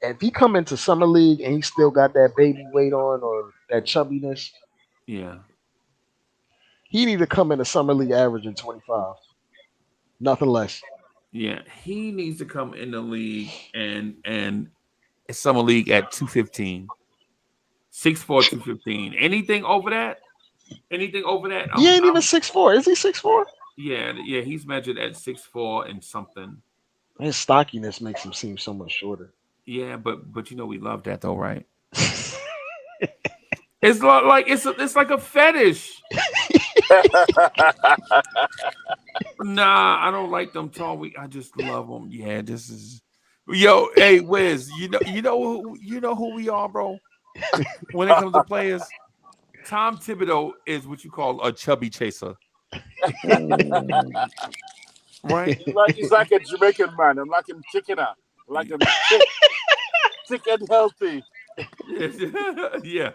If he come into summer league and he still got that baby weight on or that chubbiness, yeah, he need to come into summer league averaging 25, nothing less. Yeah, he needs to come in the league and summer league at 215, 6'4", 215. Anything over that? He ain't even 6'4". Is he 6'4"? Yeah, he's measured at 6'4" and something. His stockiness makes him seem so much shorter. Yeah, but we love that though, right? It's like it's like a fetish. Nah, I don't like them tall. I just love them. Yeah, this is. Yo, hey, Wiz, you know who we are, bro. When it comes to players, Tom Thibodeau is what you call a chubby chaser. Right? He's like a Jamaican man. I'm like him chicken out. I'm like him chicken healthy. Yeah.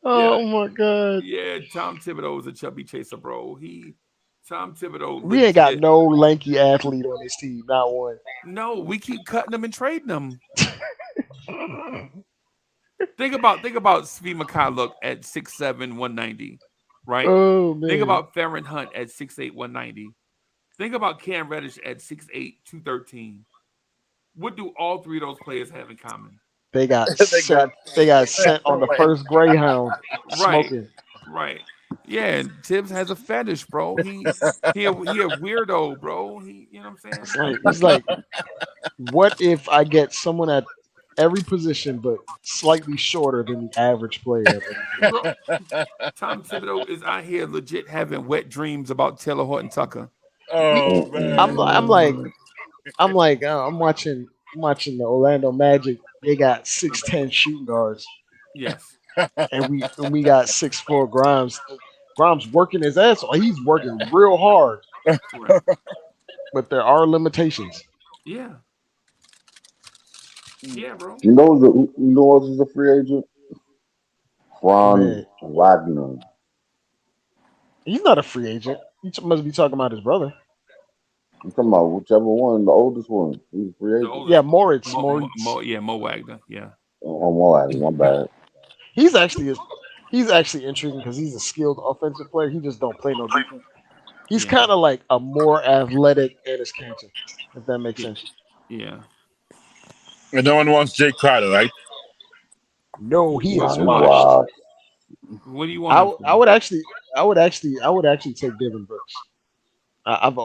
Oh my God. Yeah, Tom Thibodeau is a chubby chaser, bro. Tom Thibodeau. We ain't got no lanky athlete on this team, not one. No, we keep cutting them and trading them. Think about Svi Mykhailiuk at 6'7", 190, right? Oh man. Think about Farron Hunt at 6'8", 190. Think about Cam Reddish at 6'8", 213. What do all three of those players have in common? They got sent on the first Greyhound smoking. Right. Yeah, and Tibbs has a fetish, bro. He a weirdo, bro. You know what I'm saying? It's like, what if I get someone at every position but slightly shorter than the average player? Tom Thibodeau is out here legit having wet dreams about Taylor Horton Tucker. Oh man. I'm watching I'm watching the Orlando Magic. They got 6'10" shooting guards, Yes. and we got 6'4" Grimes. Grimes working his ass off. He's working real hard, Right. but there are limitations. Yeah. Yeah, bro. You know who's a free agent? Go Franz ahead. Wagner. He's not a free agent. Must be talking about his brother. I'm talking about whichever one, the oldest one. He's a free The agent. Yeah, oldest Moritz. Moritz. Mo Wagner. Yeah. Oh, Wagner, my bad. He's actually he's actually intriguing because he's a skilled offensive player. He just don't play no defense. He's Yeah. kind of like a more athletic Ennis Cantor, if that makes Yeah. sense. Yeah. And no one wants Jake Crowder, right? No, he Nah, is he's washed. wild. What do you want him for? I would actually take Devin Brooks. I've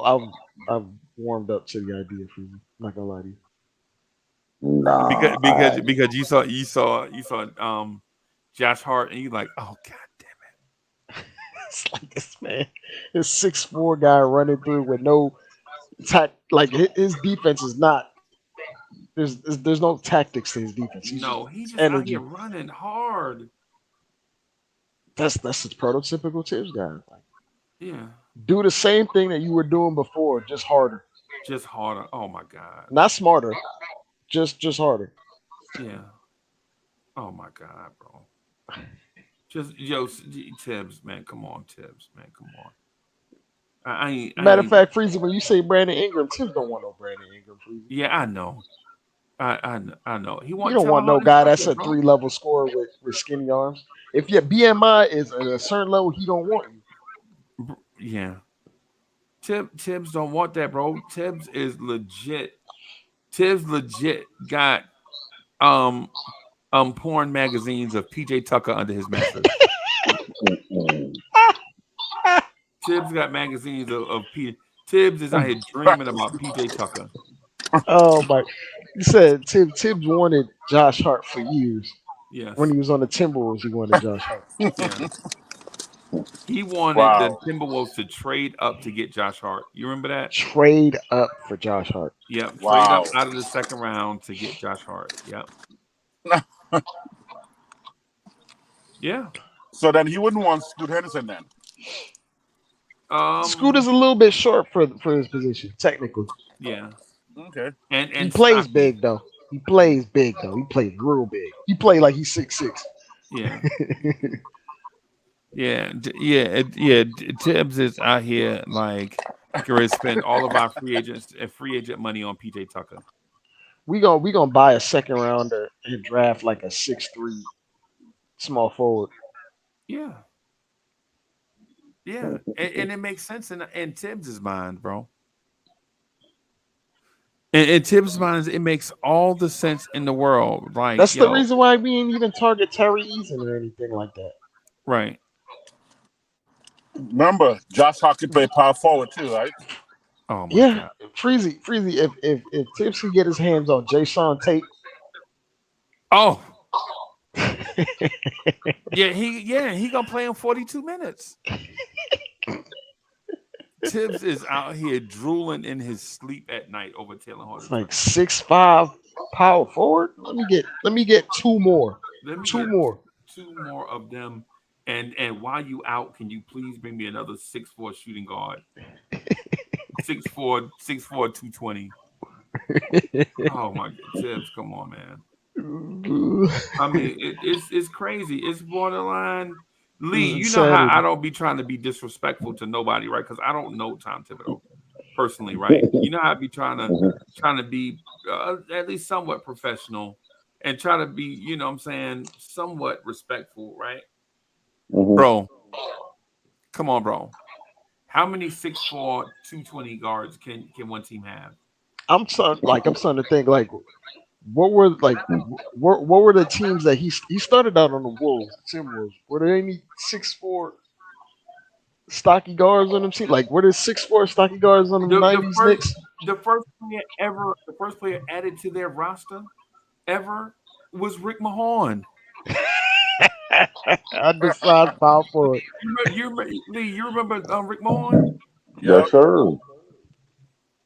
warmed up to the idea for you. I'm not gonna lie to you. Nah, Because you saw Josh Hart and you like, oh god damn It's like this man, this 6'4" guy running through with no tact. Like his defense is not. There's no tactics to his defense. it. He's No, he's just out here energy. running hard. That's his prototypical Tibbs guy. Like, Yeah. do the same thing that you were doing before, just harder, Just harder. Oh my god. not smarter, just harder. Yeah. Oh my god, bro. Just Tibbs, man. Come on, Tibbs, man. Come on. I Matter of ain't. fact, Freezy, when you say Brandon Ingram, Tibbs don't want no Brandon Ingram. Freezy. Yeah, I know. I know. He You want don't Taylor want no Hart guy that's chocolate, a bro. 3-level scorer with skinny arms. If your BMI is at a certain level, he don't want you. Yeah. Tibbs don't want that, bro. Tibbs is legit. Tibbs legit got um porn magazines of PJ Tucker under his mattress. Mm-mm. Tibbs got magazines of PJ. Tibbs is out here dreaming about PJ Tucker. Oh my! You said Tibbs wanted Josh Hart for years. Yes. When he was on the Timberwolves, he wanted Josh Hart. Yeah. He wanted the Wow. Timberwolves to trade up to get Josh Hart. You remember that? Trade up for Josh Hart. Yep. Wow. Trade up out of the second round to get Josh Hart. Yep. Yeah. So then he wouldn't want Scoot Henderson then. Scoot is a little bit short for his position, technically. Yeah. Okay. And He plays stocky. big though. He plays big though. He plays real big. He play like he's 6'6". Yeah. Yeah. Tibbs is out here like going to spend all of our free agent money on PJ Tucker. we gonna buy a second rounder and draft like a 6'3" small forward. Yeah. Yeah. And it makes sense in Tibbs' mind, bro. In Tibbs' mind, it makes all the sense in the world. Like That's the reason why we ain't even target Terry Eason or anything like that. Right. Remember, Josh Hart could play power forward too, right? Oh my Yeah, god. Freezy. If Tibbs can get his hands on Jason Tate, Oh. He gonna play in 42 minutes. Tibbs is out here drooling in his sleep at night over Taylor Hart. it's like 6'5" power forward. Let me get two more. Let me Two get more. two more of them. And while you out, can you please bring me another 6'4" shooting guard? 6'4", 220. Oh my god, Tibbs, come on, man. I mean, it's crazy. It's borderline. Lee, you know how I don't be trying to be disrespectful to nobody, right? Because I don't know Tom Thibodeau personally, right? You know how I be trying to be at least somewhat professional and try to be, you know what I'm saying, somewhat respectful, right? Mhm. Bro, come on, bro. How many 6'4", 220 guards can one team have? I'm starting to think like what were the teams that he started out on the Wolves, Timberwolves? Were there any 6'4" stocky guards on them team? Like were there 6'4" stocky guards on the '90s Knicks? The first player added to their roster ever was Rick Mahorn. Undersized power forward. Lee, you remember Rick Mahorn? Yes, sir.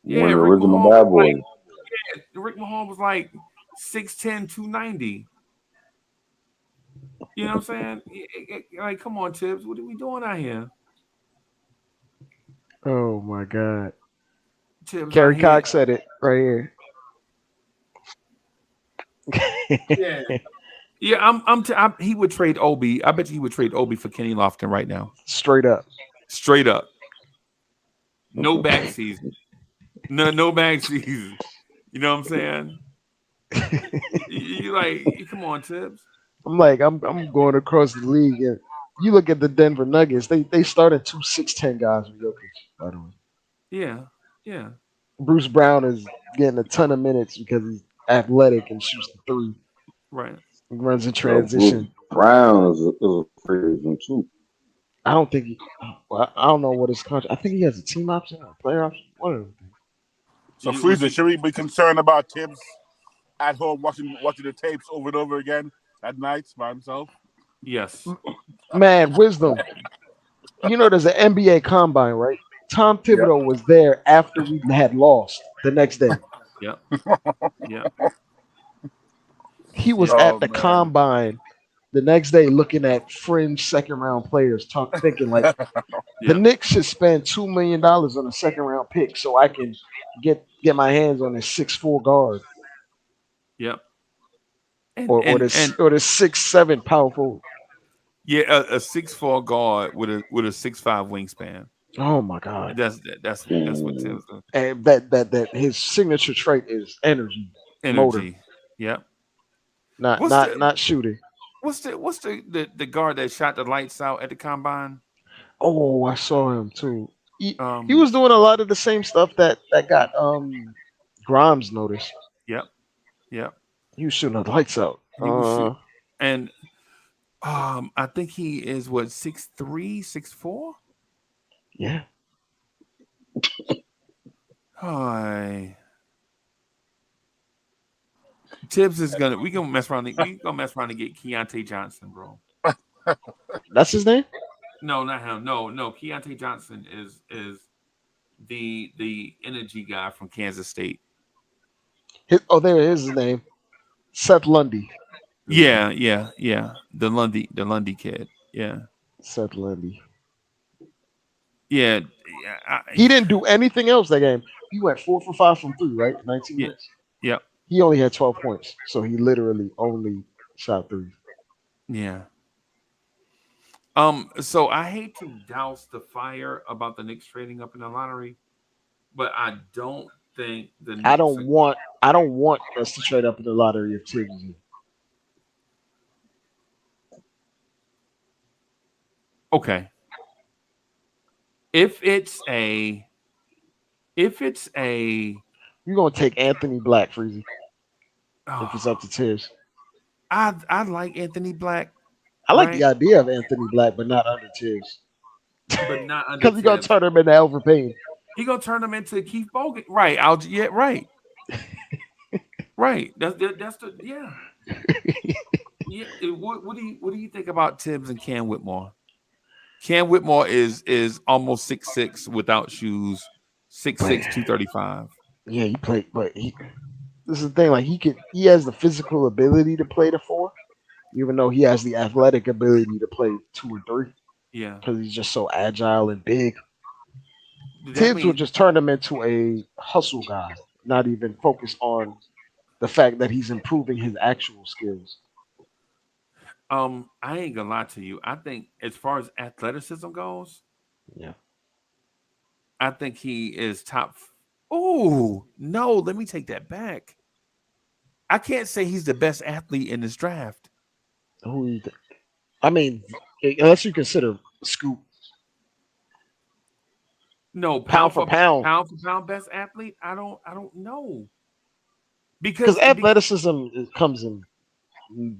Yeah, One of the Rick original Mahorn bad was like, boys. Rick Mahorn was like 6'10", 290. You know what I'm saying? Like, come on, Tibbs. What are we doing out here? Oh my God. Tibbs out Kerry here. Cox said it right here. Yeah. Yeah, he would trade Obi. I bet you he would trade Obi for Kenny Lofton right now. Straight up. Straight up. No back season. No back season. You know what I'm saying? You like, come on, Tibbs. I'm going across the league, and you look at the Denver Nuggets. They started 2 6'10" guys with Jokic, by the way. Yeah. Yeah. Bruce Brown is getting a ton of minutes because he's athletic and shoots the three. Right. He runs in Well, Bruce transition. Brown is a free agent too. I don't think well, I don't know what his contract. I think he has a team option or a player option. One of them things. So, Freezer, should we be concerned about Tibbs at home watching the tapes over and over again at nights by himself? Yes. Man, wisdom. You know, there's an NBA combine, right? Tom Thibodeau was there after we had lost the next day. Yep. Yeah. He was at the combine the next day looking at fringe second round players, thinking like the Knicks should spend $2 million on a second round pick so I can get my hands on a 6'4" guard. Yep. Or the 6'7" power forward. Yeah, a 6'4" guard with a 6'5" wingspan. Oh my God. That's what Tim's doing. And that his signature trait is energy. Motor. Yep. Not shooting. What's the guard that shot the lights out at the combine? Oh, I saw him too. He was doing a lot of the same stuff that got Grimes noticed. Yep. He was shooting the lights out. And I think he is 6'3", 6'4"? Yeah. Hi. Tibbs is we gonna mess around and get Keontae Johnson, bro. That's his name? No, not him. No. Keontae Johnson is the energy guy from Kansas State. There is his name. Seth Lundy. Yeah. The Lundy kid. Yeah. Seth Lundy. Yeah. He didn't do anything else that game. He went 4 for 5 from 3, right? 19 minutes. Yeah. He only had 12 points, so he literally only shot 3. Yeah. So I hate to douse the fire about the Knicks trading up in the lottery, but I don't think the Knicks I don't want us to trade up in the lottery if Tibbs is here. Okay. If it's a you're gonna take Anthony Black, Freezy. If it's up to Tibbs. I like Anthony Black. I like the idea of Anthony Black, but not under Tibbs. But not under because he's gonna turn him into Elver Payne. He gonna turn him into Keith Bogan. Right. Right. Right. That's the yeah. Yeah. What do you think about Tibbs and Cam Whitmore? Cam Whitmore is almost 6'6" without shoes, 6'6", 235. Yeah, he played, but this is the thing. Like he has the physical ability to play the 4, even though he has the athletic ability to play 2 or 3. Yeah, because he's just so agile and big. Tibbs will just turn him into a hustle guy, not even focus on the fact that he's improving his actual skills. I ain't gonna lie to you. I think as far as athleticism goes, yeah, I think he is top. Oh no, let me take that back. I can't say he's the best athlete in this draft. I mean, unless you consider Scoop. No, pound for pound, best athlete. I don't know because athleticism comes in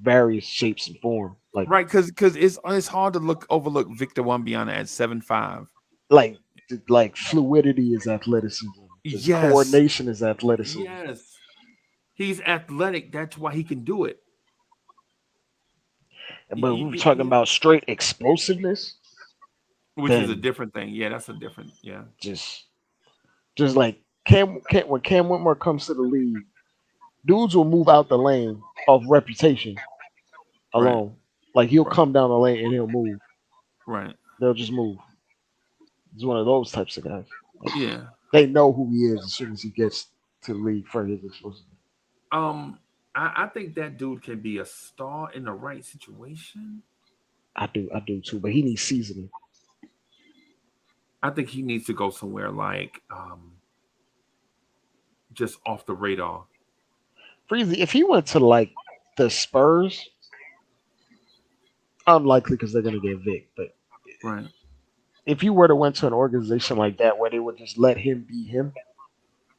various shapes and form. Like right, because it's hard to overlook Victor Wembanyama at 7'5". Like fluidity is athleticism. Yes. Coordination is athleticism. Yes, he's athletic. That's why he can do it. But we were talking about straight explosiveness, which is a different thing. Yeah, that's a different. Yeah, just like when Cam Whitmore comes to the league, dudes will move out the lane off reputation Right. alone. Like he'll Right. come down the lane and he'll move. Right. They'll just move. He's one of those types of guys. Like, Yeah. they know who he is as soon as he gets to the league for his explosiveness. I think that dude can be a star in the right situation. I do too. But he needs seasoning. I think he needs to go somewhere like just off the radar. Freezy, if he went to like the Spurs, unlikely because they're gonna get Vic. But Right. if you were to went to an organization like that where they would just let him be him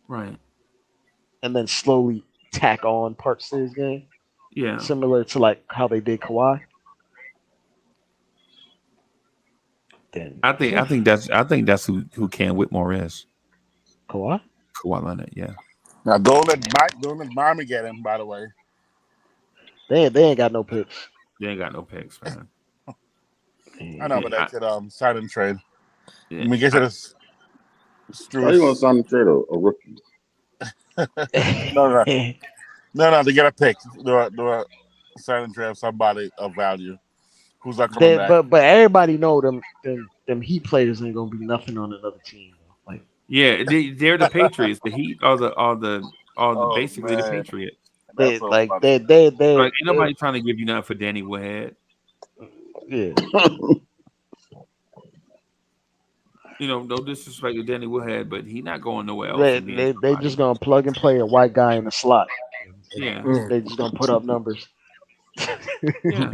Right. and then slowly tack on parts to his game, Yeah. similar to like how they did Kawhi, then I think that's who Cam Whitmore is. Kawhi. Kawhi Leonard. Yeah. Now don't let Miami get him. By the way, They ain't got no picks. They ain't got no picks, man. I know, but they could sign and trade. Yeah. Let me get to this. How you gonna sign the trade a rookie? No. They get a pick. Do a sign and trade of somebody of value who's not coming back. But everybody know them Heat players ain't gonna be nothing on another team. Like Yeah, they're the Patriots. The Heat are the basically the man. Patriots. they That's so like funny. they Like ain't nobody trying to give you nothing for Danny Woodhead. yeah. You know, no disrespect to Danny Woodhead, but he not going nowhere else. And being They somebody. just gonna plug and play a white guy in the slot. Yeah. They just gonna put up numbers. Yeah.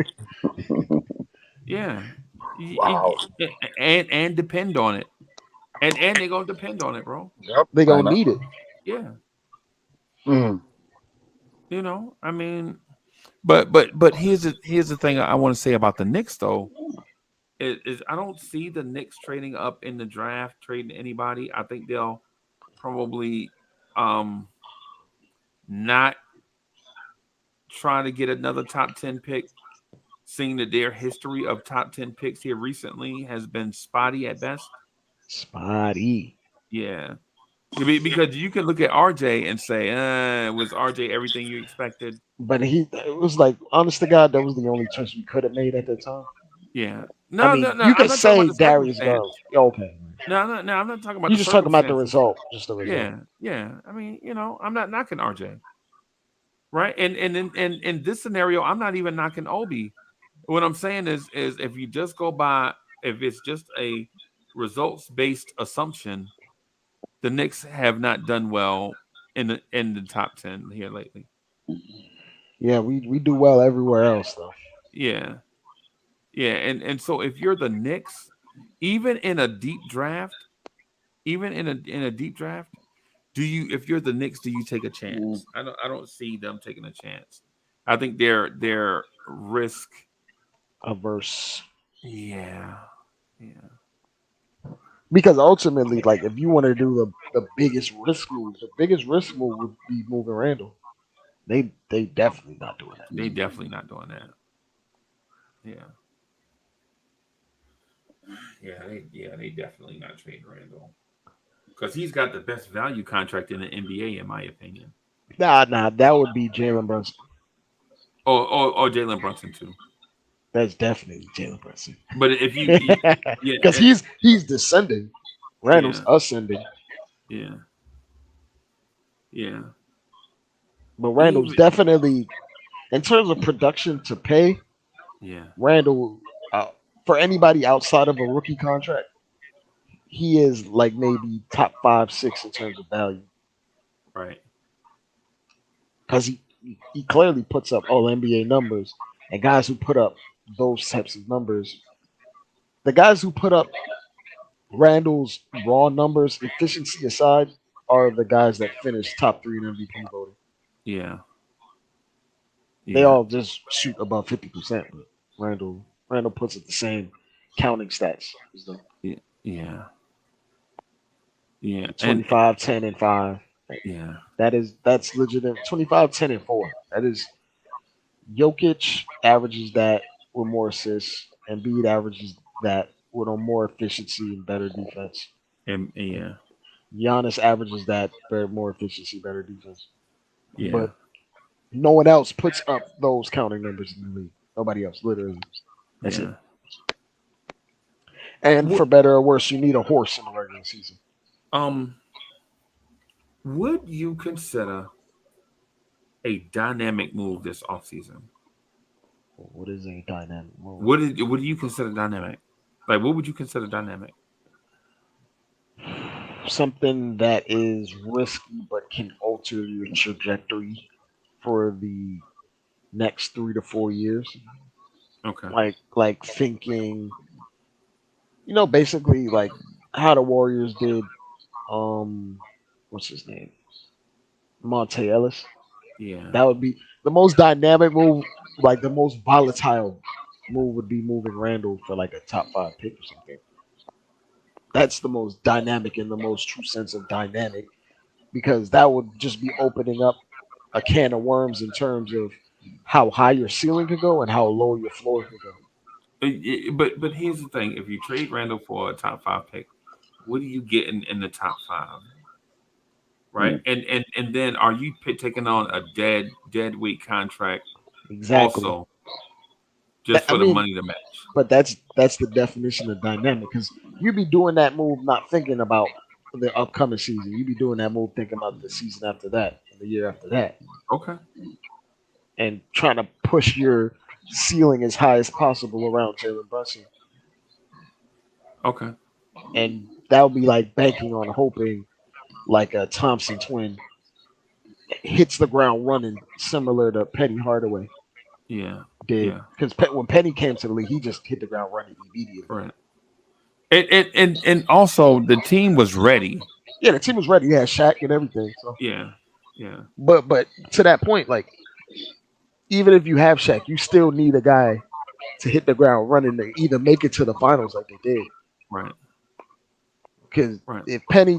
Yeah. Wow. And depend on it. And they're gonna depend on it, bro. Yep. They I gonna know. need it. Yeah. Mm. You know, I mean, but here's the thing I want to say about the Knicks though. Is I don't see the Knicks trading up in the draft, trading anybody. I think they'll probably not try to get another top 10 pick, seeing that their history of top 10 picks here recently has been spotty at best. Spotty. Yeah. Because you can look at RJ and say, was RJ everything you expected? But it was like, honest to God, that was the only choice we could have made at that time. Yeah. I No, mean, no, no. you I'm could not talking about say the Darius circumstance. Garland. Okay. No, I'm not talking about You the just talking about the circumstances. result, just the result. Yeah, yeah. I mean, you know, I'm not knocking RJ, right? And in this scenario, I'm not even knocking Obi. What I'm saying is if you just go by, if it's just a results based assumption, the Knicks have not done well in the top 10 here lately. Yeah, we do well everywhere else though. Yeah, yeah. And so if you're the Knicks, even in a deep draft, do you, if you're the Knicks, do you take a chance? I don't see them taking a chance. I think they're risk Averse. Yeah. Because ultimately, like if you want to do the biggest risk move would be moving Randall. They definitely not doing that. They definitely not doing that. Yeah. They definitely not trading Randall. Because he's got the best value contract in the NBA, in my opinion. Nah, that would be Jalen Brunson. Or Jalen Brunson too. That's definitely Jalen Brunson. But if you because he's descending, Randall's ascending. Yeah. Yeah. But Randall's definitely, in terms of production to pay, Randall, for anybody outside of a rookie contract, he is like maybe top 5, 6 in terms of value. Right. Because he clearly puts up all NBA numbers, and guys who put up those types of numbers, the guys who put up Randall's raw numbers, efficiency aside, are the guys that finish top 3 in MVP voting. Yeah. They all just shoot above 50%. But Randall puts up the same counting stats as them. Yeah. Yeah. 25, 10, and 5. Yeah. That's legitimate. 25, 10, and 4. That is Jokic averages that with more assists, and Embiid averages that with more efficiency and better defense. Yeah. Giannis averages that more efficiency, better defense. Yeah. But No one else puts up those counting numbers in the league. Nobody else, literally. That's it. Yeah. And What, for better or worse, you need a horse in the regular season. um, would you consider a dynamic move this offseason? What is a dynamic move? What do you consider dynamic? Like, what would you consider dynamic? Something that is risky but can alter your trajectory for the next 3 to 4 years. Okay. Like thinking, basically like how the Warriors did. Um, what's his name? Monte Ellis. Yeah. That would be the most dynamic move. Like the most volatile move would be moving Randall for like a top 5 pick or something. That's the most dynamic in the most true sense of dynamic, because that would just be opening up a can of worms in terms of how high your ceiling could go and how low your floor could go. But here's the thing: if you trade Randall for a top 5 pick, what do you get in the top 5? Right, and then are you taking on a dead weight contract Exactly. also just I for the mean, money to match? but that's the definition of dynamic, because you be doing that move not thinking about the upcoming season. You be doing that move thinking about the season after that and the year after that, Okay. and trying to push your ceiling as high as possible around Jalen Brunson. Okay. And that would be like banking on hoping like a Thompson twin hits the ground running, similar to Penny Hardaway Yeah. did. Yeah. Because when Penny came to the league, he just hit the ground running immediately. Right. And also the team was ready. Yeah, the team was ready. He had Shaq and everything. So, Yeah. Yeah. but to that point, like even if you have Shaq, you still need a guy to hit the ground running to either make it to the finals like they did. Right. Because Right. if Penny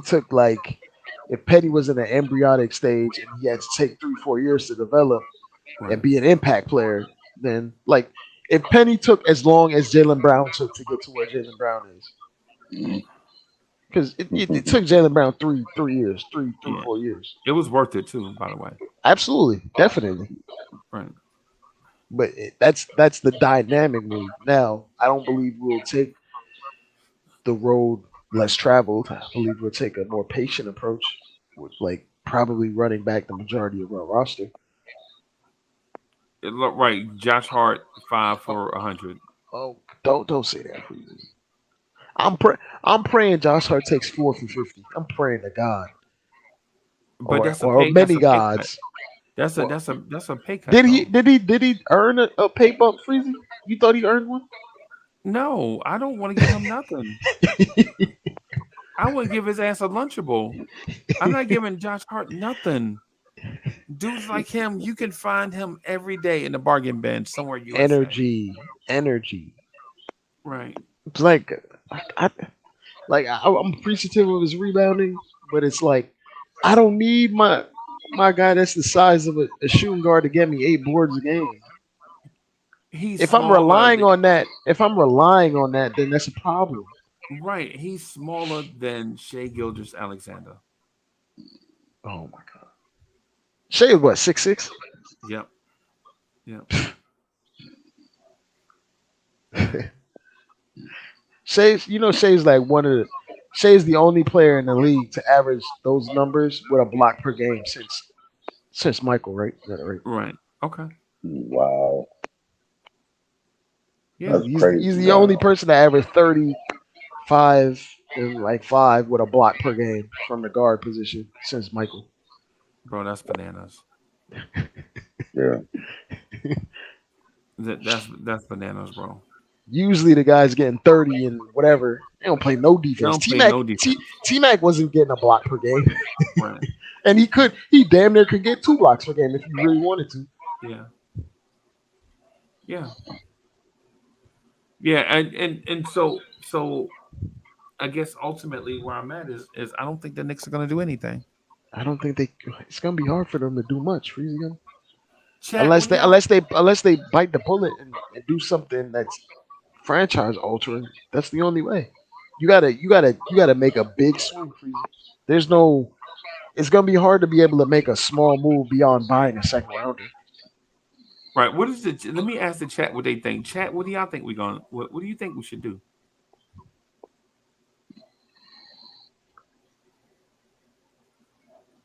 was in an embryonic stage and he had to take 3-4 years to develop Right. and be an impact player, then like if Penny took as long as Jalen Brown took to get to where Jalen Brown is, because it took Jalen Brown three years, three Yeah. 4 years. It was worth it too, by the way. Absolutely, definitely. Right. But that's the dynamic move. Now I don't believe we'll take the road less traveled. I believe we'll take a more patient approach with like probably running back the majority of our roster. It looked right. Josh Hart 5 for 100. Oh, don't say that, please. I'm praying Josh Hart takes 4 for 50. I'm praying to God But or that's many a pay cut. gods. That's Or- a pay cut. Did he though. did he earn a pay bump, Freezy? You thought he earned one? No, I don't want to give him nothing. I wouldn't give his ass a Lunchable. I'm not giving Josh Hart nothing. Dudes like him, you can find him every day in the bargain bin somewhere USA. Energy. Right. It's like I'm appreciative of his rebounding, but it's like I don't need my guy that's the size of a shooting guard to get me 8 boards a game. He's If I'm smaller. relying on that, then that's a problem. Right. He's smaller than Shea Gilders Alexander. Oh my god. Shea is what, 6'6"? Yep. Yep. Shay's like Shay's the only player in the league to average those numbers with a block per game since Michael, right? Is that right? Right. Okay. Wow. Yeah. That's He's crazy. the only person to average 35 and like 5 with a block per game from the guard position since Michael. Bro, that's bananas. Yeah. That's bananas, bro. Usually the guy's getting 30 and whatever. They don't play no They defense. don't play no defense. T-Mac wasn't getting a block per game. Right. And he damn near could get 2 blocks per game if he really wanted to. Yeah. Yeah. Yeah, and so I guess ultimately where I'm at is I don't think the Knicks are gonna do anything. I don't think it's gonna be hard for them to do much, Freezy. Chat, Unless what do they y'all- unless they bite the bullet and do something that's franchise altering. That's the only way. You gotta make a big swing, Freezy. It's gonna be hard to be able to make a small move beyond buying a second rounder. Right. What is it? Let me ask the chat what they think. Chat, what do y'all think we're going? What do you think we should do?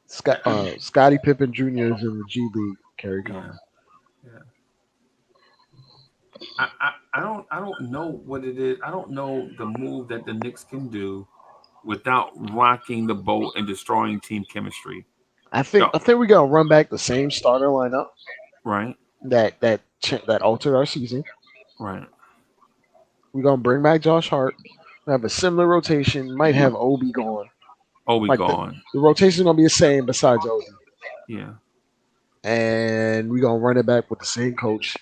Scottie Pippen Jr. is in the G League. Kerry Yeah. Collins. Yeah. I don't know what it is. I don't know the move that the Knicks can do without rocking the boat and destroying team chemistry. I think we're gonna run back the same starter lineup Right. that altered our season. Right. We're gonna bring back Josh Hart. We have a similar rotation. Might have Obi gone. Obi Like gone. the rotation is gonna be the same besides Obi. Yeah. And we're gonna run it back with the same coach.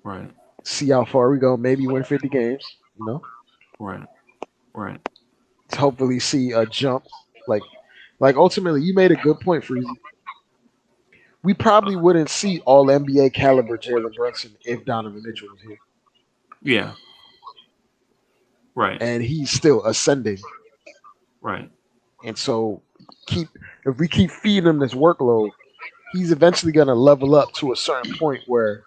Right. See how far we go. Maybe win 50 games. You know, Right. Right. to hopefully see a jump. Like ultimately, you made a good point, Freezy. We probably wouldn't see all NBA caliber Jalen Brunson if Donovan Mitchell was here, Yeah. Right. and he's still ascending. Right. And so, keep if we keep feeding him this workload, he's eventually going to level up to a certain point where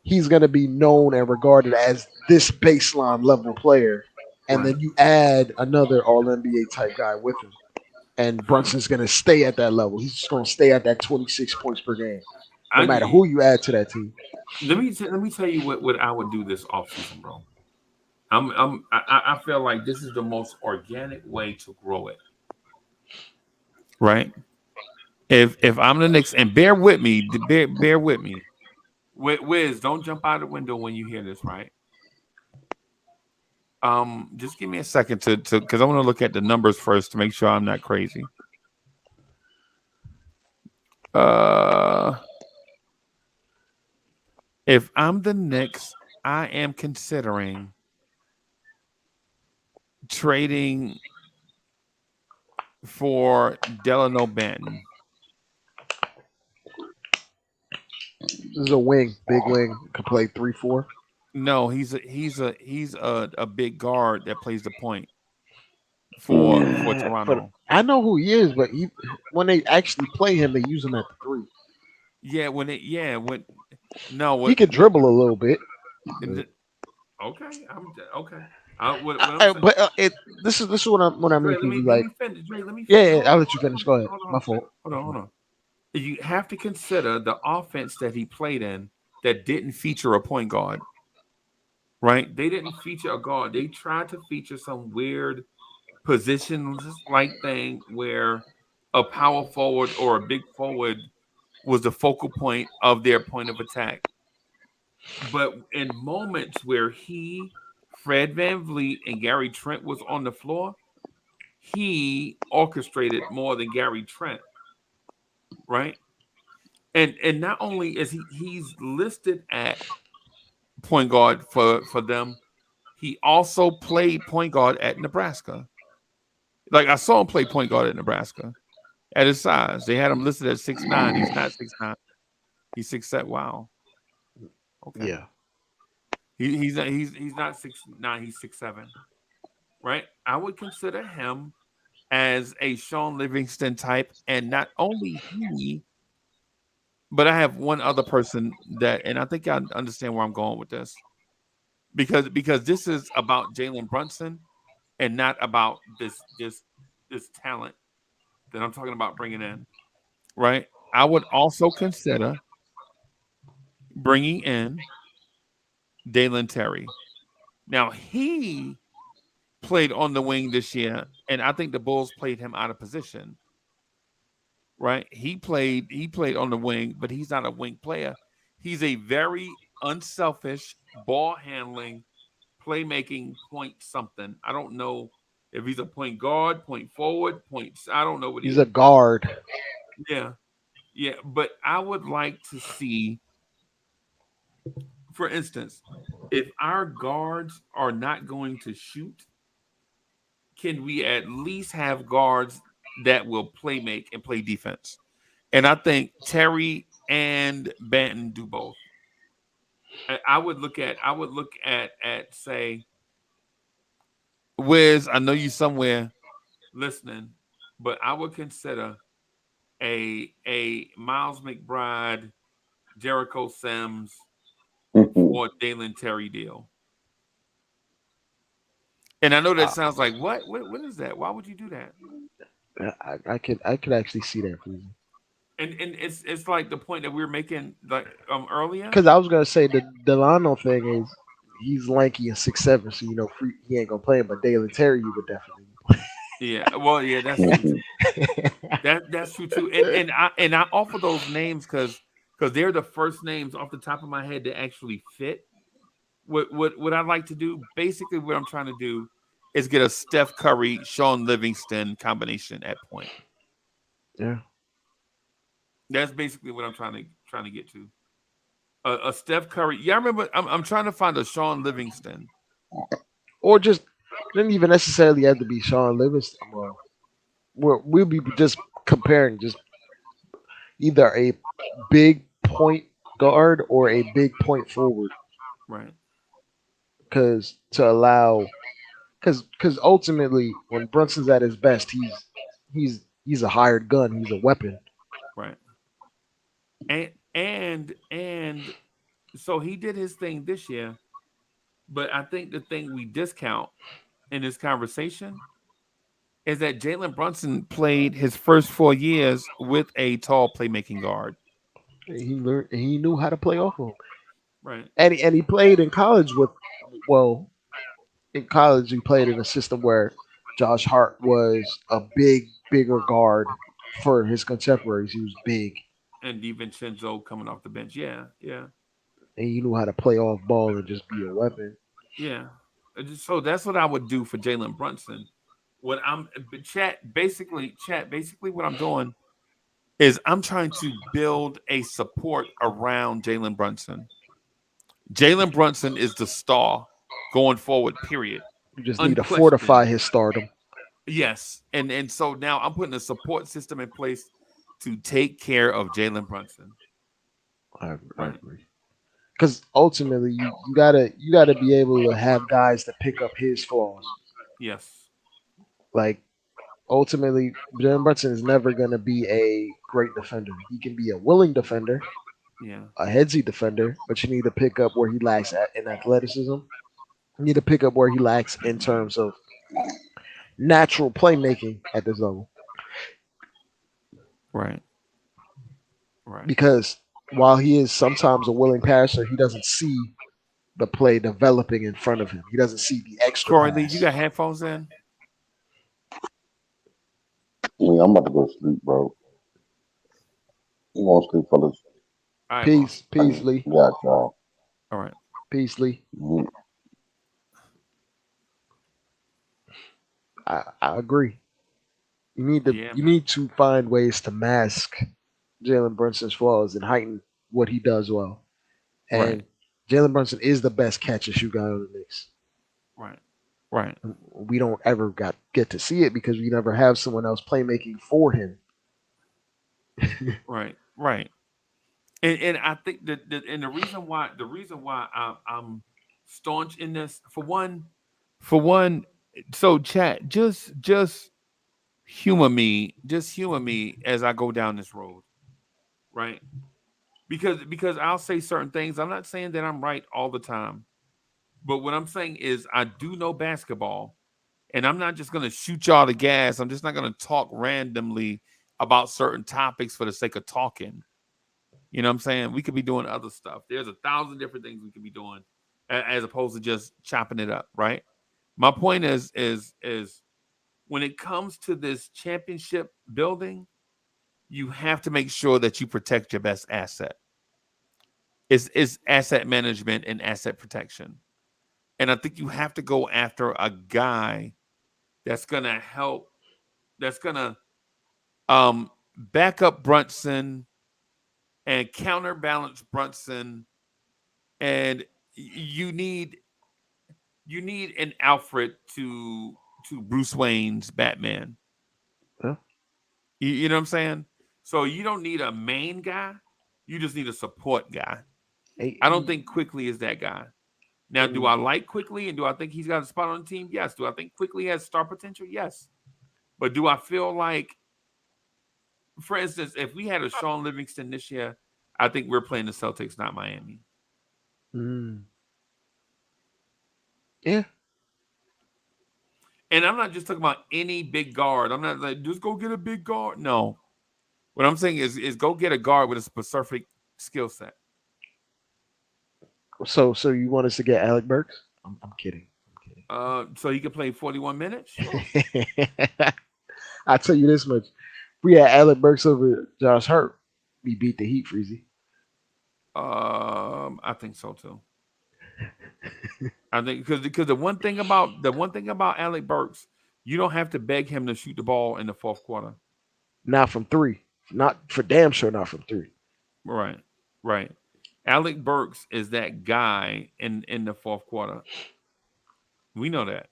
he's going to be known and regarded as this baseline level player. And Right. then you add another All NBA type guy with him, and Brunson's going to stay at that level. He's just going to stay at that 26 points per game, no matter who you add to that team. Let me tell you what I would do this offseason, bro. I feel like this is the most organic way to grow it. Right? If I'm the Knicks, and bear with me, bear with me. Wiz, don't jump out the window when you hear this, right? Just give me a second to because I want to look at the numbers first to make sure I'm not crazy. If I'm the Knicks, I am considering trading for Delano Banton. This is a wing, big wing, could play 3-4. No, he's a big guard that plays the point for Toronto. But I know who he is, but when they actually play him, they use him at the 3. Yeah, He could dribble a little bit. Okay, okay. This is what I'm Dre, making you let like. me finish. Dre, let me Yeah, finish. I'll let you finish. Go ahead. My fault. Hold on. You have to consider the offense that he played in that didn't feature a point guard. Right? They didn't feature a guard. They tried to feature some weird position-like thing where a power forward or a big forward was the focal point of their point of attack. But in moments where Fred VanVleet, and Gary Trent was on the floor, he orchestrated more than Gary Trent, right? And not only is he's listed at point guard for them, he also played point guard at Nebraska. Like I saw him play point guard at Nebraska at his size. They had him listed at 6'9". He's not 6'9". He's 6'7". Wow. Okay. Yeah. He's not 6'9". He's 6'7". Right. I would consider him as a Sean Livingston type, and not only he, but I have one other person that, and I think I understand where I'm going with this, because this is about Jalen Brunson and not about this talent that I'm talking about bringing in, right? I would also consider bringing in Dalen Terry. Now, he played on the wing this year, and I think the Bulls played him out of position, right? He played on the wing, but he's not a wing player. He's a very unselfish, ball-handling, playmaking point something. I don't know if he's a point guard, point forward, I don't know what he is. He's a guard. Yeah. But I would like to see, for instance, if our guards are not going to shoot, can we at least have guards that will play make and play defense? And I think Terry and Banton do both. I would look at say, Wiz, I know you somewhere listening, but I would consider a Miles McBride, Jericho Sims Mhm. for a Dalen Terry deal. And I know that sounds like what? What is that? Why would you do that? I could actually see that reason. And it's like the point that we were making like earlier. Because I was gonna say the Delano thing is he's lanky and 6'7", so he ain't gonna play him. But Dalen Terry, you would definitely. Yeah, well, yeah, that's true Mhm. too. That's true too. And I offer those names because they're the first names off the top of my head that actually fit. What I like to do, basically what I'm trying to do is get a Steph Curry, Sean Livingston combination at point. Yeah. That's basically what I'm trying to get to. A Steph Curry. Yeah, I remember. I'm trying to find a Sean Livingston. Or just didn't even necessarily have to be Sean Livingston. Well, we'll be just comparing just either a big point guard or a big point forward, Right, because to allow because ultimately when Brunson's at his best, he's a hired gun. He's a weapon. right. And so he did his thing this year, but I think the thing we discount in this conversation is that Jalen Brunson played his first 4 years with a tall playmaking guard. He learned. He knew how to play off of him, Right, and he played in college with well in college he played in a system where Josh Hart was a bigger guard for his contemporaries. He was big, and DiVincenzo coming off the bench. Yeah, yeah, and he knew how to play off ball and just be a weapon. yeah. So that's what I would do for Jalen Brunson. What I'm chat basically what I'm doing is I'm trying to build a support around Jalen Brunson. Jalen Brunson is the star going forward, period. You just need to fortify Unquestioned. his stardom. Yes. And so now I'm putting a support system in place to take care of Jalen Brunson. I Right. agree. Because ultimately, you gotta be able to have guys to pick up his flaws. Yes. Like ultimately, Jalen Brunson is never gonna be a great defender. He can be a willing defender, Yeah. a headsy defender, but you need to pick up where he lacks in athleticism. You need to pick up where he lacks in terms of natural playmaking at this level. Right. Right. Because while he is sometimes a willing passer, he doesn't see the play developing in front of him. He doesn't see the extra Corey Lee, you pass. got headphones in? Yeah, I'm about to go to sleep, bro. You want to sleep, fellas? All right, boss. Peace, peace, Lee. Yeah, y'all. All right. Peace, Lee. Mhm. I agree. Yeah, You man. need to find ways to mask Jalen Brunson's flaws and heighten what he does well. Right. And Jalen Brunson is the best catch and shoot guy on the Knicks. Right. Right. We don't ever get to see it because we never have someone else playmaking for him. Right. Right. And I think that and the reason why I'm staunch in this for one so chat just humor me as I go down this road, right? Because I'll say certain things. I'm not saying that I'm right all the time, but what I'm saying is I do know basketball, and I'm not just gonna shoot y'all the gas. I'm just not gonna talk randomly about certain topics for the sake of talking. You know what I'm saying? We could be doing other stuff. There's 1,000 different things we could be doing as opposed to just chopping it up, right? My point is when it comes to this championship building, you have to make sure that you protect your best asset. It's asset management and asset protection. And I think you have to go after a guy that's gonna help, that's gonna back up Brunson and counterbalance Brunson. And you need an Alfred to Bruce Wayne's Batman. Yeah. You know what I'm saying? So you don't need a main guy. You just need a support guy. Hey, I don't think Quickly is that guy. Now, do and I like Quickly and do I think he's got a spot on the team? Yes. Do I think Quickly has star potential? Yes. But do I feel like, for instance, if we had a Sean Livingston this year, I think we're playing the Celtics, not Miami. Yeah. And I'm not just talking about any big guard. I'm not like just go get a big guard. No, what I'm saying is go get a guard with a specific skill set. So you want us to get Alec Burks? I'm kidding. So he can play 41 minutes. Sure. I tell you this much: we had Alec Burks over Josh Hart. We beat the Heat, Freezy. I think so too. I think because the one thing about Alec Burks, you don't have to beg him to shoot the ball in the fourth quarter. Not from three. Not for damn sure. Not from three. Right. Alec Burks is that guy in the fourth quarter. We know that.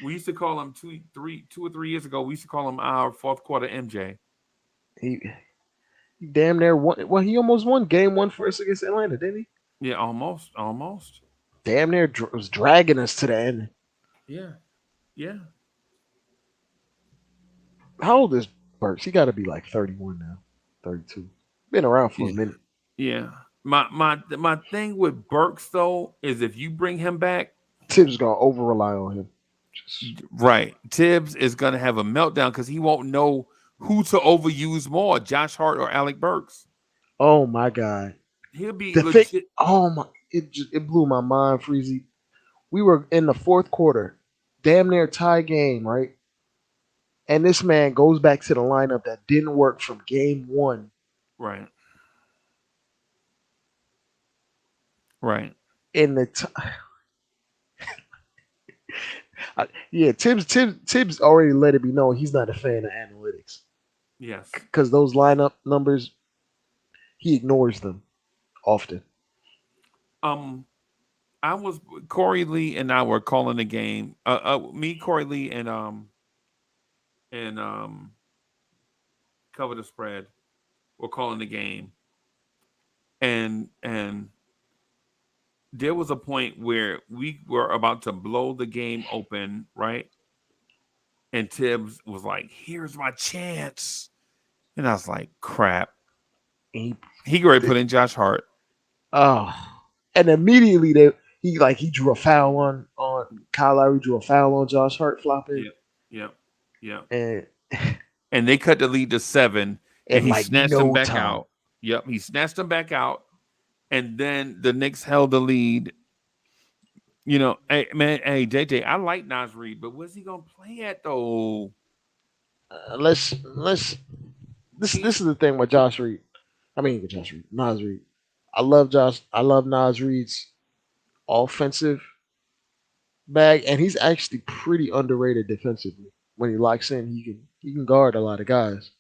We used to call him 2 or 3 years ago. We used to call him our fourth quarter MJ. he damn near won. Well, he almost won game one for us against Atlanta, didn't he? Yeah, almost. Damn near was dragging us to the end. Yeah. How old is Burks? He got to be like 31 now, 32. Been around for a minute. Yeah. My thing with Burks though is if you bring him back, Tibbs gonna over rely on him. Right. Tibbs is gonna have a meltdown because he won't know who to overuse more, Josh Hart or Alec Burks. Oh my god. He'll be The legit. thing, oh my, it blew my mind, Freezy. We were in the fourth quarter, damn near tie game, right? And this man goes back to the lineup that didn't work from game one. Right. In the yeah, Tibbs already let it be known he's not a fan of analytics. Yes. Because those lineup numbers, he ignores them often. I was Corey Lee and I were calling the game. Me, Corey Lee, and Cover the Spread were calling the game, and there was a point where we were about to blow the game open, right? And Tibbs was like, "Here's my chance," and I was like, "Crap." He already put in Josh Hart. Oh, and immediately he drew a foul on Kyle Lowry, drew a foul on Josh Hart flopping. Yep. And they cut the lead to 7, and he like snatched no them back time. out. Yep, he snatched them back out, and then the Knicks held the lead. You know, hey JJ, I like Nas Reed, but where's he gonna play at though? This is the thing with Nas Reed. I love Nas Reed's offensive bag, and he's actually pretty underrated defensively. When he locks in, he can guard a lot of guys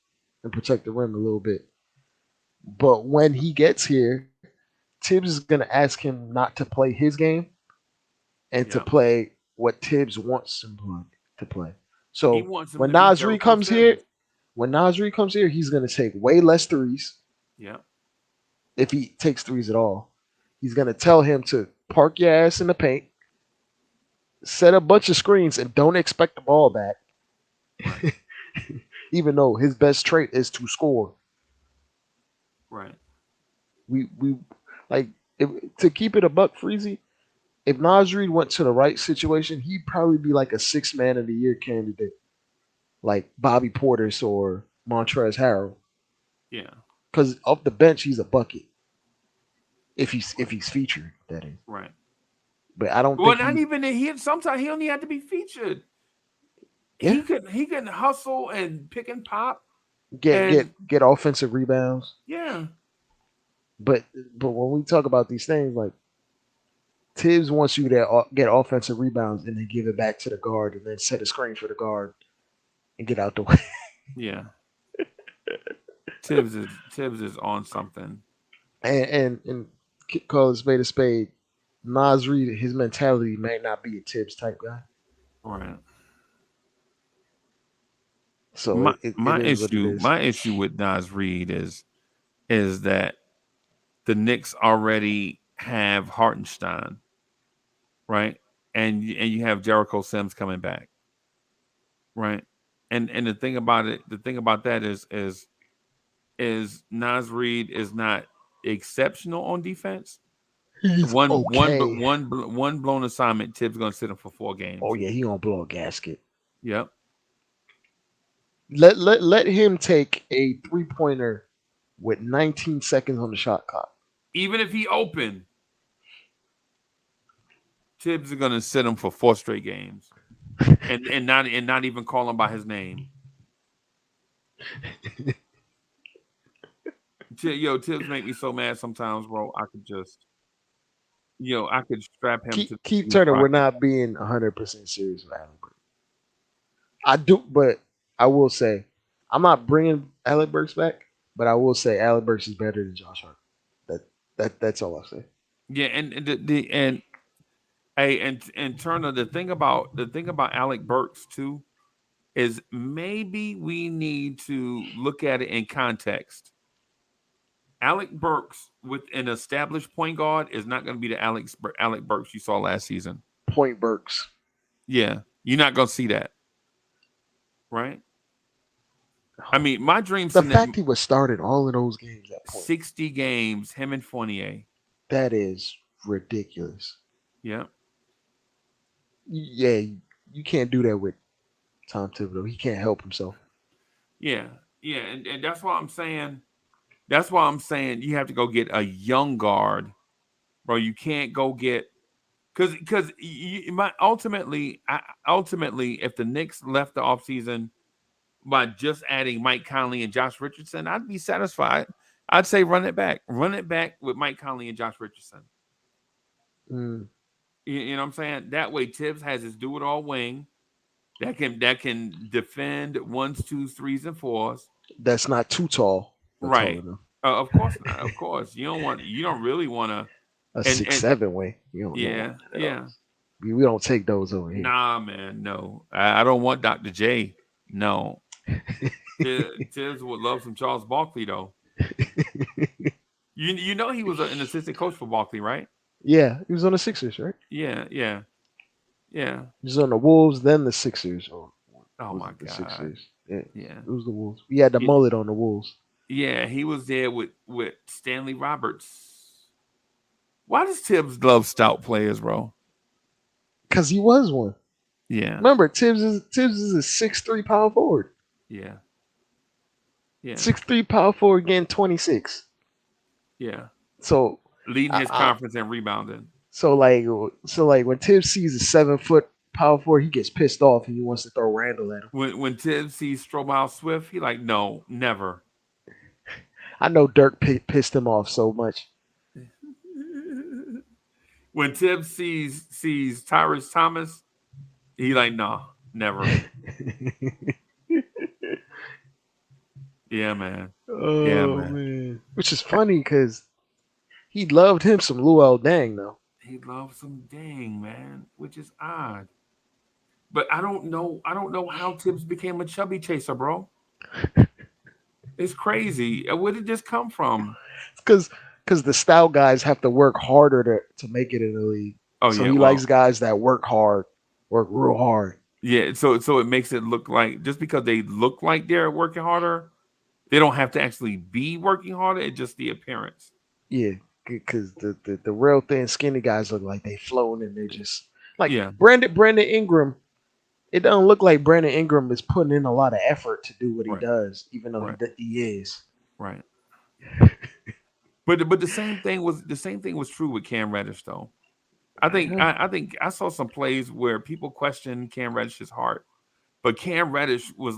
and protect the rim a little bit. But when he gets here, Tibbs is gonna ask him not to play his game and to play what Tibbs wants him to play. So when Nas Reed comes here, he's gonna take way less threes. Yeah. If he takes threes at all, he's gonna tell him to park your ass in the paint, set a bunch of screens, and don't expect the ball back. Even though his best trait is to score. Right. We like to keep it a buck, Freezy. If Nas Reed went to the right situation, he'd probably be like a 6th man of the year candidate, like Bobby Portis or Montrezl Harrell. Yeah. Because off the bench, he's a bucket. If he's featured, that is. Right. But I don't. Well, not even he. Sometimes he only had to be featured. Yeah. He can hustle and pick and pop. Get offensive rebounds. Yeah. But when we talk about these things, like Tibbs wants you to get offensive rebounds and then give it back to the guard and then set a screen for the guard and get out the way. Yeah. Tibbs is on something. And call a spade. Nas Reed, his mentality may not be a Tibbs type guy. Right. So my issue with Nas Reed is that the Knicks already have Hartenstein, right? And you have Jericho Sims coming back, right? And the thing about that is is Nas Reed is not exceptional on defense. He's okay. One blown assignment. Tibbs gonna sit him for 4 games. Oh yeah, he gonna blow a gasket. Yep. Let him take a 3-pointer with 19 seconds on the shot clock. Even if he open, Tibbs is gonna sit him for 4 straight games, and not even call him by his name. Tibbs make me so mad sometimes, bro. I could just, I could strap him to Keith Turner. We're not being 100% serious with Alec Burks. I do, but I will say, I'm not bringing Alec Burks back, but I will say Alec Burks is better than Josh Hart. That's all I'll say. Yeah, and Turner, the thing about Alec Burks too is maybe we need to look at it in context. Alec Burks with an established point guard is not going to be the Alec Burks you saw last season. Point Burks. Yeah, you're not going to see that, right? I mean, my dream. The fact he was started all of those games at point. 60 games, him and Fournier. That is ridiculous. Yeah. Yeah, you can't do that with Tom Thibodeau. He can't help himself. Yeah, and that's why I'm saying. That's why I'm saying you have to go get a young guard, bro. You can't go get because ultimately, if the Knicks left the offseason by just adding Mike Conley and Josh Richardson, I'd be satisfied. I'd say run it back with Mike Conley and Josh Richardson. Mm. You know what I'm saying? That way, Tibbs has his do-it-all wing that can defend 1s, 2s, 3s, and 4s. That's not too tall. Right. Of course not. Of course. You don't really want to. A 6'7" wing. Yeah. We don't take those over here. Nah, man. No. I don't want Dr. J. No. Tibbs would love some Charles Barkley, though. You know he was an assistant coach for Barkley, right? Yeah. He was on the Sixers, right? Yeah. He was on the Wolves, then the Sixers. Oh my God. Sixers. Yeah. It was the Wolves. He had the mullet on the Wolves. Yeah, he was there with Stanley Roberts. Why does Tibbs love stout players, bro? Because he was one. Yeah. Remember, Tibbs is a 6'3" power forward. Yeah. 6'3" power forward, getting 26. Yeah. So leading his conference and rebounding. So when Tibbs sees a 7-foot power forward, he gets pissed off and he wants to throw Randle at him. When Tibbs sees Stromile Swift, he like, no, never. I know Dirk pissed him off so much. When Tibbs sees Tyrese Thomas, he like, no, never. Yeah, man. Oh, man. Which is funny because he loved him some Luol Deng, though. He loved some Deng, man, which is odd. But I don't know how Tibbs became a chubby chaser, bro. It's crazy. Where did this come from? Because the style guys have to work harder to make it in the league. Oh, so he likes guys that work real hard. Yeah, so it makes it look like just because they look like they're working harder, they don't have to actually be working harder. It's just the appearance. Yeah, because the real thin, skinny guys look like they floating and they're just like Brandon Ingram. It doesn't look like Brandon Ingram is putting in a lot of effort to do what he does, even though he is. Right. But the same thing was true with Cam Reddish, though. I think I saw some plays where people questioned Cam Reddish's heart, but Cam Reddish was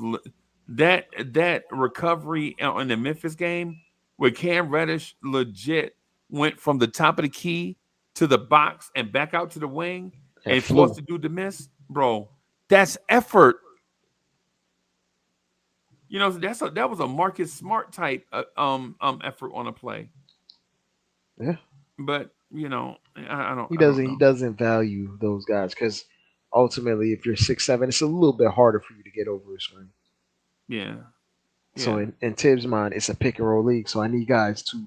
that recovery in the Memphis game where Cam Reddish legit went from the top of the key to the box and back out to the wing and forced the dude to miss, bro. That's effort. That was a Marcus Smart type effort on a play. Yeah. But I don't. He doesn't value those guys because ultimately, if you're 6'7", it's a little bit harder for you to get over a screen. Yeah. So in Tibbs' mind, it's a pick and roll league. So I need guys to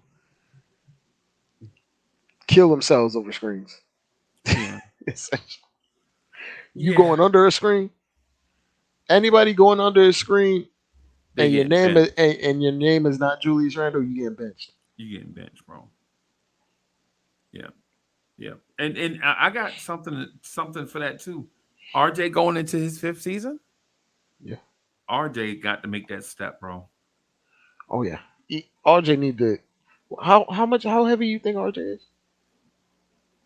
kill themselves over screens. Yeah. You going under a screen? Anybody going under a screen They and your getting name benched. is and your name is not Julius Randle, you getting benched. You getting benched, bro. Yeah, yeah. And I got something for that too. RJ going into his 5th season. Yeah. RJ got to make that step, bro. Oh yeah. RJ need to. How heavy you think RJ is?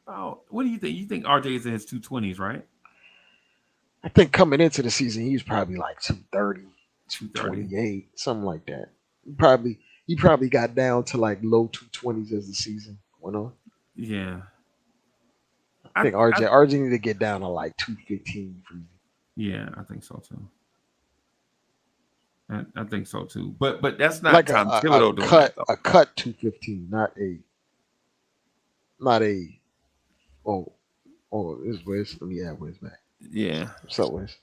Oh, what do you think? You think RJ is in his 220s, right? I think coming into the season, he was probably like 230, 230. 228, something like that. He probably got down to like low 220s as the season went on. Yeah. I think RJ need to get down to like 215 for you. Yeah, I think so too. I think so too. But that's not Like Tom a Thibodeau doing cut that though. a cut 215, not a is Wiz. Let me add Wiz back. Yeah. What's up, Wiz?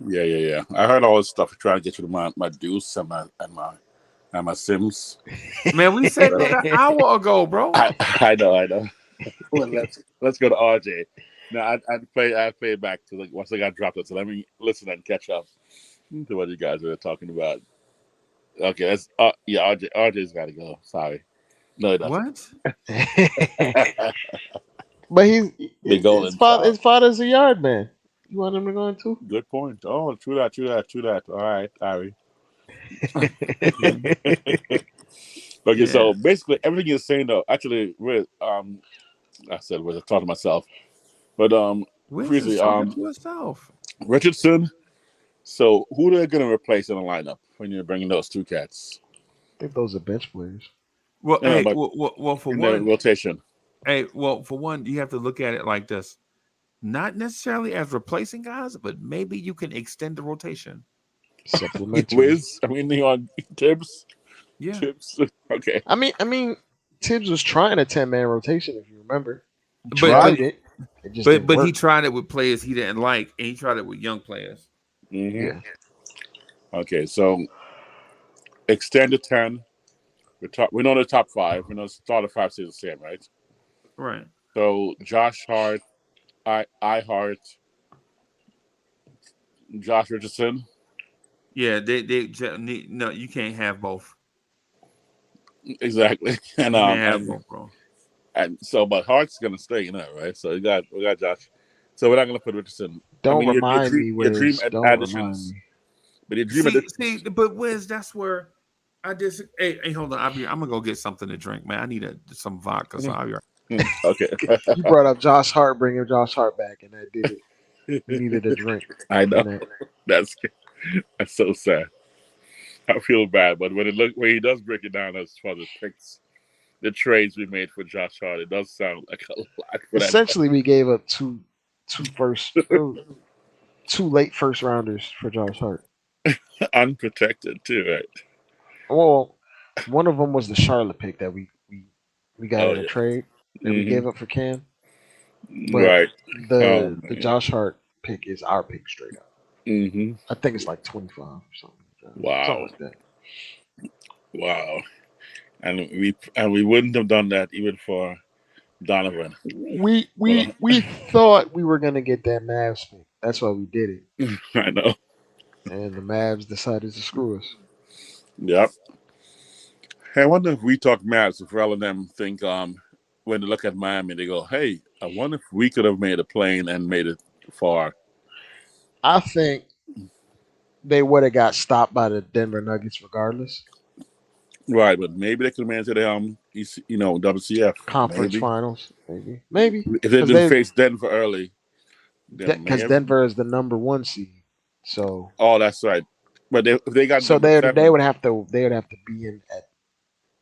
Yeah. I heard all this stuff trying to get you to my Deuce and my Sims. Man, we said that an hour ago, bro. I know. Well, let's go to RJ. Now I'd play it back to like once I got dropped it. So let me listen and catch up to what you guys are talking about. Okay, that's RJ's got to go. Sorry, no, he doesn't. What? But The golden his father's a yard man. You want him to go into? Good point. Oh, true that. All right, Ari. Okay, so basically everything you're saying though, actually, I said was I talking to myself, but Wiz is talking to himself. Richardson. So who are they going to replace in the lineup when you're bringing those two cats? I think those are bench players. Well, Yeah, hey, but well, for in the one, rotation. hey, well, for one, you have to look at it like this: not necessarily as replacing guys, but maybe you can extend the rotation. Supplementary. Wiz, I mean, on Tibbs. Yeah. Tibbs. Okay. I mean, Tibbs was trying a 10-man rotation, if you remember. He But tried it. It just didn't but work. he tried it with players he didn't like, and he tried it with young players. Mm-hmm. Yeah. Okay, so extended 10. We know the top 5. We know the start of 5 stays the same, right? Right. So Josh Hart, I Hart, Josh Richardson. Yeah, they no, you can't have both. Exactly, and You can't have both, bro. And so, but Hart's gonna stay, right? So we got Josh. So we're not gonna put Richardson. Don't remind me, your dream Wiz. Don't additions. remind me. But your dream additions. But Wiz, that's where I just hey, hold on. I'm gonna go get something to drink, man. I need some vodka. So I'll be right. Okay. You brought up Josh Hart, bringing Josh Hart back, and that did it. You needed a drink. I know. That's so sad. I feel bad, but when he does break it down as far as picks, the trades we made for Josh Hart, it does sound like a lot. Essentially, we gave up two late first rounders for Josh Hart. Unprotected too, right? Well, one of them was the Charlotte pick that we got in a trade that we gave up for Cam. But right. The Josh Hart pick is our pick straight up. Mm-hmm. I think it's like 25 or something. Wow. Something like that. Wow. And we wouldn't have done that even for Donovan. We thought we were gonna get that Mavs pick. That's why we did it. I know. And the Mavs decided to screw us. Yep. Hey, I wonder if we talk Mavs, if all of them think when they look at Miami, they go, hey, I wonder if we could have made a plane and made it far. I think they would have got stopped by the Denver Nuggets regardless. Right, but maybe they could have made it to the WCF conference finals. Maybe if they didn't face Denver early, because Denver is the number 1 seed. So that's right. But if they got they would have to be in at.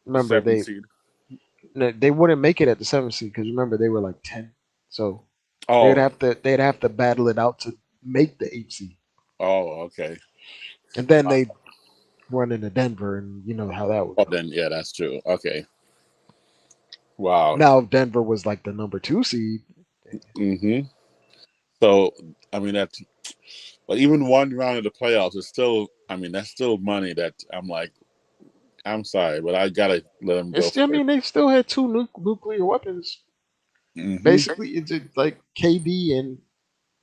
Remember they wouldn't make it at the 7th seed because remember they were like 10. So they'd have to battle it out to make the 8th seed. Oh, okay. And then they run into Denver, and you know how that would go. Then yeah, that's true. Okay. Wow. Now if Denver was like the number 2 seed. Mm-hmm. So I mean but even one round of the playoffs is still. I mean that's still money that I'm like. I'm sorry, but I gotta let them go. They still had 2 nuclear weapons. Mm-hmm. Basically, it's like KD and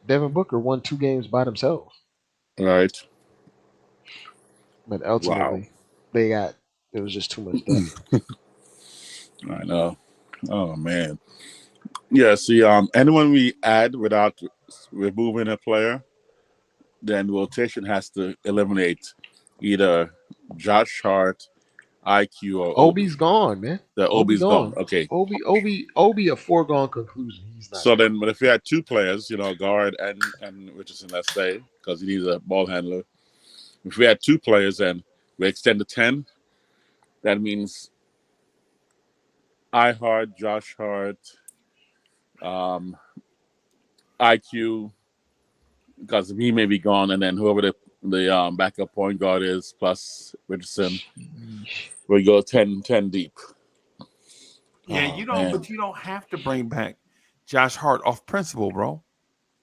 Devin Booker won 2 games by themselves. Right. But Wow. ultimately, there was just too much depth. I know. Oh man. Yeah. See, anyone we add without removing a player, then rotation has to eliminate either Josh Hart, IQ, or Obi's Obi. gone, man. The Obi Obi's gone. gone. Okay. Obi, a foregone conclusion. He's not So there. then, but if we had two players, guard and Richardson, let's say, because he needs a ball handler. If we had two players and we extend to 10, that means Hart, Josh Hart, um, IQ, because he may be gone, and then whoever the backup point guard is plus Richardson, Sheesh. we go 10 deep. Yeah, Oh man, but you don't have to bring back Josh Hart off principle, bro.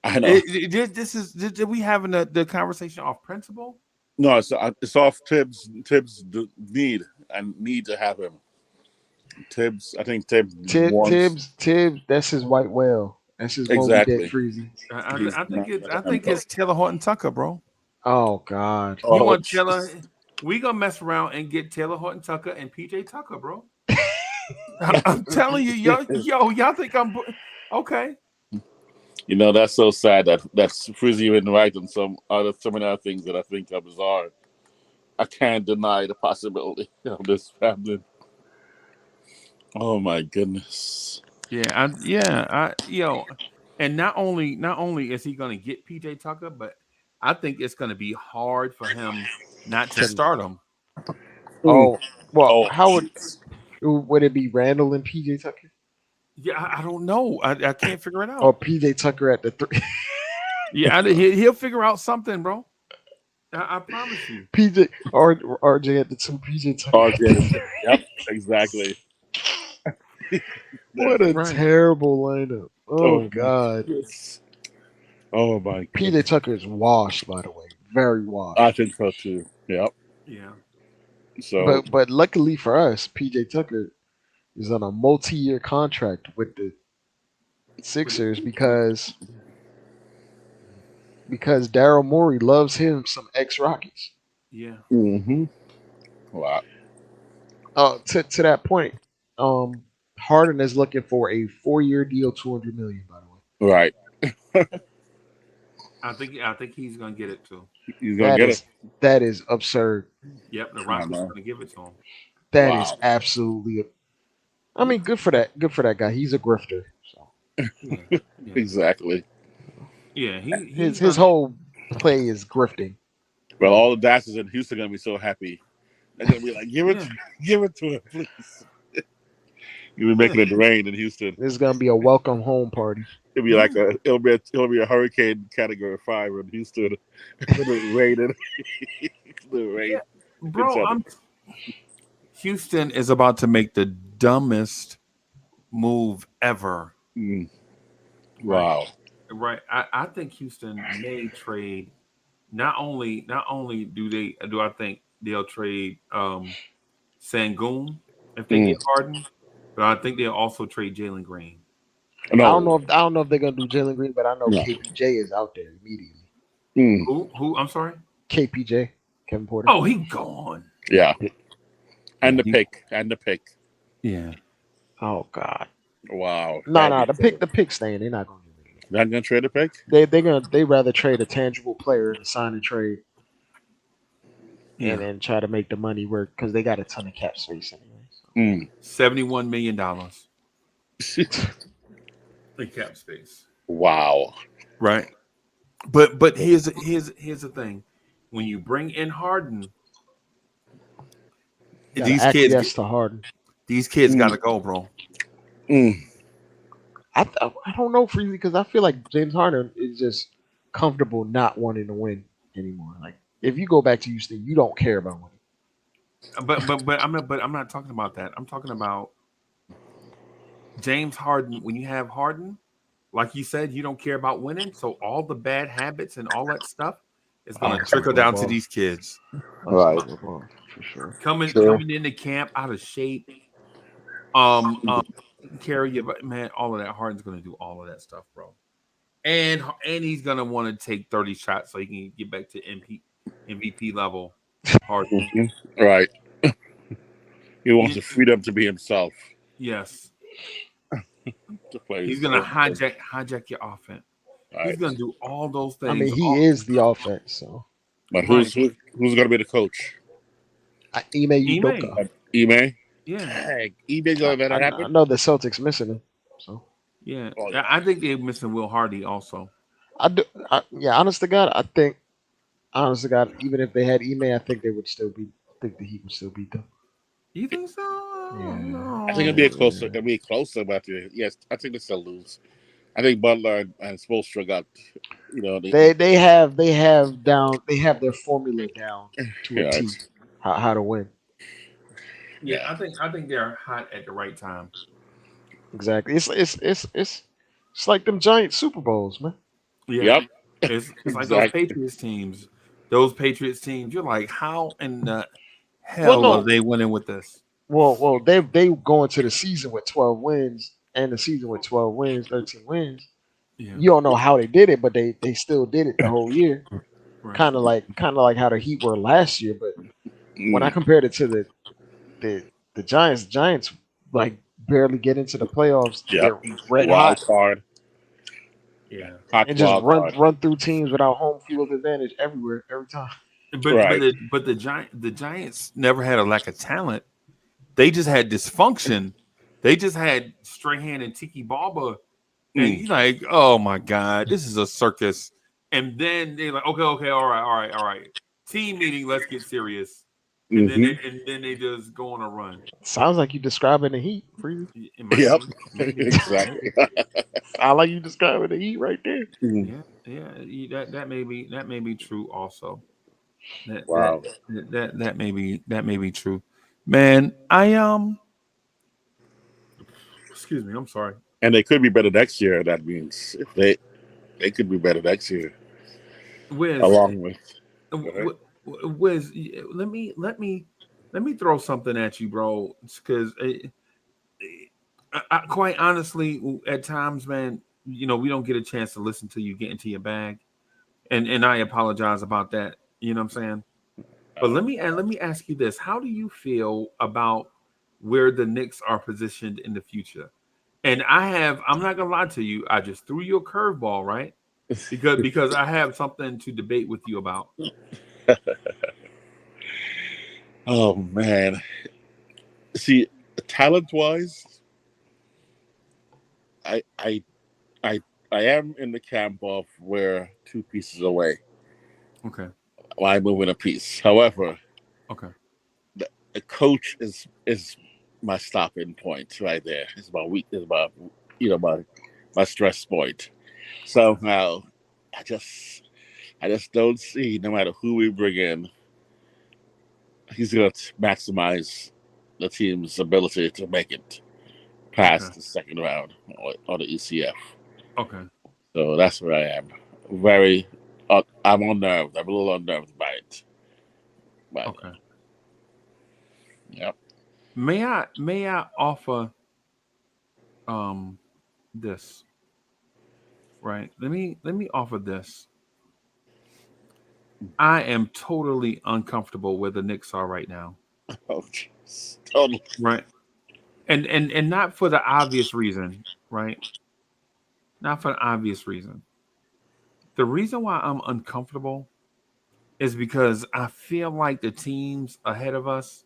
I know. Did we having the conversation off principle? No, it's off Tibbs. Tibbs need to have him. Tibbs, I think Tibbs wants Tibbs, that's his white whale. That's his Moby Dick exactly. Freezy. He's I think not it's letting him go. Taylor Horton Tucker, bro. Oh God. He Oh, want Taylor. We gonna mess around and get Taylor Horton Tucker and PJ Tucker, bro. I'm telling you, y'all think I'm okay? that's so sad that's Frizzy even right on some many other things that I think are bizarre. I can't deny the possibility of this happening. Oh my goodness. And not only is he gonna get PJ Tucker, but I think it's gonna be hard for him not to Can start him. oh well, Oh, how jeez. would it be Randall and PJ Tucker? Yeah, I don't know. I can't figure it Or out. PJ Tucker at the three? Yeah, he'll figure out something, bro. I promise you. PJ or RJ at the two, PJ Tucker at the RJ. three. Yep, exactly. What a Right. terrible lineup. Oh Oh my God. goodness. Oh my PJ goodness. Tucker is washed, by the way. Very I washed. think so too. Yep. Yeah. So But luckily for us, PJ Tucker is on a multi-year contract with the Sixers because Daryl Morey loves him some ex Rockies. Yeah. mm-hmm. Wow. To that point, Harden is looking for a 4-year deal, $200 million. By the way, Right. I think he's gonna get it too. He's gonna get it. that is absurd. Yep, the I Rockets are know. gonna give it to him. That is Wow. absolutely. I Yeah. mean, good for that. Good for that guy. He's a grifter. So Yeah. Yeah. Exactly. Yeah. his whole play is grifting. Well, all the dashes in Houston are gonna be so happy. They're gonna be like, give it, Yeah. give it to him, please. You'll be making it rain in Houston. This is gonna be a welcome home party. It'll be like it'll be a hurricane category 5 in Houston. It'll rain and it'll rain. Yeah. Bro, Houston is about to make the dumbest move ever. Mm. Right. Wow. Right. I think Houston may trade. Not only do I think they'll trade Sangoon if they get Harden, but I think they'll also trade Jalen Green. No. I don't know if they're gonna do Jalen Green, but I know No. KPJ is out there immediately. Mm. Who? I'm sorry. KPJ, Kevin Porter. Oh, he gone. Yeah. And Yeah, the pick. Yeah. Oh God. Wow. No, the pick staying. They're not gonna do it. Not gonna trade the pick? They rather trade a tangible player and sign and trade Yeah. and then try to make the money work because they got a ton of cap space anyway. Mm. $71 million in cap space. Wow. Right. But here's the thing. When you bring in Harden, these kids to Harden. these kids gotta go, bro. Mm. I don't know Freezy because I feel like James Harden is just comfortable not wanting to win anymore. Like if you go back to Houston, you don't care about winning. But I'm not talking about that. I'm talking about James Harden. When you have Harden, like you said, you don't care about winning. So all the bad habits and all that stuff is going to trickle down to these kids. Right. For sure. Coming into camp out of shape. Carry you, but man, all of that. Harden's going to do all of that stuff, bro. And he's going to want to take 30 shots so he can get back to MVP level Hart. Right. He wants He- the freedom to be himself. yes, To play he's his gonna own game. hijack your offense. He's Right. gonna do all those I mean, things. he is the offense. So But Right. who's going to be the coach? Ime Ime. Udoka. Ime. Yeah. Dang, Ime's going to let that I happen. know the Celtics missing him. So Yeah. Oh, yeah. I think they're missing Will Hardy also. I do. Yeah, honest to God, I think honest to God, even if they had Ime, I think they would still beat. I think the Heat would still beat them. You think so? I think it'll No. be a closer. It'll be closer, but yes, I think they still lose. I think Butler and Spoelstra got, They have their formula down to a yeah, T. How to win Yeah, yeah, I think they're hot at the right time. exactly. It's like them giant Super Bowls, man. Yeah. yep, It's like those exactly. Patriots teams. Those Patriots teams, you're like, how in the Well, hell are no. they winning with this? Well, they go into the season with 12 wins, and the season with 12 wins, 13 wins. Yeah. You don't know how they did it, but they still did it the whole year. Right. Kind of like how the Heat were last year. But when I Mm, compared it to the Giants like barely get into the playoffs. yep, They're red hot wild card, Yeah. hot and just wild card. run through teams without home field advantage everywhere every time. Right. But the Giants never had a lack of talent. They just had dysfunction. They just had Strahan and Tiki Barber, and Mm, you're like, oh my god, this is a circus. And then they're like, okay, all right. Team meeting, let's get serious. And hmm then they just go on a run. Sounds like you describing the Heat, Freezy. It might Yep. be, maybe, yeah, Exactly. Sound like you describing the Heat right there. Mm, that may be true also. That that wow. that may be true. Man, I excuse me, I'm sorry. And they could be better next year. That means if they could be better next year, Wiz, along with. Go ahead. Wiz, let me throw something at you, bro. Because quite honestly, at times, man, we don't get a chance to listen to you get into your bag, and I apologize about that. You know what I'm saying? But let me ask you this: how do you feel about where the Knicks are positioned in the future? And I'm not gonna lie to you, I just threw you a curveball, right? Because I have something to debate with you about. Oh man. See, talent wise, I I I I am in the camp of we're two pieces away. Okay. Why moving a piece? However, Okay. the coach is my stopping point right there. It's my weak. It's my stress point. Somehow, I just I just don't see. No matter who we bring in, he's going to maximize the team's ability to make it Okay. past the second round or the ECF. Okay. So that's where I am. Very, I'm unnerved. I'm a little unnerved by it. But Okay. yep. May I offer um this, right? Let me offer this. I am totally uncomfortable where the Knicks are right now. Oh, jeez. Totally. Right. And not for the obvious reason, right? Not for the obvious reason. The reason why I'm uncomfortable is because I feel like the teams ahead of us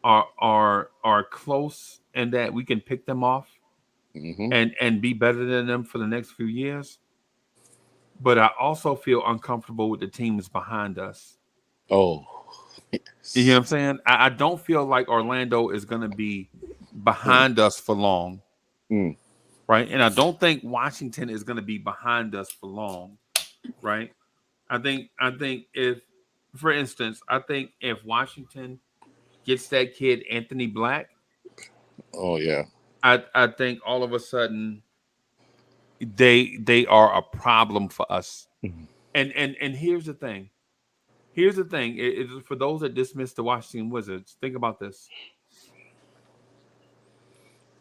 are close and that we can pick them off Hmm. and be better than them for the next few years. But I also feel uncomfortable with the teams behind us. Oh, You know what I'm saying? I don't feel like Orlando is going to be behind us for long, mm. right? And I don't think Washington is going to be behind us for long, right? I think if, for instance, I think if Washington gets that kid Anthony Black, Oh yeah. I think all of a sudden they are a problem for us. Mhm. And here's the thing. Here's the thing. For those that dismiss the Washington Wizards, think about this.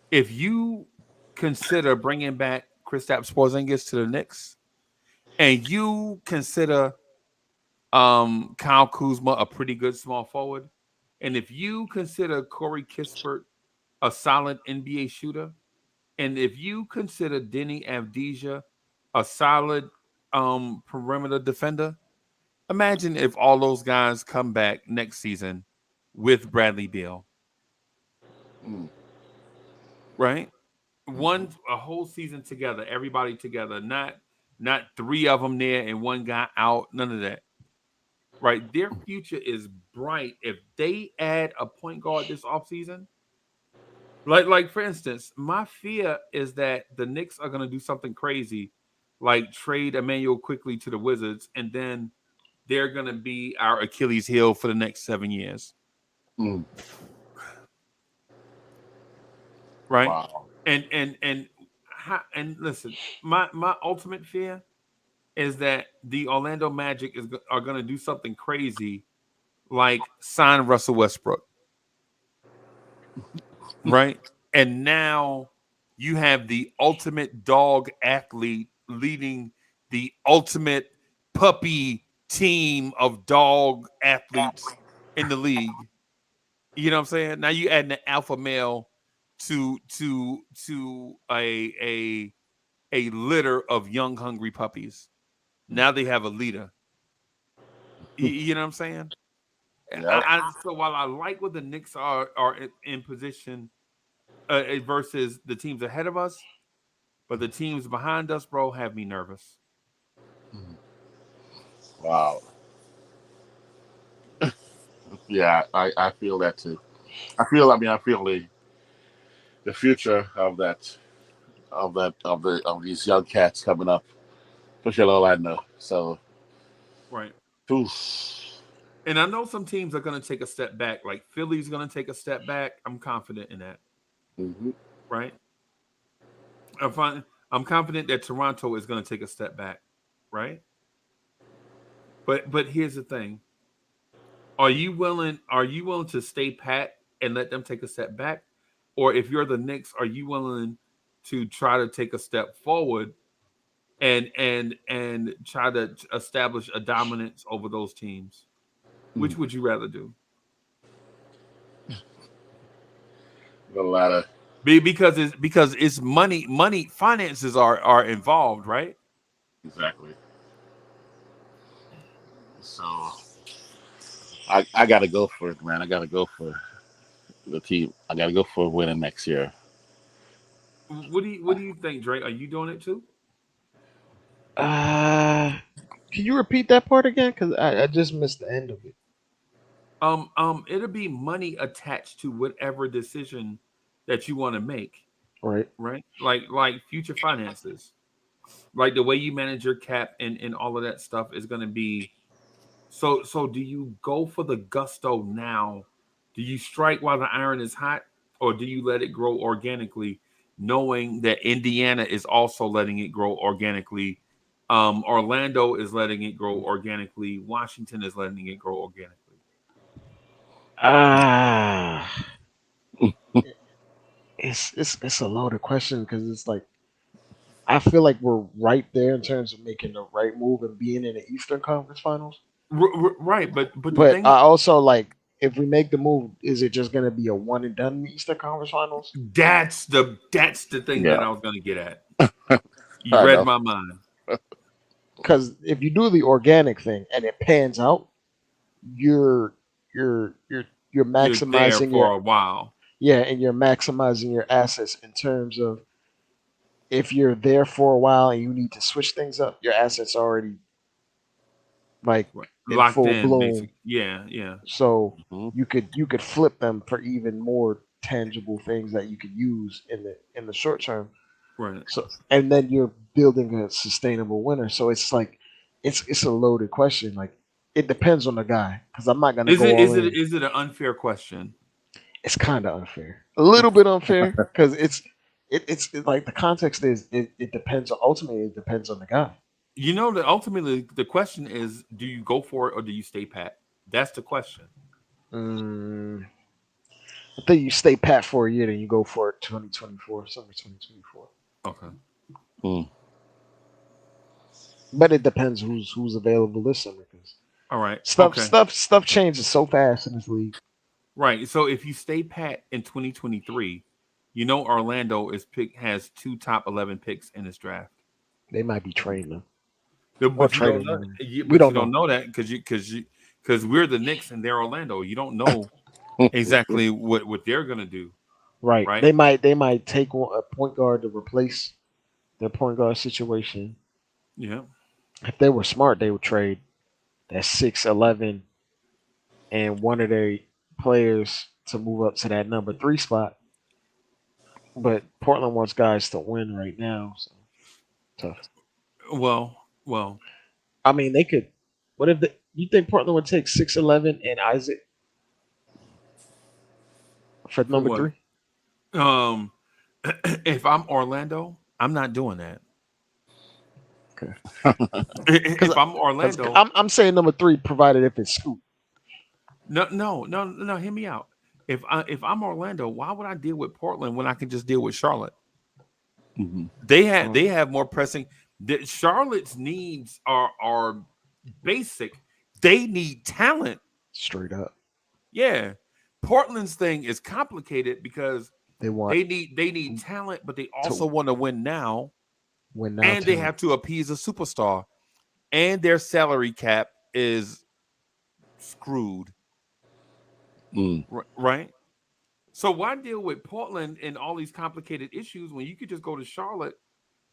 If you consider bringing back Kristaps Porzingis to the Knicks, and you consider Kyle Kuzma a pretty good small forward, and if you consider Corey Kispert a solid NBA shooter, and if you consider Denny Avdija a solid perimeter defender, imagine if all those guys come back next season with Bradley Beal. Right? A whole season together, everybody together, not three of them there and one guy out, none of that. Right? Their future is bright if they add a point guard this offseason. Like for instance, my fear is that the Knicks are going to do something crazy, like trade Emmanuel quickly to the Wizards, and then they're going to be our Achilles heel for the next 7 years. Right? Wow. And listen, my ultimate fear is that the Orlando Magic are going to do something crazy, like sign Russell Westbrook. Right? And now you have the ultimate dog athlete leading the ultimate puppy team of dog athletes in the league. You know what I'm saying? Now you add an alpha male to a litter of young hungry puppies. Now they have a leader. You know what I'm saying? Yep. So while I like what the Knicks are in position versus the teams ahead of us, but the teams behind us, bro, have me nervous. Wow. Yeah, I feel that too. I feel the future of these young cats coming up, especially Orlando. So, Right. oof. And I know some teams are going to take a step back. Like Philly's going to take a step back. I'm confident in that. Right. I'm confident that Toronto is going to take a step back. Right. But here's the thing. Are you willing to stay pat and let them take a step back? Or if you're the Knicks, are you willing to try to take a step forward and try to establish a dominance over those teams? Which would you rather do? A lot of Because it's money finances are involved, right? exactly. So I got to go for it, man. I got to go for the team. I got to go for winning next year. What do you think, Dre? Are you doing it too? Can you repeat that part again? Because I just missed the end of it. It'll be money attached to whatever decision that you want to make, Right. right? Like future finances, like the way you manage your cap and all of that stuff is going to be. So do you go for the gusto now? Do you strike while the iron is hot, or do you let it grow organically, knowing that Indiana is also letting it grow organically? Orlando is letting it grow organically. Washington is letting it grow organically. Ah, it's a loaded question because it's like I feel like we're right there in terms of making the right move and being in the Eastern Conference Finals. Right, but the But thing I also like if we make the move, is it just going to be a one and done in the Eastern Conference Finals? that's the thing that Yeah, I was going to get at. You I read know. my mind. Because if you do the organic thing and it pans out, you're you're You're there maximizing for your a while. yeah, and you're maximizing your assets in terms of if you're there for a while and you need to switch things up, your assets already like Right. in Locked full in, bloom. basically. Yeah, yeah. So Mhm. you could flip them for even more tangible things that you could use in the short term. Right. So and then you're building a sustainable winner. So it's like it's a loaded question. Like it depends on the guy because I'm not gonna Is go it all is it in. is it an unfair question? It's kind of unfair, a little bit unfair because it's like the context is it depends. Ultimately, it depends on the guy. You know that ultimately the question is, do you go for it or do you stay pat? That's the question. Mm, I think you stay pat for a year, then you go for it 2024, summer 2024. Okay. Mm. But it depends who's available this summer. Because All right. Stuff Okay. stuff changes so fast in this league. Right. So if you stay pat in 2023, you know Orlando has 2 top 11 picks in this draft. They might be trading them. Or But you don't trading know. them. We But you don't don't know. know that because we're the Knicks and they're Orlando. You don't know exactly what they're gonna do. Right. Right. They might take a point guard to replace their point guard situation. Yeah. If they were smart, they would trade that 6'11" and one of their players to move up to that number 3 spot. But Portland wants guys to win right now, so tough. Well. I mean, they could. What if you think Portland would take 6'11" and Isaac for For number what? 3? If I'm Orlando, I'm not doing that. Okay. If I'm Orlando, I'm saying number 3, provided if it's Scoot. no. Hear me out. If I'm Orlando, why would I deal with Portland when I can just deal with Charlotte? Mhm. They have more pressing. Charlotte's needs are basic. They need talent. Straight up, Yeah. Portland's thing is complicated because they want they need talent, but they also want to win now, win now. and they have to appease a superstar, and their salary cap is screwed. Right? So why deal with Portland and all these complicated issues when you could just go to Charlotte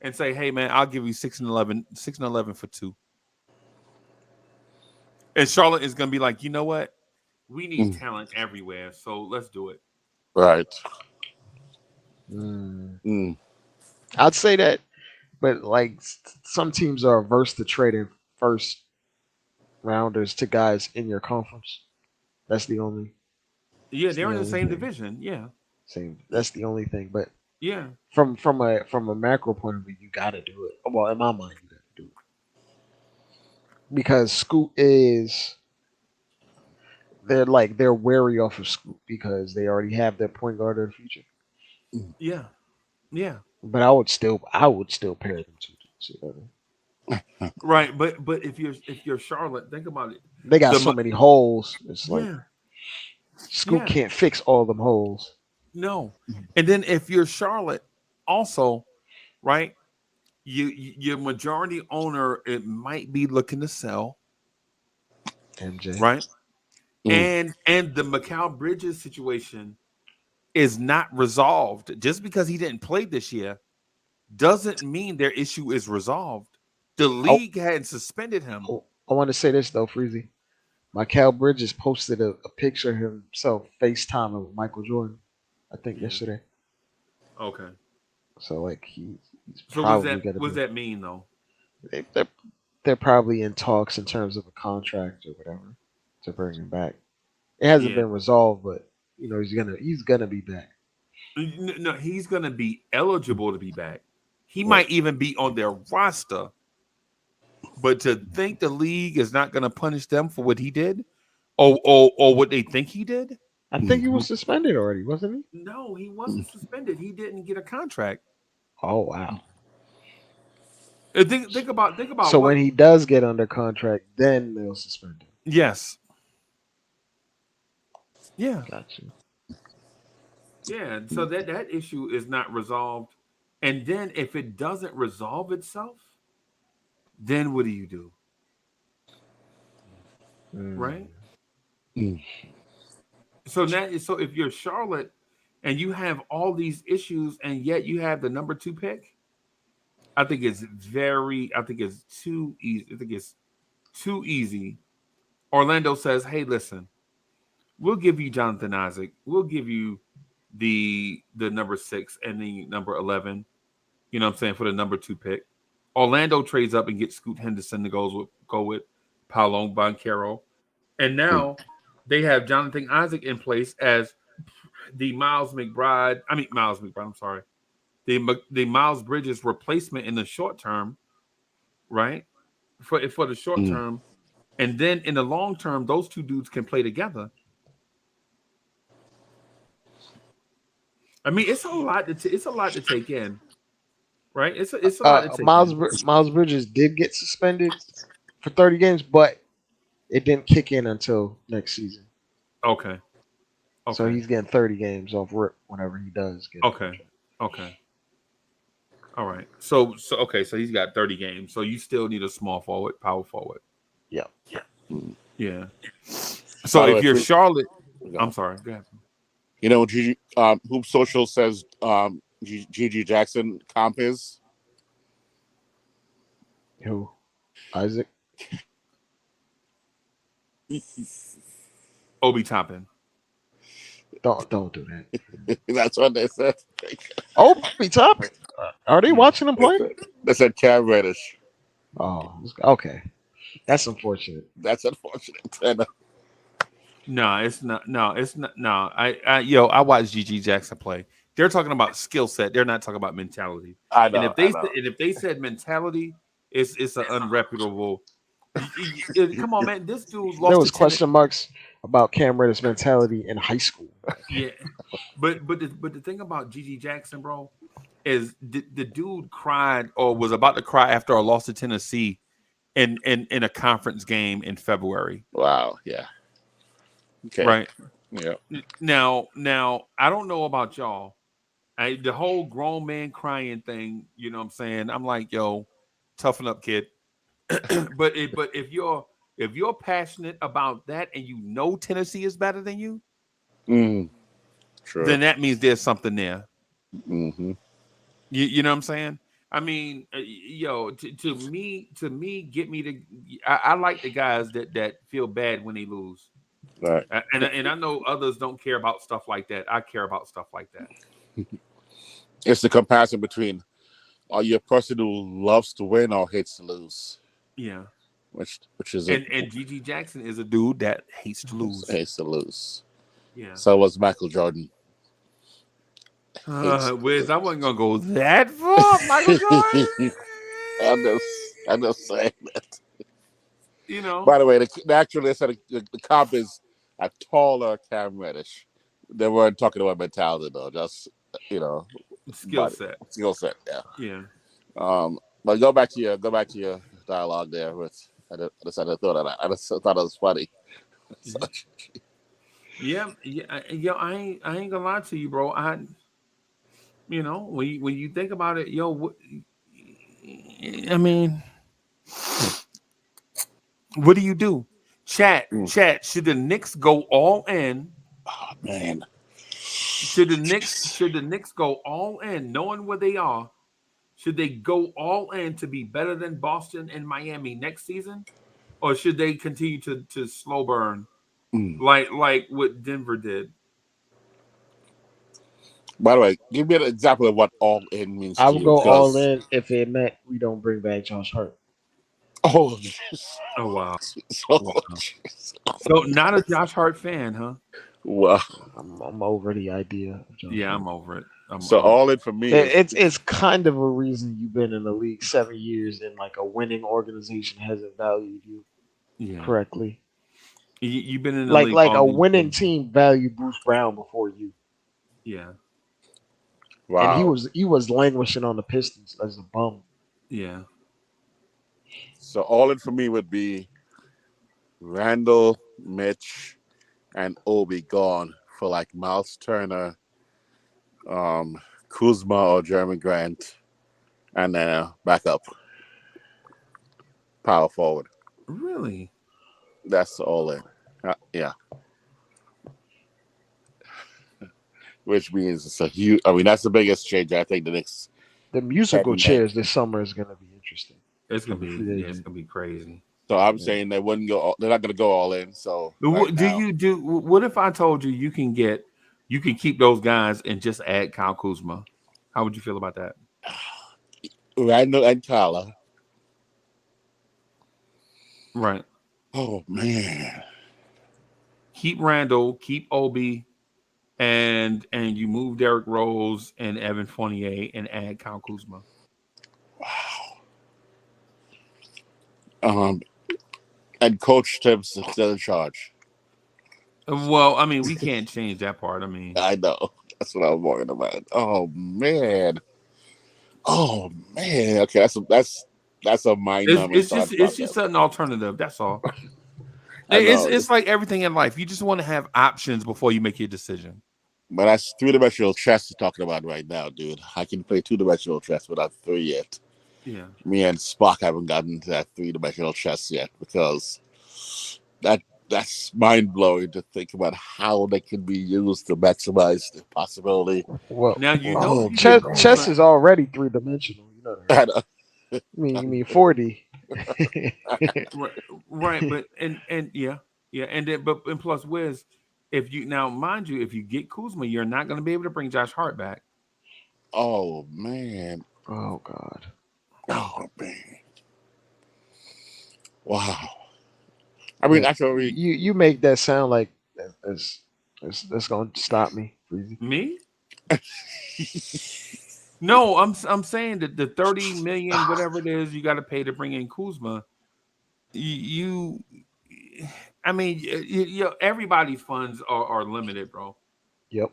and say, "Hey, man, I'll give you 6 and 11 for 2." And Charlotte is going to be like, you know what? We need talent everywhere, so let's do it. Right. I'd say that, but like some teams are averse to trading first rounders to guys in your conference. That's the only. Yeah, they're in the only same thing. division. Yeah, Same. That's the only thing. But yeah, from a macro point of view, you got to do it. Well, in my mind, you got to do it because Scoot is. They're wary off of Scoot because they already have their point guard of the future. yeah. But I would still pair them together. Right, but if you're Charlotte, think about it. They got so many holes. It's like Scoot Yeah. can't fix all them holes. No, and then if you're Charlotte, also, right? Your majority owner, it might be looking to sell, MJ, right? And the Mikal Bridges situation is not resolved. Just because he didn't play this year doesn't mean their issue is resolved. The league hadn't suspended him. I want to say this though, Freezy. Mikal Bridges posted a picture of himself FaceTiming with Michael Jordan, I think yesterday. Okay. So like he's So probably what does that mean though? They're probably in talks in terms of a contract or whatever to bring him back. It hasn't been resolved, but you know he's gonna be back. No, he's gonna be eligible to be back. He might even be on their roster. But to think the league is not gonna punish them for what he did, or what they think he did. I think he was suspended already, wasn't he? No, he wasn't suspended. He didn't get a contract. Oh wow. Think about. So when he does get under contract, then they'll suspend him. Yes. Yeah. Gotcha. Yeah. So that issue is not resolved, and then if it doesn't resolve itself, then what do you do? Right. So if you're Charlotte and you have all these issues and yet you have the number 2 pick, I think it's too easy. I think it's too easy. Orlando says, "Hey, listen, we'll give you Jonathan Isaac. We'll give you the number 6 and the number 11. You know what I'm saying, for the number 2 pick." Orlando trades up and gets Scoot Henderson to go with Paolo Banchero. And now they have Jonathan Isaac in place as the Miles McBride. I'm sorry. The Miles Bridges replacement in the short term, right? For the short term. And then in the long term, those two dudes can play together. I mean, it's a lot to take in. Right? It's a lot to take in. Miles Bridges did get suspended for 30 games, but It didn't kick in until next season. Okay. So Okay. he's getting 30 games off rip whenever he does get a Okay. contract. Okay. All right. So okay. So he's got 30 games. So you still need a small forward, power forward. Yeah. Yeah. By So the if way, you're Charlotte, I'm go. sorry. Go ahead. You know, Hoop Social says Gigi Jackson comp is Who? Isaac? Obi Toppin. Don't do that. that's what they said. Obi Toppin. Are they watching him play? They said Cam Reddish. Oh, okay. That's unfortunate. That's unfortunate. And, No, it's not. No, it's not. No, I watched GG Jackson play. They're talking about skill set. They're not talking about mentality. I And know. if they said mentality, it's an unreputable. Come on, man. This dude There lost was to Tennessee. question marks about Cam Reddish mentality in high school. Yeah, but the thing about GG Jackson, bro, is the dude cried or was about to cry after a loss to Tennessee in a conference game in February. Wow. Yeah. Okay. Right. Yeah. Now, I don't know about y'all. The whole grown man crying thing, you know what I'm saying? I'm like, yo, toughen up, kid. but if you're passionate about that and you know Tennessee is better than you, True. then that means there's something there. Mm-hmm. You know what I'm saying? I mean, yo, to me, get me to. I like the guys that feel bad when they lose. Right. And I know others don't care about stuff like that. I care about stuff like that. It's the comparison between are you a person who loves to win or hates to lose? Yeah. Which is and GG Jackson is a dude that hates to lose. Hates to lose. Yeah. So was Michael Jordan. Wiz, I wasn't gonna go that far, Michael Jordan. I'm just saying that. You know. By the way, actually, they said the comp is a taller Cam Reddish. They weren't talking about mentality though, just skill set. Skill set, yeah. Yeah. But go back to your dialogue there with. I just thought it was funny. Yeah. I ain't gonna lie to you, bro. When you think about it, I mean, what do you do? Chat. Should the Knicks go all in? Oh man. Should the Knicks go all in, knowing where they are? Should they go all in to be better than Boston and Miami next season, or should they continue to slow burn like what Denver did? By the way, give me an example of what all in means I to would you. go all in if it meant we don't bring back Josh Hart. Oh, oh wow. So not a Josh Hart fan, huh? Well, I'm over the idea of Josh Hart. I'm over it. All in for me. It's kind of a reason you've been in the league 7 years and like a winning organization hasn't valued you correctly. You've been in the league like a team winning team valued Bruce Brown before you. Yeah. Wow. And he was languishing on the Pistons as a bum. Yeah. So all in for me would be Randle, Mitch, and Obi gone for like Miles Turner, Kuzma or Jeremy Grant, and then back up. Power forward. Really? That's all in. Yeah. Which means it's a huge. I mean, that's the biggest change. I think the Knicks. The musical chairs this summer is going to be interesting. It's going to be crazy. So I'm saying they wouldn't go. They're not going to go all in. So what if I told you you can keep those guys and just add Kyle Kuzma? How would you feel about that? Randle and Tyler. Right. Oh man. Keep Randle, keep Obi, and you move Derrick Rose and Evan Fournier and add Kyle Kuzma. Wow. And Coach Tibbs is still in charge. Well, I mean, we can't change that part. I mean, I know. That's what I'm worried about. Oh man. Okay, that's a mind numbing. It's just an alternative. That's all. I know. It's like everything in life. You just want to have options before you make your decision. But that's three-dimensional chess you're talking about right now, dude. I can play two-dimensional chess, but not three yet. Yeah. Me and Spock haven't gotten to that three-dimensional chess yet because that's mind-blowing to think about how they can be used to maximize the possibility. Well, Now you know Oh, if you get chess Kuzma. is already 3 dimensional. You know that, right? I know. You mean 4D? Right, but and yeah, and then and plus, Wiz, if you now mind you, if you get Kuzma, you're not going to be able to bring Josh Hart back. Oh man. Oh God. Oh man. Wow. I mean, But actually, you make that sound like that's gonna stop me, Freezy. Me? No, I'm saying that the 30 million, whatever it is, you got to pay to bring in Kuzma. You, I mean, everybody's funds are limited, bro. Yep.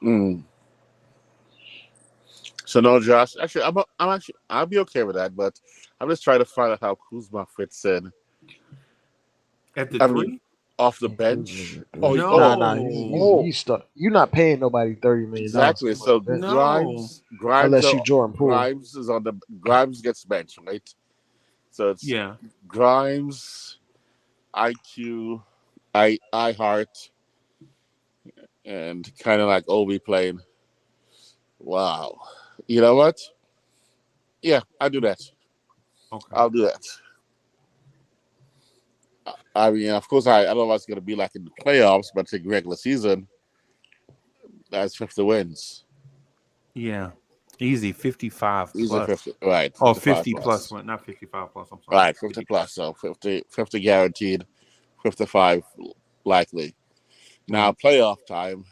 mm. So no, Josh. Actually, I'll be okay with that. But I'm just trying to find out how Kuzma fits in. At the I mean, three? off the Yeah, Kuzma's bench. at Oh, 3. oh, Nah. No, He's stuck. You're not paying nobody $30 million to exactly. come off So the bench no. unless you Jordan Poole. Grimes is on the Grimes gets benched, right? So it's Yeah, Grimes, IQ, I Hart, and kind of like Obi playing. Wow. You know what? Yeah, I'll do that. okay. I'll do that. I mean, of course, I don't know what's going to be like in the playoffs, but in regular season, that's 50 wins. Yeah, easy 55 These are plus. 50, right? Oh, 55 50 plus, plus. not 55 plus. I'm sorry. Right, 50 plus. So 50 guaranteed, 55 likely. Now, Right. playoff time,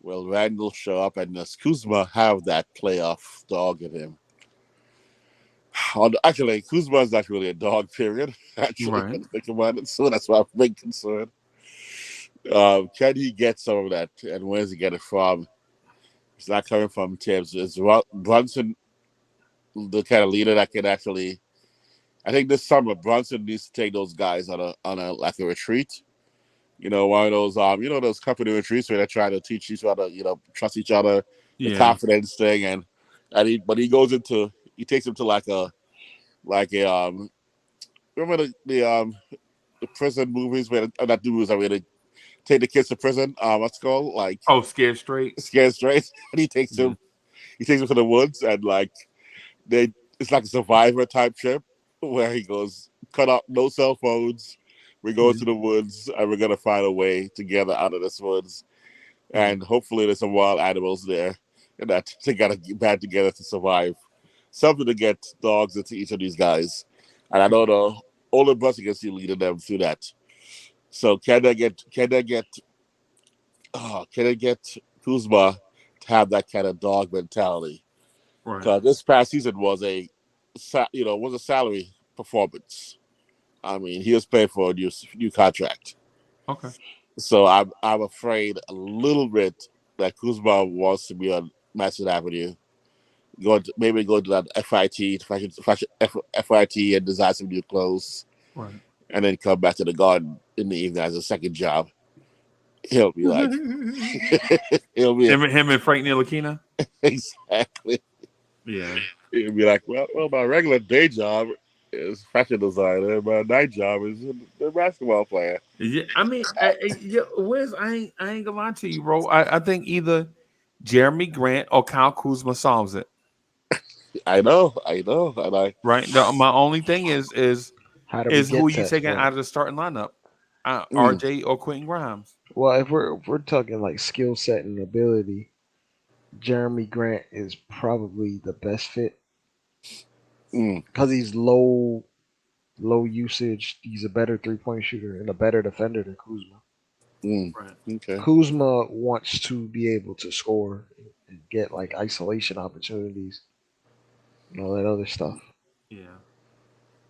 will Randall show up and does Kuzma have that playoff dog in him? Actually, Kuzma is not really a dog, period. Actually, Right. when you think about it, so that's why I'm big concerned. Can he get some of that, and where does he get it from? It's not coming from Tibbs. Is Brunson the kind of leader that can actually? I think this summer Brunson needs to take those guys on a like a retreat. You know, one of those those company retreats where they're trying to teach each other, trust each other, the Yeah. confidence thing, he goes into he takes them to like a remember the prison movies where not the movies where they take the kids to prison. What's it called like Oh, scared straight. Scared Straight. And Yeah. he takes them to the woods and like they it's like a survivor type trip where he goes cut off no cell phones. We go Yeah. to the woods and we're gonna find a way to get out of this woods. Yeah. And hopefully there's some wild animals there and that they gotta get band together to survive. Something to get dogs into each of these guys. And I know the older brother can see leading them through that. So can they get Kuzma to have that kind of dog mentality? Right. Because this past season was was a salary performance. I mean, he was paid for a new contract. Okay. So I'm afraid a little bit that Kuzma wants to be on Madison Avenue, maybe go to that FIT and design some new clothes, Right. and then come back to the garden in the evening as a second job. He'll be like, he'll be him and Frank Ntilikina. exactly. Yeah. He'll be like, well, my regular day job is fashion designer. My night job is a basketball player. Yeah. I mean, Wiz, I ain't gonna lie to you, bro. I think either Jeremy Grant or Kyle Kuzma solves it. I know, and Right. My only thing How do we is who get you that taking point? out of the starting lineup? mm, RJ or Quentin Grimes? Well, if we're talking like skill set and ability, Jeremy Grant is probably the best fit mm, because he's low usage. He's a better 3-point shooter and a better defender than Kuzma. Right. okay, Kuzma wants to be able to score and get like isolation opportunities and all that other stuff. Yeah.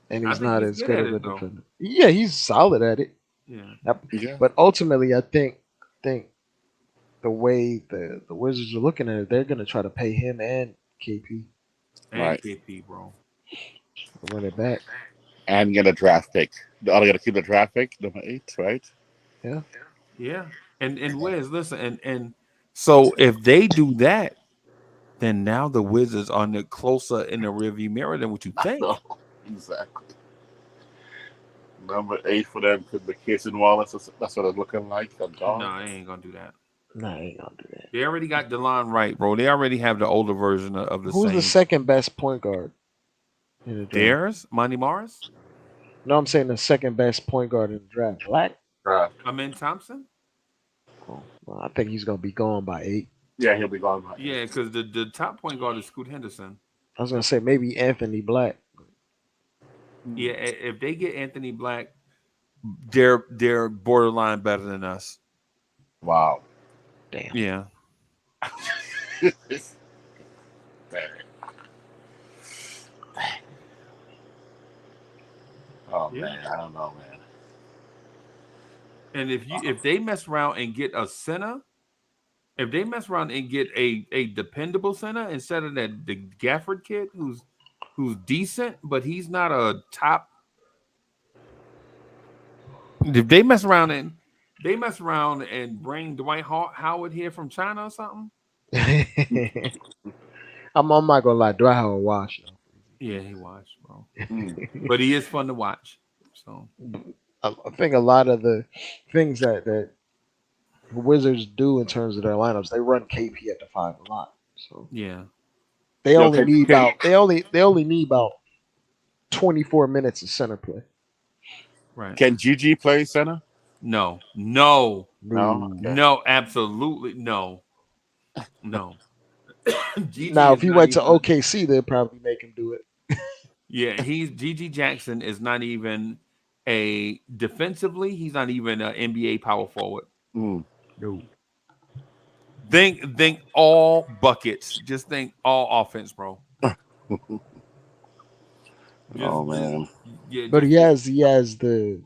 And I he's think not he's as good good at of a it though. defender. Yeah, he's solid at it. Yeah. yeah, But ultimately, I think the way the Wizards are looking at it, they're gonna try to pay him and KP And right. KP, bro. to run it back. and get a draft pick. Are they gonna keep the draft pick, number 8, right? Yeah. Yeah. And Wiz, listen, and so if they do that, then now the Wizards are closer in the rearview mirror than what you No, think. exactly. Number 8 for them could be Casey Wallace. That's what it's looking like. A guard. No, they ain't gonna do that. Nah, I ain't gonna do that. They already got DeLon Wright, bro. They already have the older version of the Who's the same. second best point guard in the draft? Theirs, Monty Morris, No, I'm saying the second best point guard in the draft. Black. Draft. Amin Thompson. Oh, well, I think he's gonna be gone by 8. Yeah, he'll be gone by 8. Yeah, because the top point guard is Scoot Henderson. I was gonna say maybe Anthony Black. Yeah, if they get Anthony Black, they're borderline better than us. Wow. Damn. Yeah. Oh Yeah. man, I don't know, man. And if they mess around and get a center, if they mess around and get a dependable center instead of that the Gafford kid who's decent, but he's not a top. If they mess around and bring Dwight Howard here from China or something. I'm not gonna lie, Dwight Howard wash. Yeah, he watched, bro. But he is fun to watch. So I think a lot of the things that the Wizards do in terms of their lineups, they run KP at the 5 a lot. So yeah, they only okay, need okay. about they only need about 24 minutes of center play. right. Can GG play center? No, No. Okay. no, absolutely no. GG Now, is if he not went to even- OKC, they'd probably make him do it. Yeah, GG Jackson is not even a defensively. He's not even an NBA power forward. Mm. No. Think all buckets. Just think all offense, bro. Oh man. Yeah, But he has the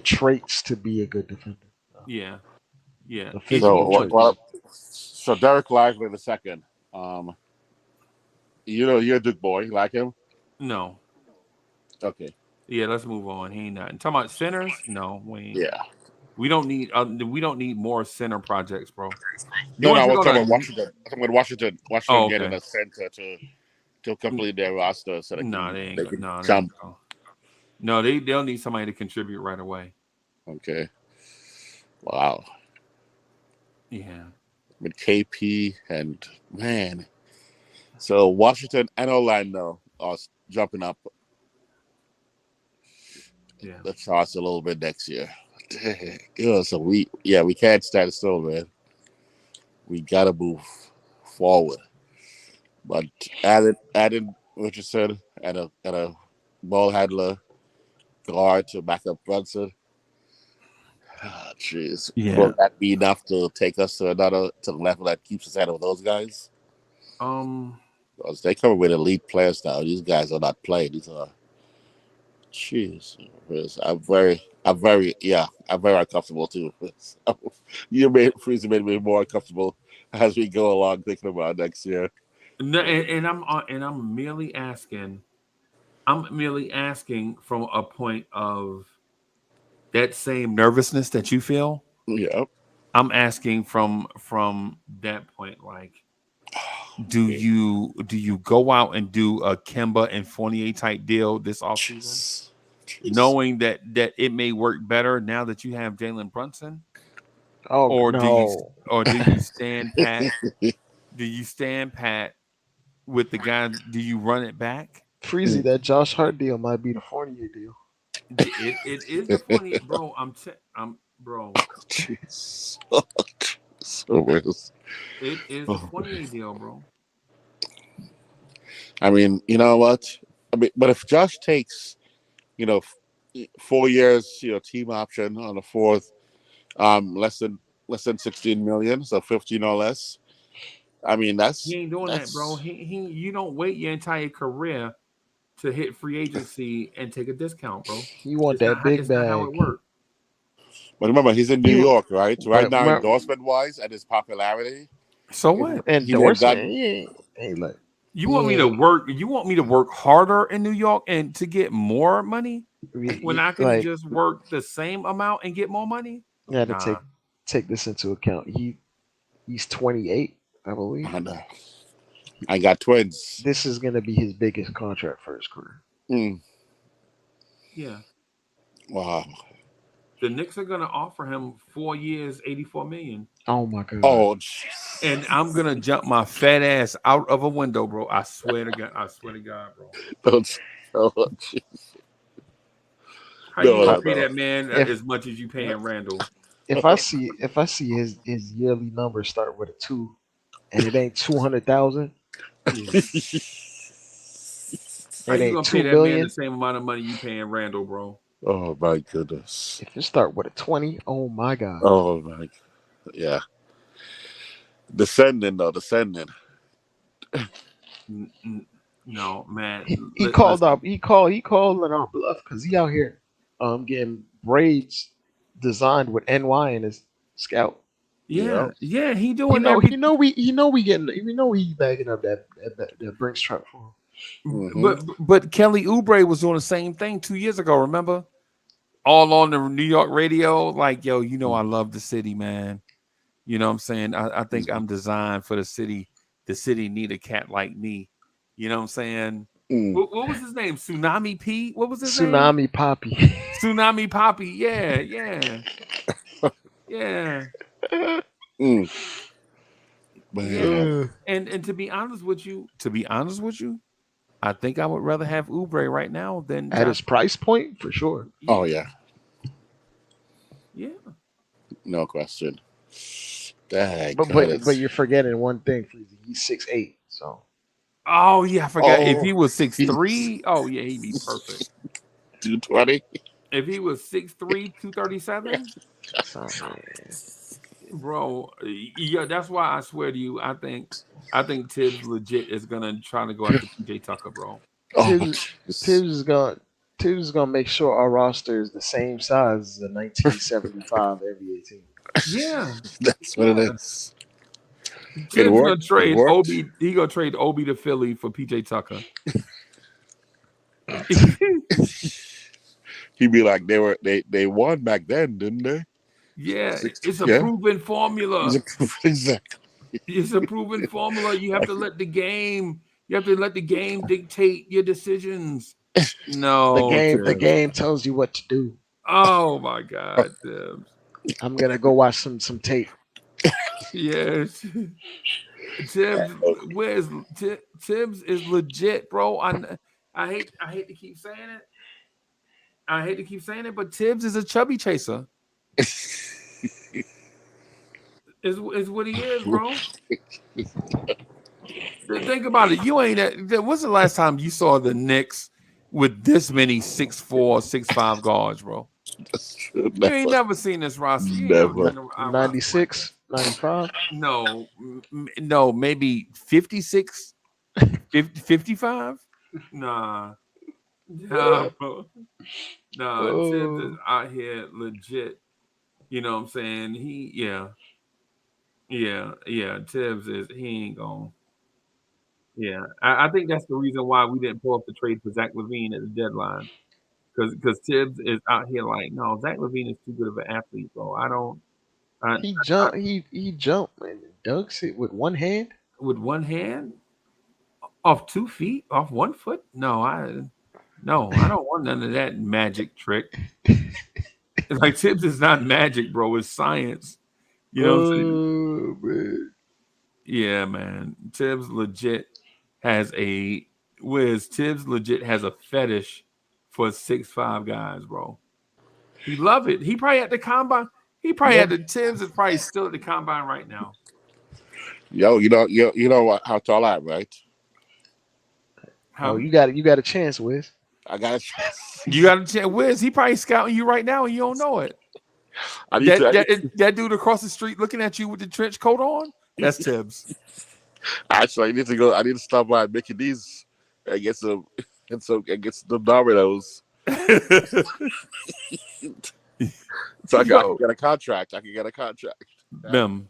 traits to be a good defender. yeah. The So physical what? traits. What? So Derek Lively the second. You're a Duke boy. You like him? No. Okay. Yeah, let's move on. He ain't nothing. Talking about centers? No, we ain't. Yeah. We don't need more center projects, bro. No, I was go talking to- about Washington. I'm talking about Washington. Washington Oh, okay. getting a center to complete their roster so they Nah, can, they ain't. they Go, can nah, they jump. ain't go. No, they'll need somebody to contribute right away. Okay. Wow. Yeah. With KP and man. So Washington and Orlando are jumping up Yeah. the charts a little bit next year. So we can't stand still, man. We gotta move forward. But adding Richardson and a ball handler guard to back up Brunson. Jeez. Yeah. Will that be enough to take us to the level that keeps us ahead of those guys? Because they come with elite players now. These guys are not playing. These are jeez. I'm very uncomfortable too. Freezer made me more uncomfortable as we go along thinking about next year. No, and I'm merely asking. I'm merely asking from a point of that same nervousness that you feel. Yeah. I'm asking from that point, like, do you go out and do a Kemba and Fournier type deal this offseason, knowing that it may work better now that you have Jalen Brunson? Oh, Or no. do you stand pat? Do you stand pat with the guy? Do you run it back? Freezy, that Josh Hart deal might be the Fournier deal. It is the Fournier, bro. Bro. Jeez. So weird. It is the Fournier deal, bro. I mean, you know what? I mean, but if Josh takes, 4 years, team option on the fourth, less than 16 million, so 15 or less. I mean, He ain't doing that, bro. You don't wait your entire career to hit free agency and take a discount, bro. You want It's that not, big it's bag. not how it works. But remember, he's in New York, right? Right But now, remember- endorsement wise, and his popularity. So what? Endorsement. He ain't like You want me to work? You want me to work harder in New York and to get more money when I can Like just work the same amount and get more money? you had to Nah. take this into account. He's 28, I believe. I know. I got twins. This is gonna be his biggest contract for his career. Mm. Yeah. Wow. The Knicks are gonna offer him 4 years, $84 million. Oh my god. Oh, And I'm gonna jump my fat ass out of a window, bro. I swear to God. I swear to God, bro. don't. Oh, jeez. How you gonna No. pay that man If- as much as you paying Randall? If I see his yearly numbers start with a 2 and it ain't 200,000, How it you ain't gonna 2 pay that man million. the same amount of money you paying Randall, bro? Oh my goodness. If it start with a 20, oh my god. Oh my. Yeah. Descending. No, man. He called up. He called it our bluff because he out here getting braids designed with NY in his scalp. Yeah, he He doing know every. he know we getting we know he bagging up that Brinks truck for him. But Kelly Oubre was doing the same thing 2 years ago. Remember, all on the New York radio, like, yo, I love the city, man. You know what I'm saying? I think I'm designed for the city. The city need a cat like me. You know what I'm saying? What was his name? Tsunami Pete? What was his Tsunami Poppy. name? Tsunami Poppy. Yeah. Mm. Yeah. And to be honest with you, I think I would rather have Oubre right now than At his price point, for sure. Oh yeah. Yeah. No question. Dang, But you're forgetting one thing, Freezy. He's 6'8", so. Oh yeah, I forgot. If he was 6'3", oh yeah, he'd be perfect. 220. If he was 6'3", 237, bro, yeah, that's why I swear to you, I think Tibbs legit is gonna try to go after PJ Tucker, bro. Tibbs is gonna make sure our roster is the same size as the 1975 NBA team. Yeah, that's what it is. Tibbs gonna trade Obi. He gonna trade Obi to Philly for PJ Tucker. He'd be like, they won back then, didn't they? Yeah, it's a proven formula. Exactly. It's a proven formula. You have to let the game. You have to let the game dictate your decisions. No, the game tells you what to do. Oh my God, Tibbs. I'm gonna go watch some tape. Yes, Tibbs. Tibbs is legit, bro. I hate to keep saying it. But Tibbs is a chubby chaser. is what he is, bro. Think about it. You ain't. When's the last time you saw the Knicks with this many 6'4", 6'5" guards, bro? You ain't never seen this roster. Never. 96, 95? No, maybe 56, 55? Nah, bro. Tibbs is out here legit. You know what I'm saying? Tibbs he ain't gonna. Yeah, I think that's the reason why we didn't pull up the trade for Zach LaVine at the deadline. Because Tibbs is out here like, no, Zach LaVine is too good of an athlete, bro. He jumped and dunks it with one hand. With one hand, off 2 feet, off 1 foot. No, I don't want none of that magic trick. Like Tibbs is not magic, bro. It's science. You know what I'm saying? Man. Yeah, man. Tibbs legit has a fetish for 6'5" guys, bro. He love it. He probably at the combine. Tibbs is probably still at the combine right now. Yo, you know how tall I am, right? You got a chance, Wiz. I got a chance. You got a chance, Wiz. He probably scouting you right now, and you don't know it. That dude across the street looking at you with the trench coat on. That's Tibbs. Actually, I need to stop by Mickey D's and get some Domino's. So I can get a contract. Bim.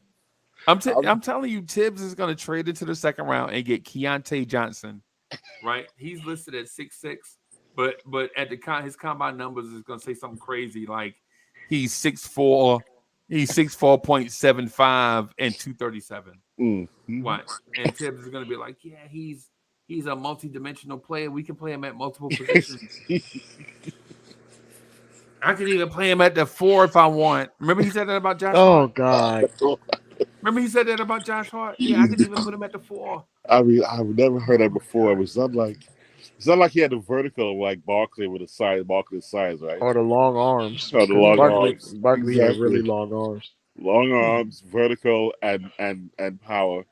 I'm telling you, Tibbs is going to trade into the second round and get Keontae Johnson. Right? He's listed at 6'6", but at his combine numbers is going to say something crazy like he's 6'4", he's 6'4.75" and 237. What? And Tibbs is going to be like, yeah, he's a multi-dimensional player. We can play him at multiple positions. I can even play him at the 4 if I want. Remember he said that about Josh Oh Hart? God. Remember he said that about Josh Hart? Yeah, I could even put him at the 4. I mean, I've never heard that before. It's not like he had the vertical like Barkley with Barkley's size, right? Or the long arms. No, the Because long Barkley arms. had really Exactly. long arms. Long arms, vertical, and power.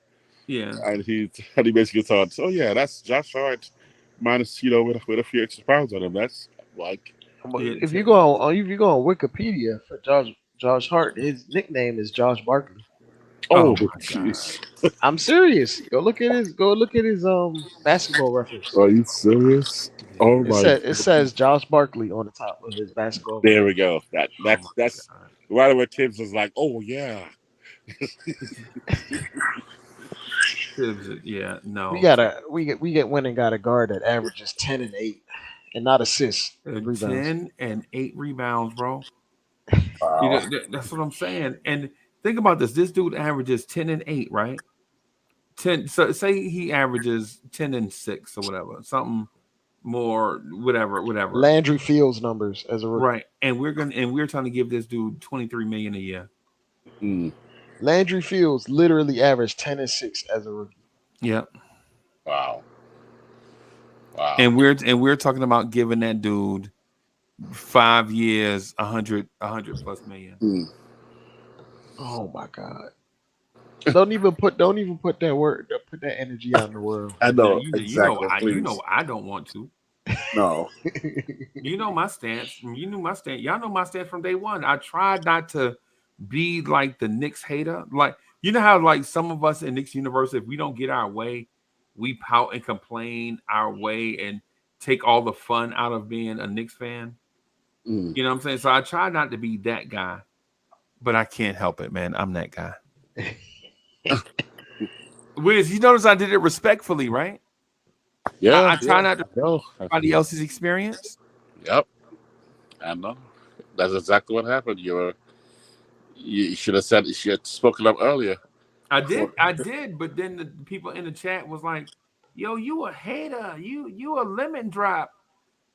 Yeah. And he basically thought, oh yeah, that's Josh Hart minus with a few extra pounds on him. That's like Yeah, If you go on Wikipedia for Josh Hart, his nickname is Josh Barkley. Oh oh my God. jeez. I'm serious. Go look at his basketball reference. Are you serious? Oh my It says Josh Barkley on the top of his basketball there reference. we go. Oh my That's God. right where Tibbs was like, oh yeah. Tibbs, yeah, We no. got a we get went and got a guard that averages 10 and 8 and not assists and rebounds. 10 and 8 rebounds, bro. You Wow. know, that's what I'm saying. And think about this. This dude averages 10 and 8, right? 10. So say he averages 10 and 6 or whatever, something more, whatever. Landry Fields numbers as a rookie. Right. And we're trying to give this dude 23 million a year. Mm, Landry Fields literally averaged 10 and 6 as a rookie. Yeah. wow. Wow. And we're talking about giving that dude 5 years, 100 plus million. Mm. Oh my God. Don't even put that energy out in the world. I know Yeah, exactly. you know I don't want to. No. You know my stance. You knew my stance. Y'all know my stance from day one. I tried not to be like the Knicks hater. Like, you know how like some of us in Knicks universe, if we don't get our way, we pout and complain our way and take all the fun out of being a Knicks fan. Mm. You know what I'm saying? So I try not to be that guy, but I can't help it, man. I'm that guy. Wiz, you notice I did it respectfully, right? Yeah. I try not to know. anybody else's experience. Yep. I know. That's exactly what happened. You should have said you should have spoken up earlier. I did, but then the people in the chat was like, "Yo, you a hater? You a lemon drop?"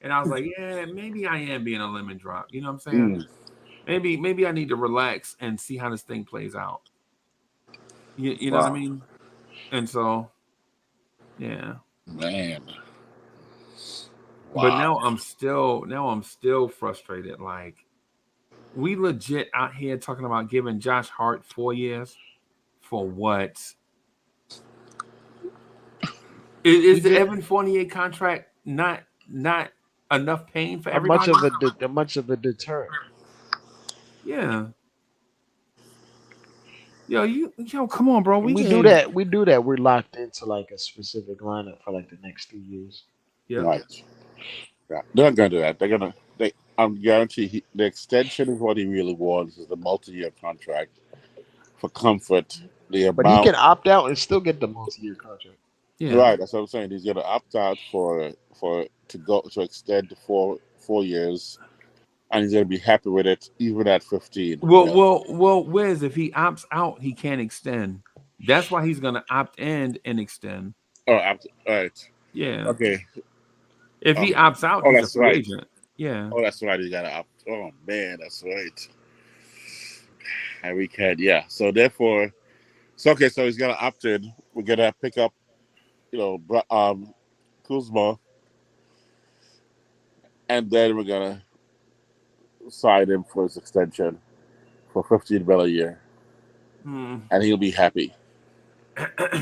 And I was like, "Yeah, maybe I am being a lemon drop." You know what I'm saying? Maybe I need to relax and see how this thing plays out. You know what I mean? And so, yeah. Man. Wow. But now I'm still frustrated. Like, we legit out here talking about giving Josh Hart 4 years for what? Is the Evan Fournier contract not enough pain for everybody? Much of a deterrent. Yeah. Yo, come on, bro. We do that. We're locked into like a specific lineup for like the next 2 years. Yeah. Right. Yeah. They're not gonna do that. I'm guaranteed the extension is what he really wants is the multi-year contract for comfort. But he can opt out and still get the multi-year contract. Yeah. Right, that's what I'm saying. He's gonna opt out to extend to four years, and he's gonna be happy with it even at 15. Well, Wiz, if he opts out, he can't extend. That's why he's gonna opt in and extend. Oh, all right. Yeah. Okay. If he opts out, he's a free agent. Yeah. Oh, that's right. He got to opt. Oh man, that's right. And we can, yeah. So therefore, so he's gonna opt in. We're gonna pick up, Kuzma, and then we're gonna sign him for his extension for $15 million a year, and he'll be happy.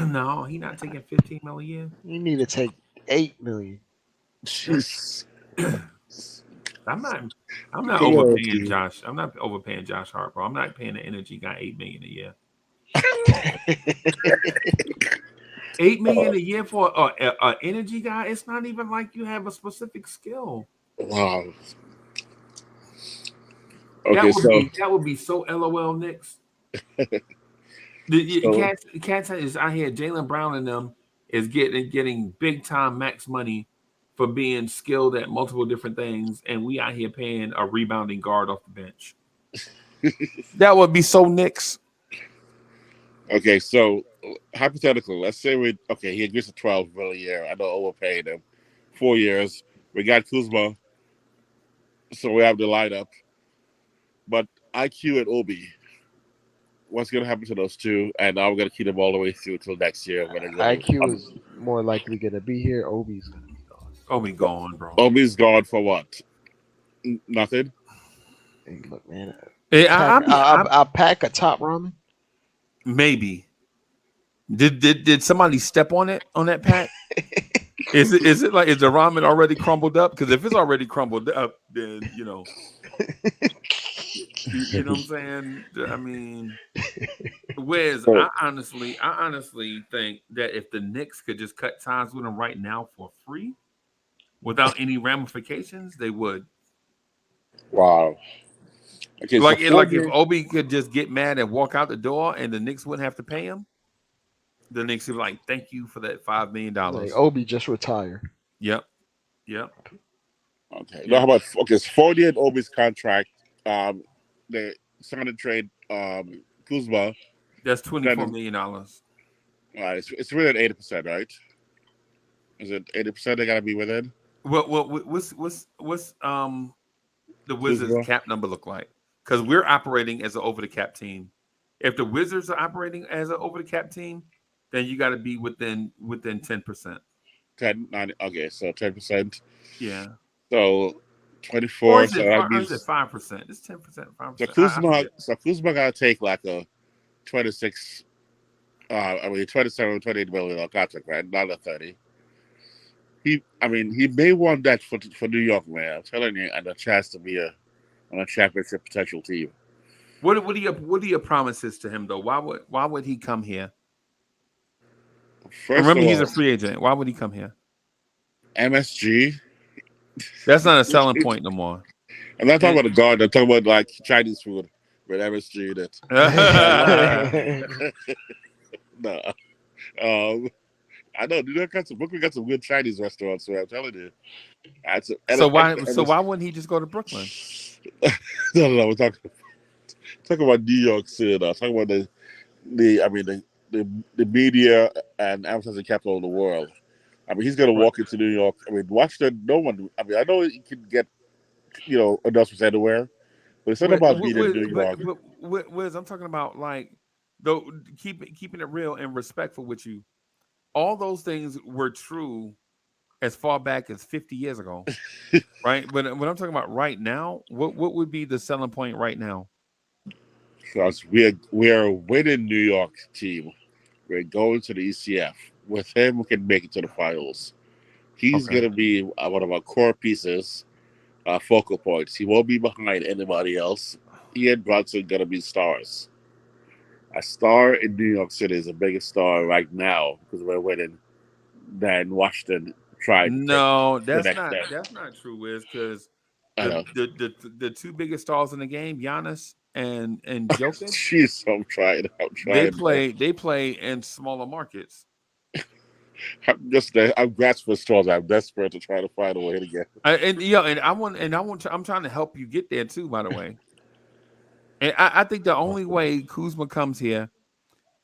No, he's not taking $15 million a year. You need to take $8 million. Jeez. I'm not overpaying Josh. I'm not overpaying Josh Hart, bro. I'm not paying the energy guy $8 million a year. $8 million a year for an energy guy. It's not even like you have a specific skill. Wow. That would be so LOL Knicks. The So cats is out here. Jalen Brown and them is getting big time max money for being skilled at multiple different things, and we out here paying a rebounding guard off the bench. That would be so Knicks. okay, so hypothetically, let's say he agrees to 12 million a year. I know overpaid him. 4 years. We got Kuzma, so we have the lineup. But IQ and Obi, what's gonna happen to those two? And now we're gonna keep them all the way through till next year when they're gonna IQ is more likely gonna be here. Obi's gonna be gone. Oh, be gone, bro. Obi's gone for what? Nothing. Hey, look, man. Hey, I pack a top ramen. maybe did somebody step on that pack? Is it like is the ramen already crumbled up? Because if it's already crumbled up, then you know what I'm saying. I mean, Wiz, I honestly think that if the Knicks could just cut ties with him right now for free, without any ramifications, they would. Wow. Okay, Like so if Obi could just get mad and walk out the door, and the Knicks wouldn't have to pay him, the Knicks would be like, "Thank you for that $5 million." Like Obi just retired. Yep. okay. Now how about it's 40 in Obi's contract. They signed to trade Kuzma. That's $24 million. It's within 80%, right? Is it 80% they gotta be within? Well, what's the Wizards' Kuzma? cap number look like? Because we're operating as an over the cap team. If the Wizards are operating as an over the cap team, then you got to be within 10%. 10, 9, okay, so 10%. Yeah. So Or 24. is So it that 5%? means It's 5%. It's 10%. 5%. So Kuzma gotta take like a 26. 27, 28 million contract, right? Not a 30. He may want that for New York, man. I'm telling you, and a chance to be on a championship potential team. What are your promises to him though? Why would he come here? First Remember, of he's all, a free agent. Why would he come here? MSG. That's not a selling point no more. I'm not talking about the guard. I'm talking about like Chinese food with MSG. That no. I know. Brooklyn got some good Chinese restaurants. So I'm telling you. So why wouldn't he just go to Brooklyn? No. We're talking about New York City. Talking about the media and advertising capital of the world. I mean, he's going to walk into New York. I mean, watch the no one. I mean, I know he can get announcements anywhere, but it's not about being in New York. Wiz, I'm talking about like though keeping it real and respectful with you. All those things were true as far back as 50 years ago, right? But when I'm talking about right now, what would be the selling point right now? Because we are a winning New York team. We're going to the ECF. With him, we can make it to the finals. He's going to be one of our core pieces, focal points. He won't be behind anybody else. He and Brunson going to be stars. A star in New York City is a bigger star right now because we're winning than Washington tried. No, that's not true, Wiz, because the two biggest stars in the game, Giannis and Jokic. Jeez, I'm trying. They play in smaller markets. I'm grasping for straws. I'm desperate to try to find a way to get. I'm trying to help you get there too. By the way, and I think the only way Kuzma comes here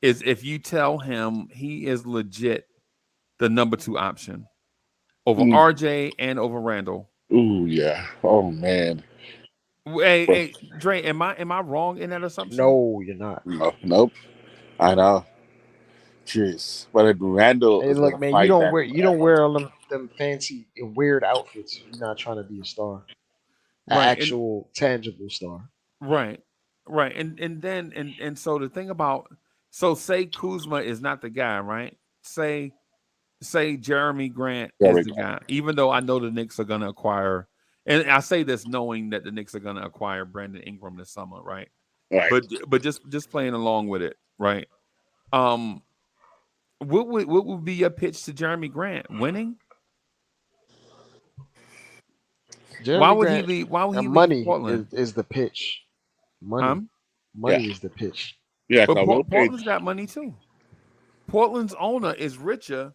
is if you tell him he is legit the number 2 option over RJ and over Randle. Ooh, yeah. Oh man. Hey, Dre, am I wrong in that assumption? No, you're not. No, nope. I know. Jeez, but Randle. Hey, look, man, you don't wear all them fancy weird outfits. You're not trying to be a star, an actual tangible star. Right, and so the thing about say Kuzma is not the guy, right? Say Jeremy Grant is the guy, even though I know the Knicks are going to acquire, and I say this knowing that the Knicks are going to acquire Brandon Ingram this summer, right? Right. But just playing along with it, right? What would be your pitch to Jeremy Grant? Winning? Why would he leave money Portland? is the pitch. Money is the pitch. Yeah, But because we'll pay. Portland's got money too. Portland's owner is richer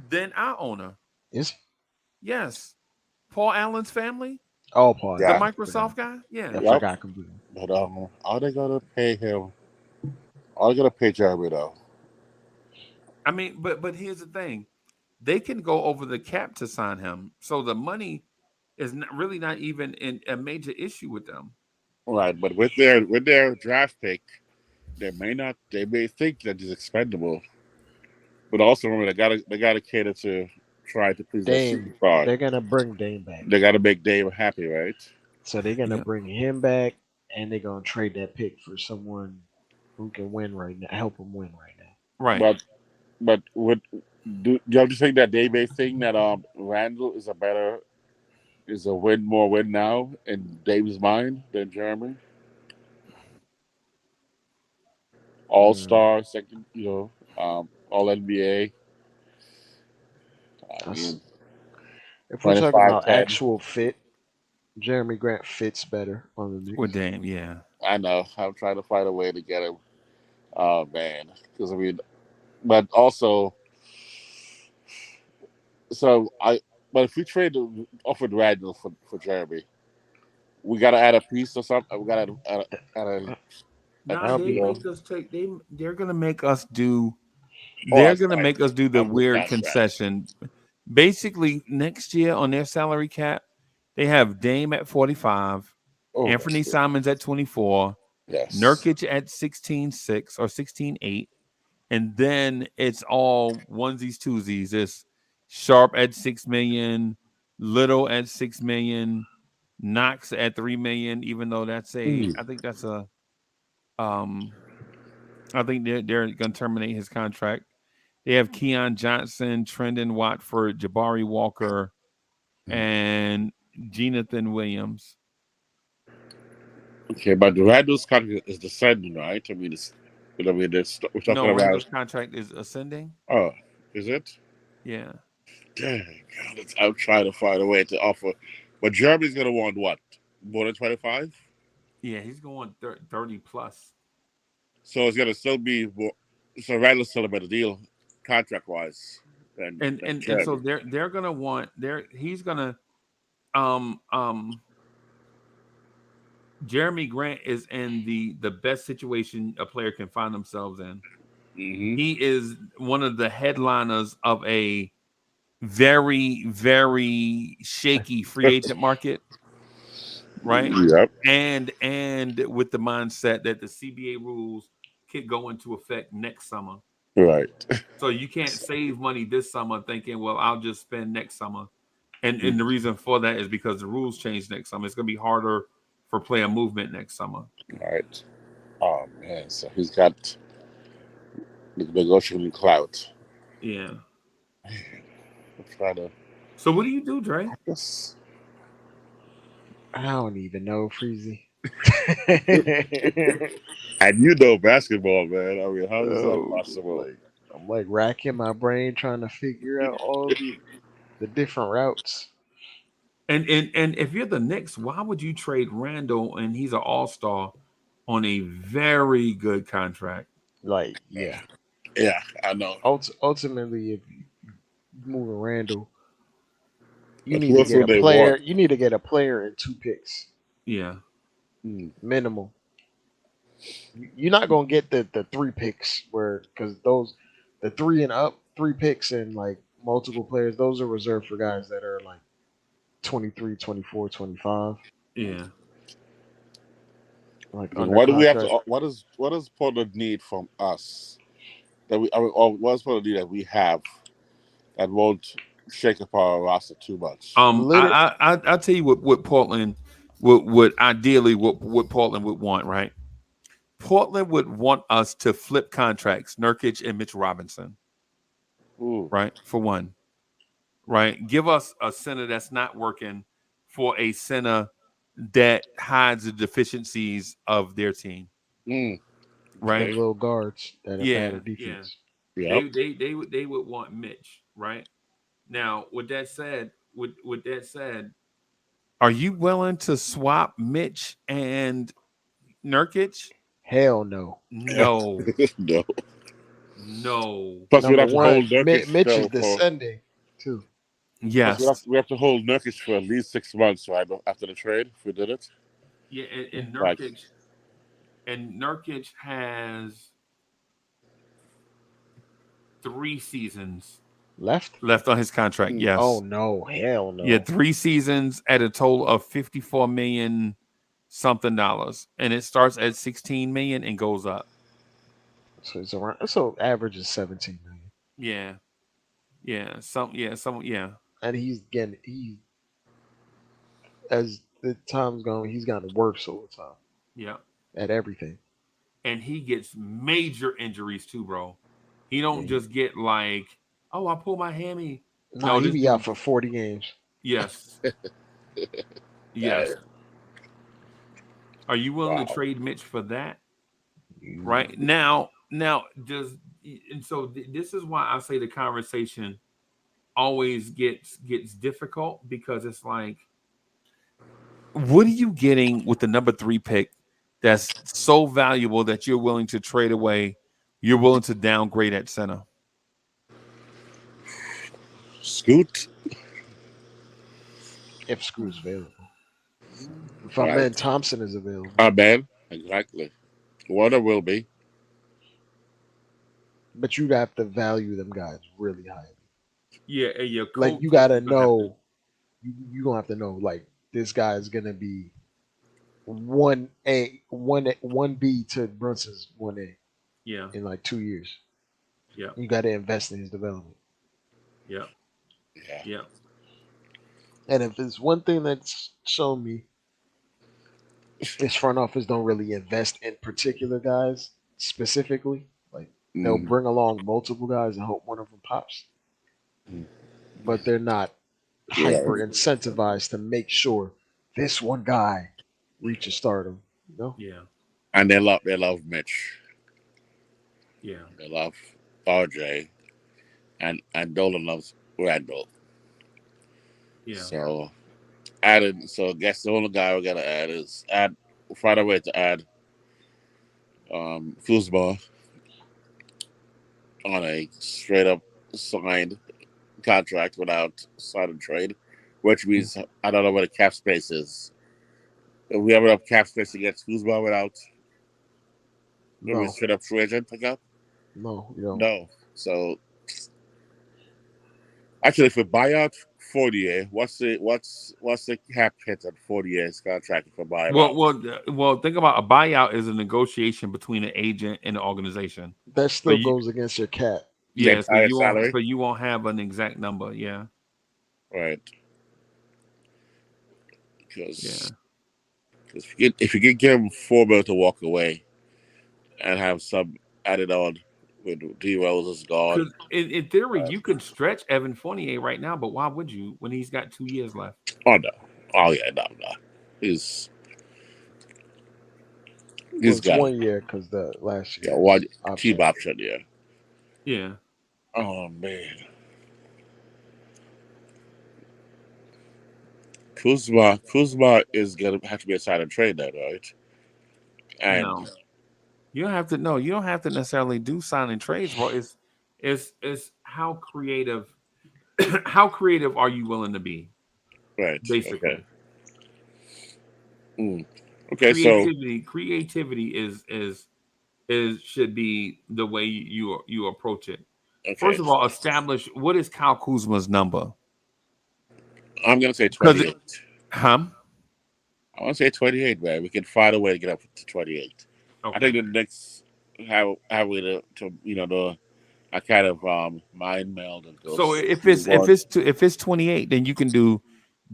than our owner. Is Yes. Paul Allen's family, Paul. the Yeah. I forgot. Microsoft guy. Yeah. I Yep. forgot completely. But are they gonna pay him? Are they gonna pay Jeremy though? I mean, but here's the thing. They can go over the cap to sign him. So the money is really not even a major issue with them. Right, but with their draft pick, they may think that he's expendable. But also remember they gotta cater to try to please that Dame. superstar. They're gonna bring Dame back. They gotta make Dave happy, right? So they're gonna Yeah. bring him back, and they're gonna trade that pick for someone who can win right now, help him win right now. Right. But do you just think that they may think that Randall is a more win now in Dave's mind than Jeremy? All Mm, star, second, all NBA. I that's, mean, if we're talking 25, about 10. actual fit, Jeremy Grant fits better on the With Knicks. Dame, yeah. I know. I'm trying to find a way to get him. Oh man, because I mean, but also, so I. But if we trade offered Randall for Jeremy, we got to add a piece or something. We got to add Nah, That'll they be make us take they're gonna make us do oh, they're gonna sorry, make us do the I'm with weird contract. concession. Basically, next year on their salary cap, they have Dame at 45, Oh, Anthony Simons at 24, yes. Nurkic at 16.6 or 16.8, and then it's all onesies, twosies. It's Sharp at 6 million, Little at 6 million, Knox at 3 million, even though Mm. I think that's a um I think they're gonna terminate his contract. They have Keon Johnson, Trendon Watford, Jabari Walker, and Jonathan Williams. Okay, but Randall's contract is descending, right? I mean, we're No, talking about. Randall's contract is ascending. Oh, is it? Yeah. Dang, God, I'm trying to find a way to offer. But Jeremy's gonna want what? More than 25? Yeah, he's going 30 plus. So it's gonna still be more. So Randall's still a better deal, contract wise, than And so Jeremy. they're gonna want he's gonna um um Jeremy Grant is in the best situation a player can find themselves in. Mm-hmm. He is one of the headliners of a very, very shaky free agent market, right? Yep. And with the mindset that the CBA rules could go into effect next summer. Right. So you can't save money this summer thinking, well, I'll just spend next summer. And the reason for that is because the rules change next summer. It's gonna be harder for player movement next summer. Right. Oh man, so he's got the negotiating clout. Yeah. I'm trying to. So what do you do, Dre? Yes. I don't even know, Freezy. And you know basketball, man. I mean, how is that Oh, possible? I'm like racking my brain trying to figure out all the different routes. And if you're the Knicks, why would you trade Randall and he's an all-star on a very good contract? Like, yeah. Yeah, I know. Ultimately, if you move a Randall, you But need who to else get would a they player. want? You need to get a player and 2 picks Yeah. minimal. You're not gonna get the 3 picks where because those the 3 and up 3 picks and like multiple players. Those are reserved for guys that are like 23, 24, 25, Yeah. like Then under what do we have contract. to? What does Portland need from us that or what's Portland need that we have that won't shake up our roster too much? Liter- I'll tell you what Portland would ideally what Portland would want, right? Portland would want us to flip contracts, Nurkic and Mitch Robinson, Ooh. right? For one, right? Give us a center that's not working for a center that hides the deficiencies of their team, Mm. the right? little guards that are bad Yeah, at yeah. defense. Yep. They would want Mitch, right? Now, with that said, are you willing to swap Mitch and Nurkic? Hell no. No, No. no. Plus, we'd Number have to hold one, Nurkic Mitch is still for. descending too. Plus, Yes. we have to hold Nurkic for at least 6 months, right? After the trade, if we did it. Yeah, and Like, Nurkic has 3 seasons Left? left on his contract. mm, Oh Yes. no, hell Yeah, no. 3 seasons at a total of 54 million something dollars. And it starts at 16 million and goes up. So it's around. So average is 17 million, Yeah. Yeah. and he as the time's going, he's gotten worse over time Yeah. at everything. And he gets major injuries too, bro. He don't Yeah. just get like, oh, I pull my hammy. Nah, No, he this be out dude. for 40 games. Yes. Yes. Are you willing to wow. trade Mitch for that? You- Right now does and so this is why I say the conversation always gets difficult because it's like, what are you getting with the number 3 pick that's so valuable that you're willing to trade away? You're willing to downgrade at center. Scoot. If Screw's available. If All our right. man Thompson is available. Man, exactly. Warner will be. But you'd have to value them guys really high. Yeah, and your Like coach you gotta is gonna have to. know, you gonna have to know like this guy is gonna be 1B to Brunson's 1A Yeah, in like 2 years. yeah, You got to invest in his development. yeah, Yeah. yeah, And if it's one thing that's shown me, his front office don't really invest in particular guys specifically. Like they'll Mm, bring along multiple guys and hope one of them pops, mm. but they're not Yeah. hyper incentivized to make sure this one guy reaches stardom. You know? yeah, And they love Mitch. yeah, They love RJ. And Dolan loves Randall. yeah. So I guess the only guy we gotta add is find a way to add Kuzma on a straight up signed contract without sign and trade, which means I don't know what the cap space is. If we have enough cap space to get Kuzma without maybe a No, straight up free agent pickup? no, you don't. No. So actually, if we buy out Fournier, what's the cap hit on Fournier's contract if we buy him Well, out? well, well. Think about a buyout is a negotiation between an agent and an organization. That So still you, goes against your cap. The yeah. So entire salary, you won't have an exact number. Yeah, right? yeah. Because if you can give him 4 million to walk away and have some added on when D Rose is gone. Because in theory, you could stretch Evan Fournier right now, but why would you when he's got 2 years left? Oh no! Oh yeah, no. He's Well, it's got 1 year because the last year one option. team option. Yeah. Yeah. Oh man. Kuzma is gonna have to be a sign and trade then, right? And No. You don't have to. No, you don't have to necessarily do signing trades, bro. It's how creative. How creative are you willing to be? right, Basically, okay. Okay, so creativity is should be the way you approach it. okay. First of all, establish what is Kyle Kuzma's number. I'm gonna say Because 28. Huh? I want to say 28, man. We can find a way to get up to 28. Okay. I think the Knicks have a way to the a kind of mind meld of those. So if it's 28, then you can do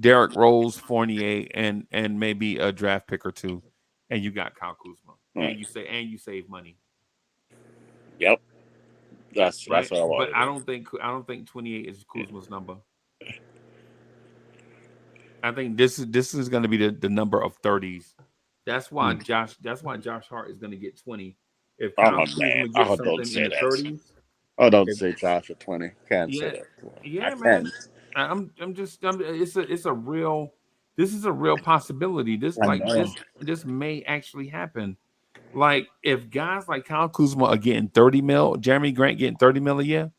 Derrick Rose, Fournier, and maybe a draft pick or two, and you got Kyle Kuzma, Right. and you save money. Yep, that's Right? what I want. But I don't think 28 is Kuzma's number. I think this is going to be the number of 30s. That's why Josh Hart is going to get 20. If Kyle Kuzma Man, gets don't something say in the that. 30s, Oh, don't say Josh at 20. Can't yeah, say that. yeah, I man. can. It's a real. This is a real possibility. I know. This may actually happen. Like if guys like Kyle Kuzma are getting 30 mil, Jeremy Grant getting 30 mil a year,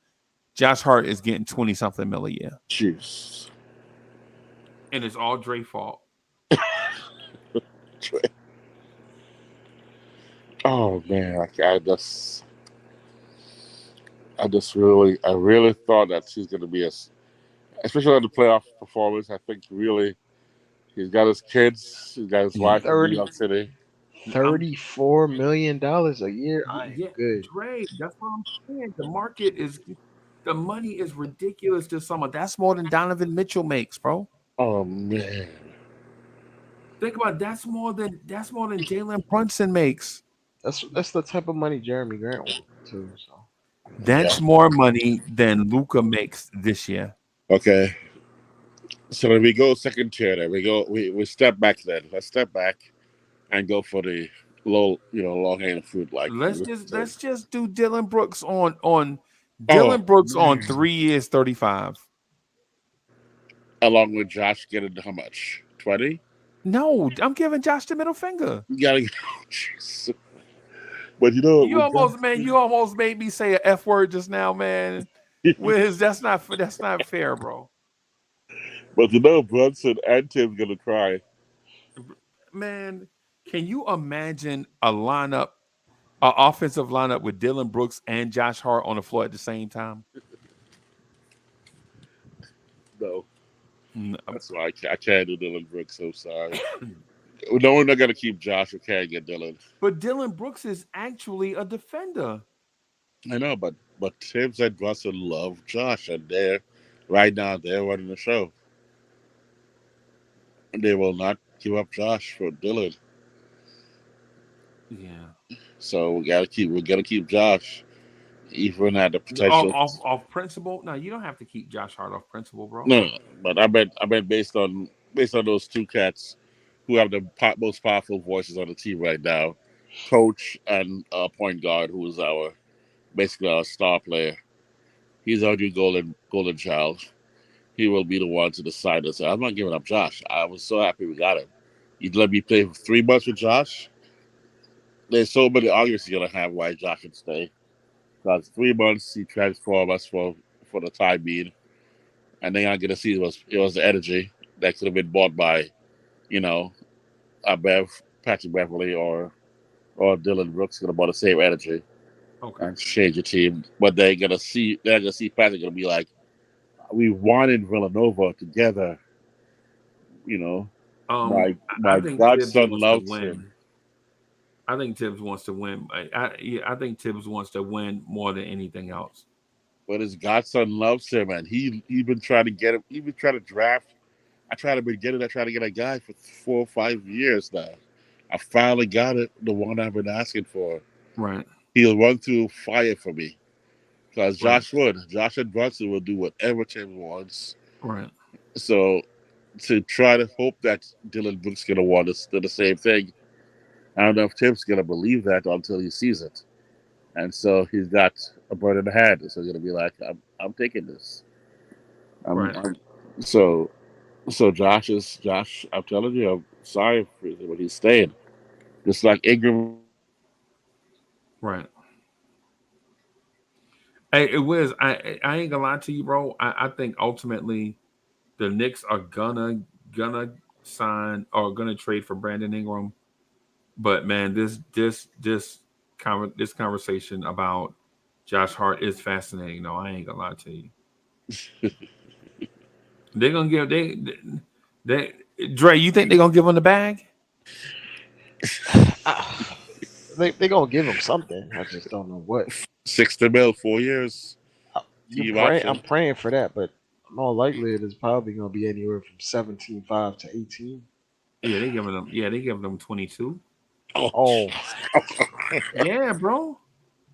Josh Hart is getting 20 something mil a year. Jeez. And it's all Dre's fault. Oh man, I really thought that she's going to be especially on the playoff performance. I think really he's got his kids, he's got his Yeah. wife in New 30, York City. $34 million a year. I am Yeah, good. Dre, that's what I'm saying. The money is ridiculous this summer. That's more than Donovan Mitchell makes, bro. Oh man, Think about it, that's more than Jalen Brunson makes. That's the type of money Jeremy Grant wants too. So yeah. That's more money than Luca makes this year. Okay, so then we go second tier. Then we step back. Then let's step back and go for the long hanging fruit like Let's just do Dylan Brooks on oh Dylan Brooks on man. 3 years, 35. Along with Josh getting how much 20? No, I'm giving Josh the middle finger. You gotta go. Jeez. But you know with You almost made me say an F word just now, man. Wiz, that's not fair, bro. but you know Brunson and Tim's gonna cry. Man, can you imagine an offensive lineup with Dylan Brooks and Josh Hart on the floor at the same time? No, No. that's why I can't do Dylan Brooks. So sorry. No, we're not gonna keep Josh. We can't get Dylan. But Dylan Brooks is actually a defender. I know, but Tibbs and Brunson love Josh, and right now they're running the show. And they will not give up Josh for Dylan. Yeah. So we gotta keep Josh, even at the Off, potential. off principle? No, you don't have to keep Josh Hart off principle, bro. No, but I bet based on those two cats who have the most powerful voices on the team right now, coach and point guard, who is basically our star player. He's our new golden child. He will be the one to decide this. I'm not giving up Josh. I was so happy we got him. You'd let me play for 3 months with Josh. There's so many arguments you're gonna have why Josh should stay. Because 3 months he transformed us for the time being, and then I get to see it was the energy that could have been bought by, you know, Patrick Beverly or Dylan Brooks could have bought the same energy Okay. and change the team. But they're gonna see Patrick gonna be like, we wanted Villanova together, you know. I My think Tibbs godson wants to loves him. win. I think Tibbs wants to win. I think Tibbs wants to win more than anything else. But his godson loves him, and he been trying to get him. He been trying to draft. I tried to get a guy for 4 or 5 years now. I finally got it, the one I've been asking for. Right. He'll run through fire for me. Because Right. Josh and Brunson will do whatever Tim wants. Right. So to try to hope that Dylan Brooks gonna want us to do the same thing, I don't know if Tim's gonna believe that until he sees it. And so he's got a bird in the hand. So he's gonna be like, I'm taking this. Right. So Josh. I'm telling you, I'm sorry for him, but he's staying. Just like Ingram. Right. Hey, it was. I ain't gonna lie to you, bro. I think ultimately the Knicks are gonna sign or gonna trade for Brandon Ingram. But man, this conversation about Josh Hart is fascinating. No, I ain't gonna lie to you. They're gonna give they Dre. You think they're gonna give him the bag? they gonna give him something. I just don't know what. 60 mil, 4 years. I'm praying for that, but more likely it is probably gonna be anywhere from 17.5 to 18. Yeah, they giving them. Yeah, they giving them 22. Oh, Yeah, bro.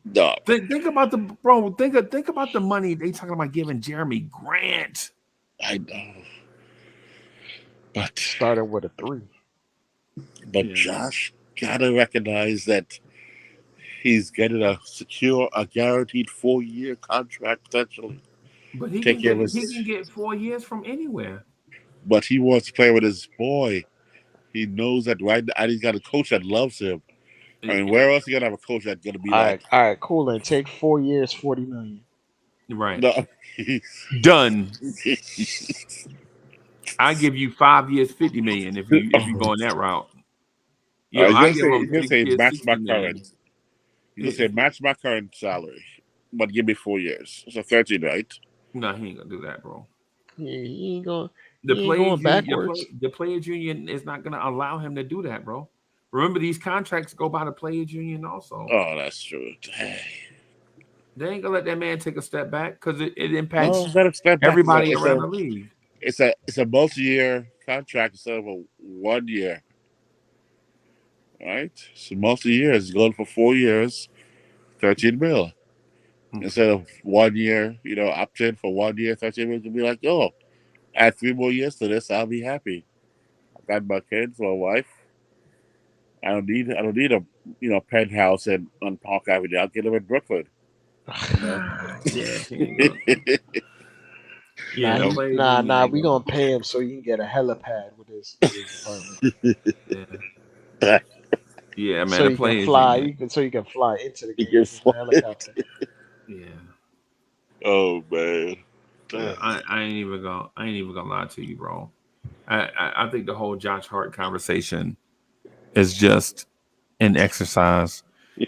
no. Think about the bro. Think about the money they talking about giving Jeremy Grant. I know. But starting with a 3. Yeah. Josh gotta recognize that he's getting a guaranteed 4-year contract potentially. But he Take can care of get his, he can get 4 years from anywhere. but he wants to play with his boy. He knows that right now, and he's got a coach that loves him. I mean, where else you gonna have a coach that's gonna be like, All right, cool. And take 4 years, 40 million. Right. no, Done. I give you 5 years, 50 million if you go in that route. he's I gonna give say him he's gonna 6 say years, match my 60 million. current. He's gonna say match my current salary, but give me 4 years. So 13, right? No, he ain't gonna do that, bro. He ain't going. The He ain't going players union, backwards. the players union is not gonna allow him to do that, bro. Remember, these contracts go by the players union also. Oh, that's true. They ain't gonna let that man take a step back because it No, impacts it's not a step back. everybody around the league. It's a multi-year contract instead of a 1 year. Right? So multi-year. It's going for 4 years, 13 mil. Instead of 1 year, opt in for 1 year, 13 mil, to be like, oh, add 3 more years to this, I'll be happy. I got my kids, my wife. I don't need a penthouse on Park Avenue. I'll get them in Brooklyn. Yeah, he ain't gonna. Yeah, the players union Nah. ain't We gonna. gonna pay him so he can get a helipad with his apartment, Yeah, yeah, man. so The he can players fly. union. So he can fly into the He gets games in the fired. helicopter. Yeah, Oh man. yeah. I ain't even gonna lie to you, bro. I think the whole Josh Hart conversation is just an exercise.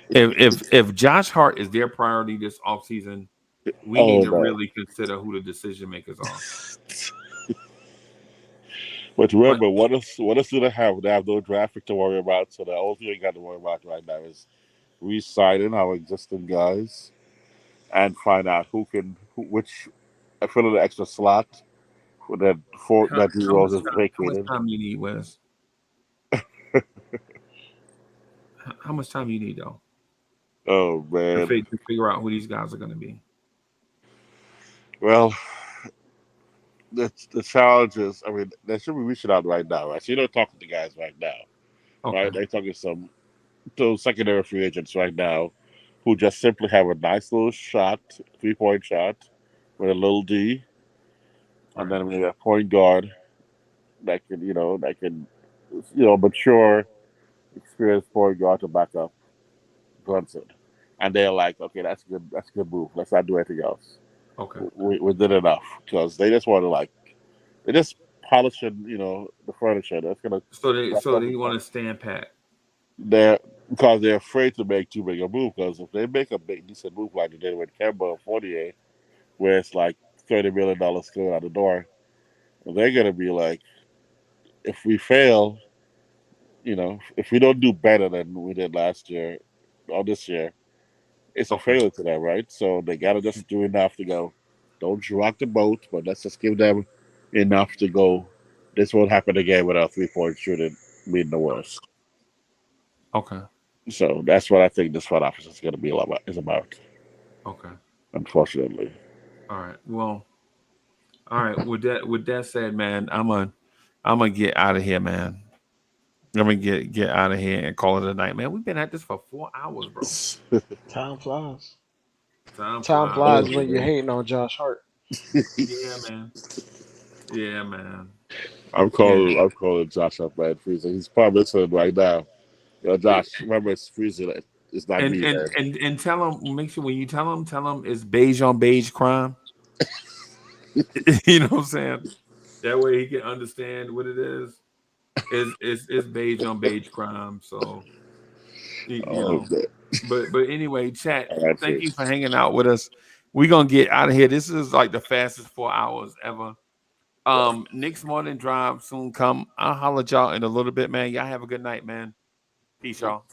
If Josh Hart is their priority this offseason, we need Oh to no. really consider who the decision makers are. But But remember, what else do they have? They have no draft pick to worry about. So the only thing they got to worry about right now is re-signing our existing guys and find out which fill in the extra slot that D Rose is how much vacated. time you need, Wes? How much time you need though Oh man. to figure out who these guys are going to be? Well, the challenge is, I mean, they should be reaching out right now, right? So you don't talk to the guys right now, Okay, right? They're talking to secondary free agents right now who just simply have a nice little shot, 3-point shot with a little D, and right. then we have a point guard mature, experienced point guard to back up Brunson. And they're like, okay, that's good. That's a good move. Let's not do anything else. Okay. We did enough because they just want to they just polishing, the furniture. That's gonna So they want to stand pat. they're because they're afraid to make too big a move. Because if they make a big decent move like they did with Kemba or Fournier, where it's like $30 million going out the door, they're gonna be like, if we fail, if we don't do better than we did last year or this year, it's a Okay. failure to them, right? So they gotta just do enough to go. Don't rock the boat, but let's just give them enough to go. This won't happen again without 3-point shooting being the worst. Okay. So that's what I think this front office is going to be about. Okay. Unfortunately, All right. Well, all right. With that said, man, I'm gonna get out of here, man. I'm gonna get out of here and call it a night, man. We've been at this for 4 hours, bro. Time flies. Time Time flies, flies bro. when you're hating on Josh Hart. Yeah, man. Yeah, man. I'm Yeah. calling Josh up, man. Freezing. He's probably listening right now. Yo, Josh, remember it's freezing. It's not And me, and man. and and tell him. Make sure when you tell him it's beige on beige crime. You know what I'm saying? That way he can understand what it is. It's beige on beige crime. So you Oh know. man. But anyway, chat. All right, Thank you freeze. for hanging out with us. We're gonna get out of here. This is like the fastest 4 hours ever. Nick's morning drive soon come. I'll holler at y'all in a little bit, man. Y'all have a good night, man. Peace, y'all.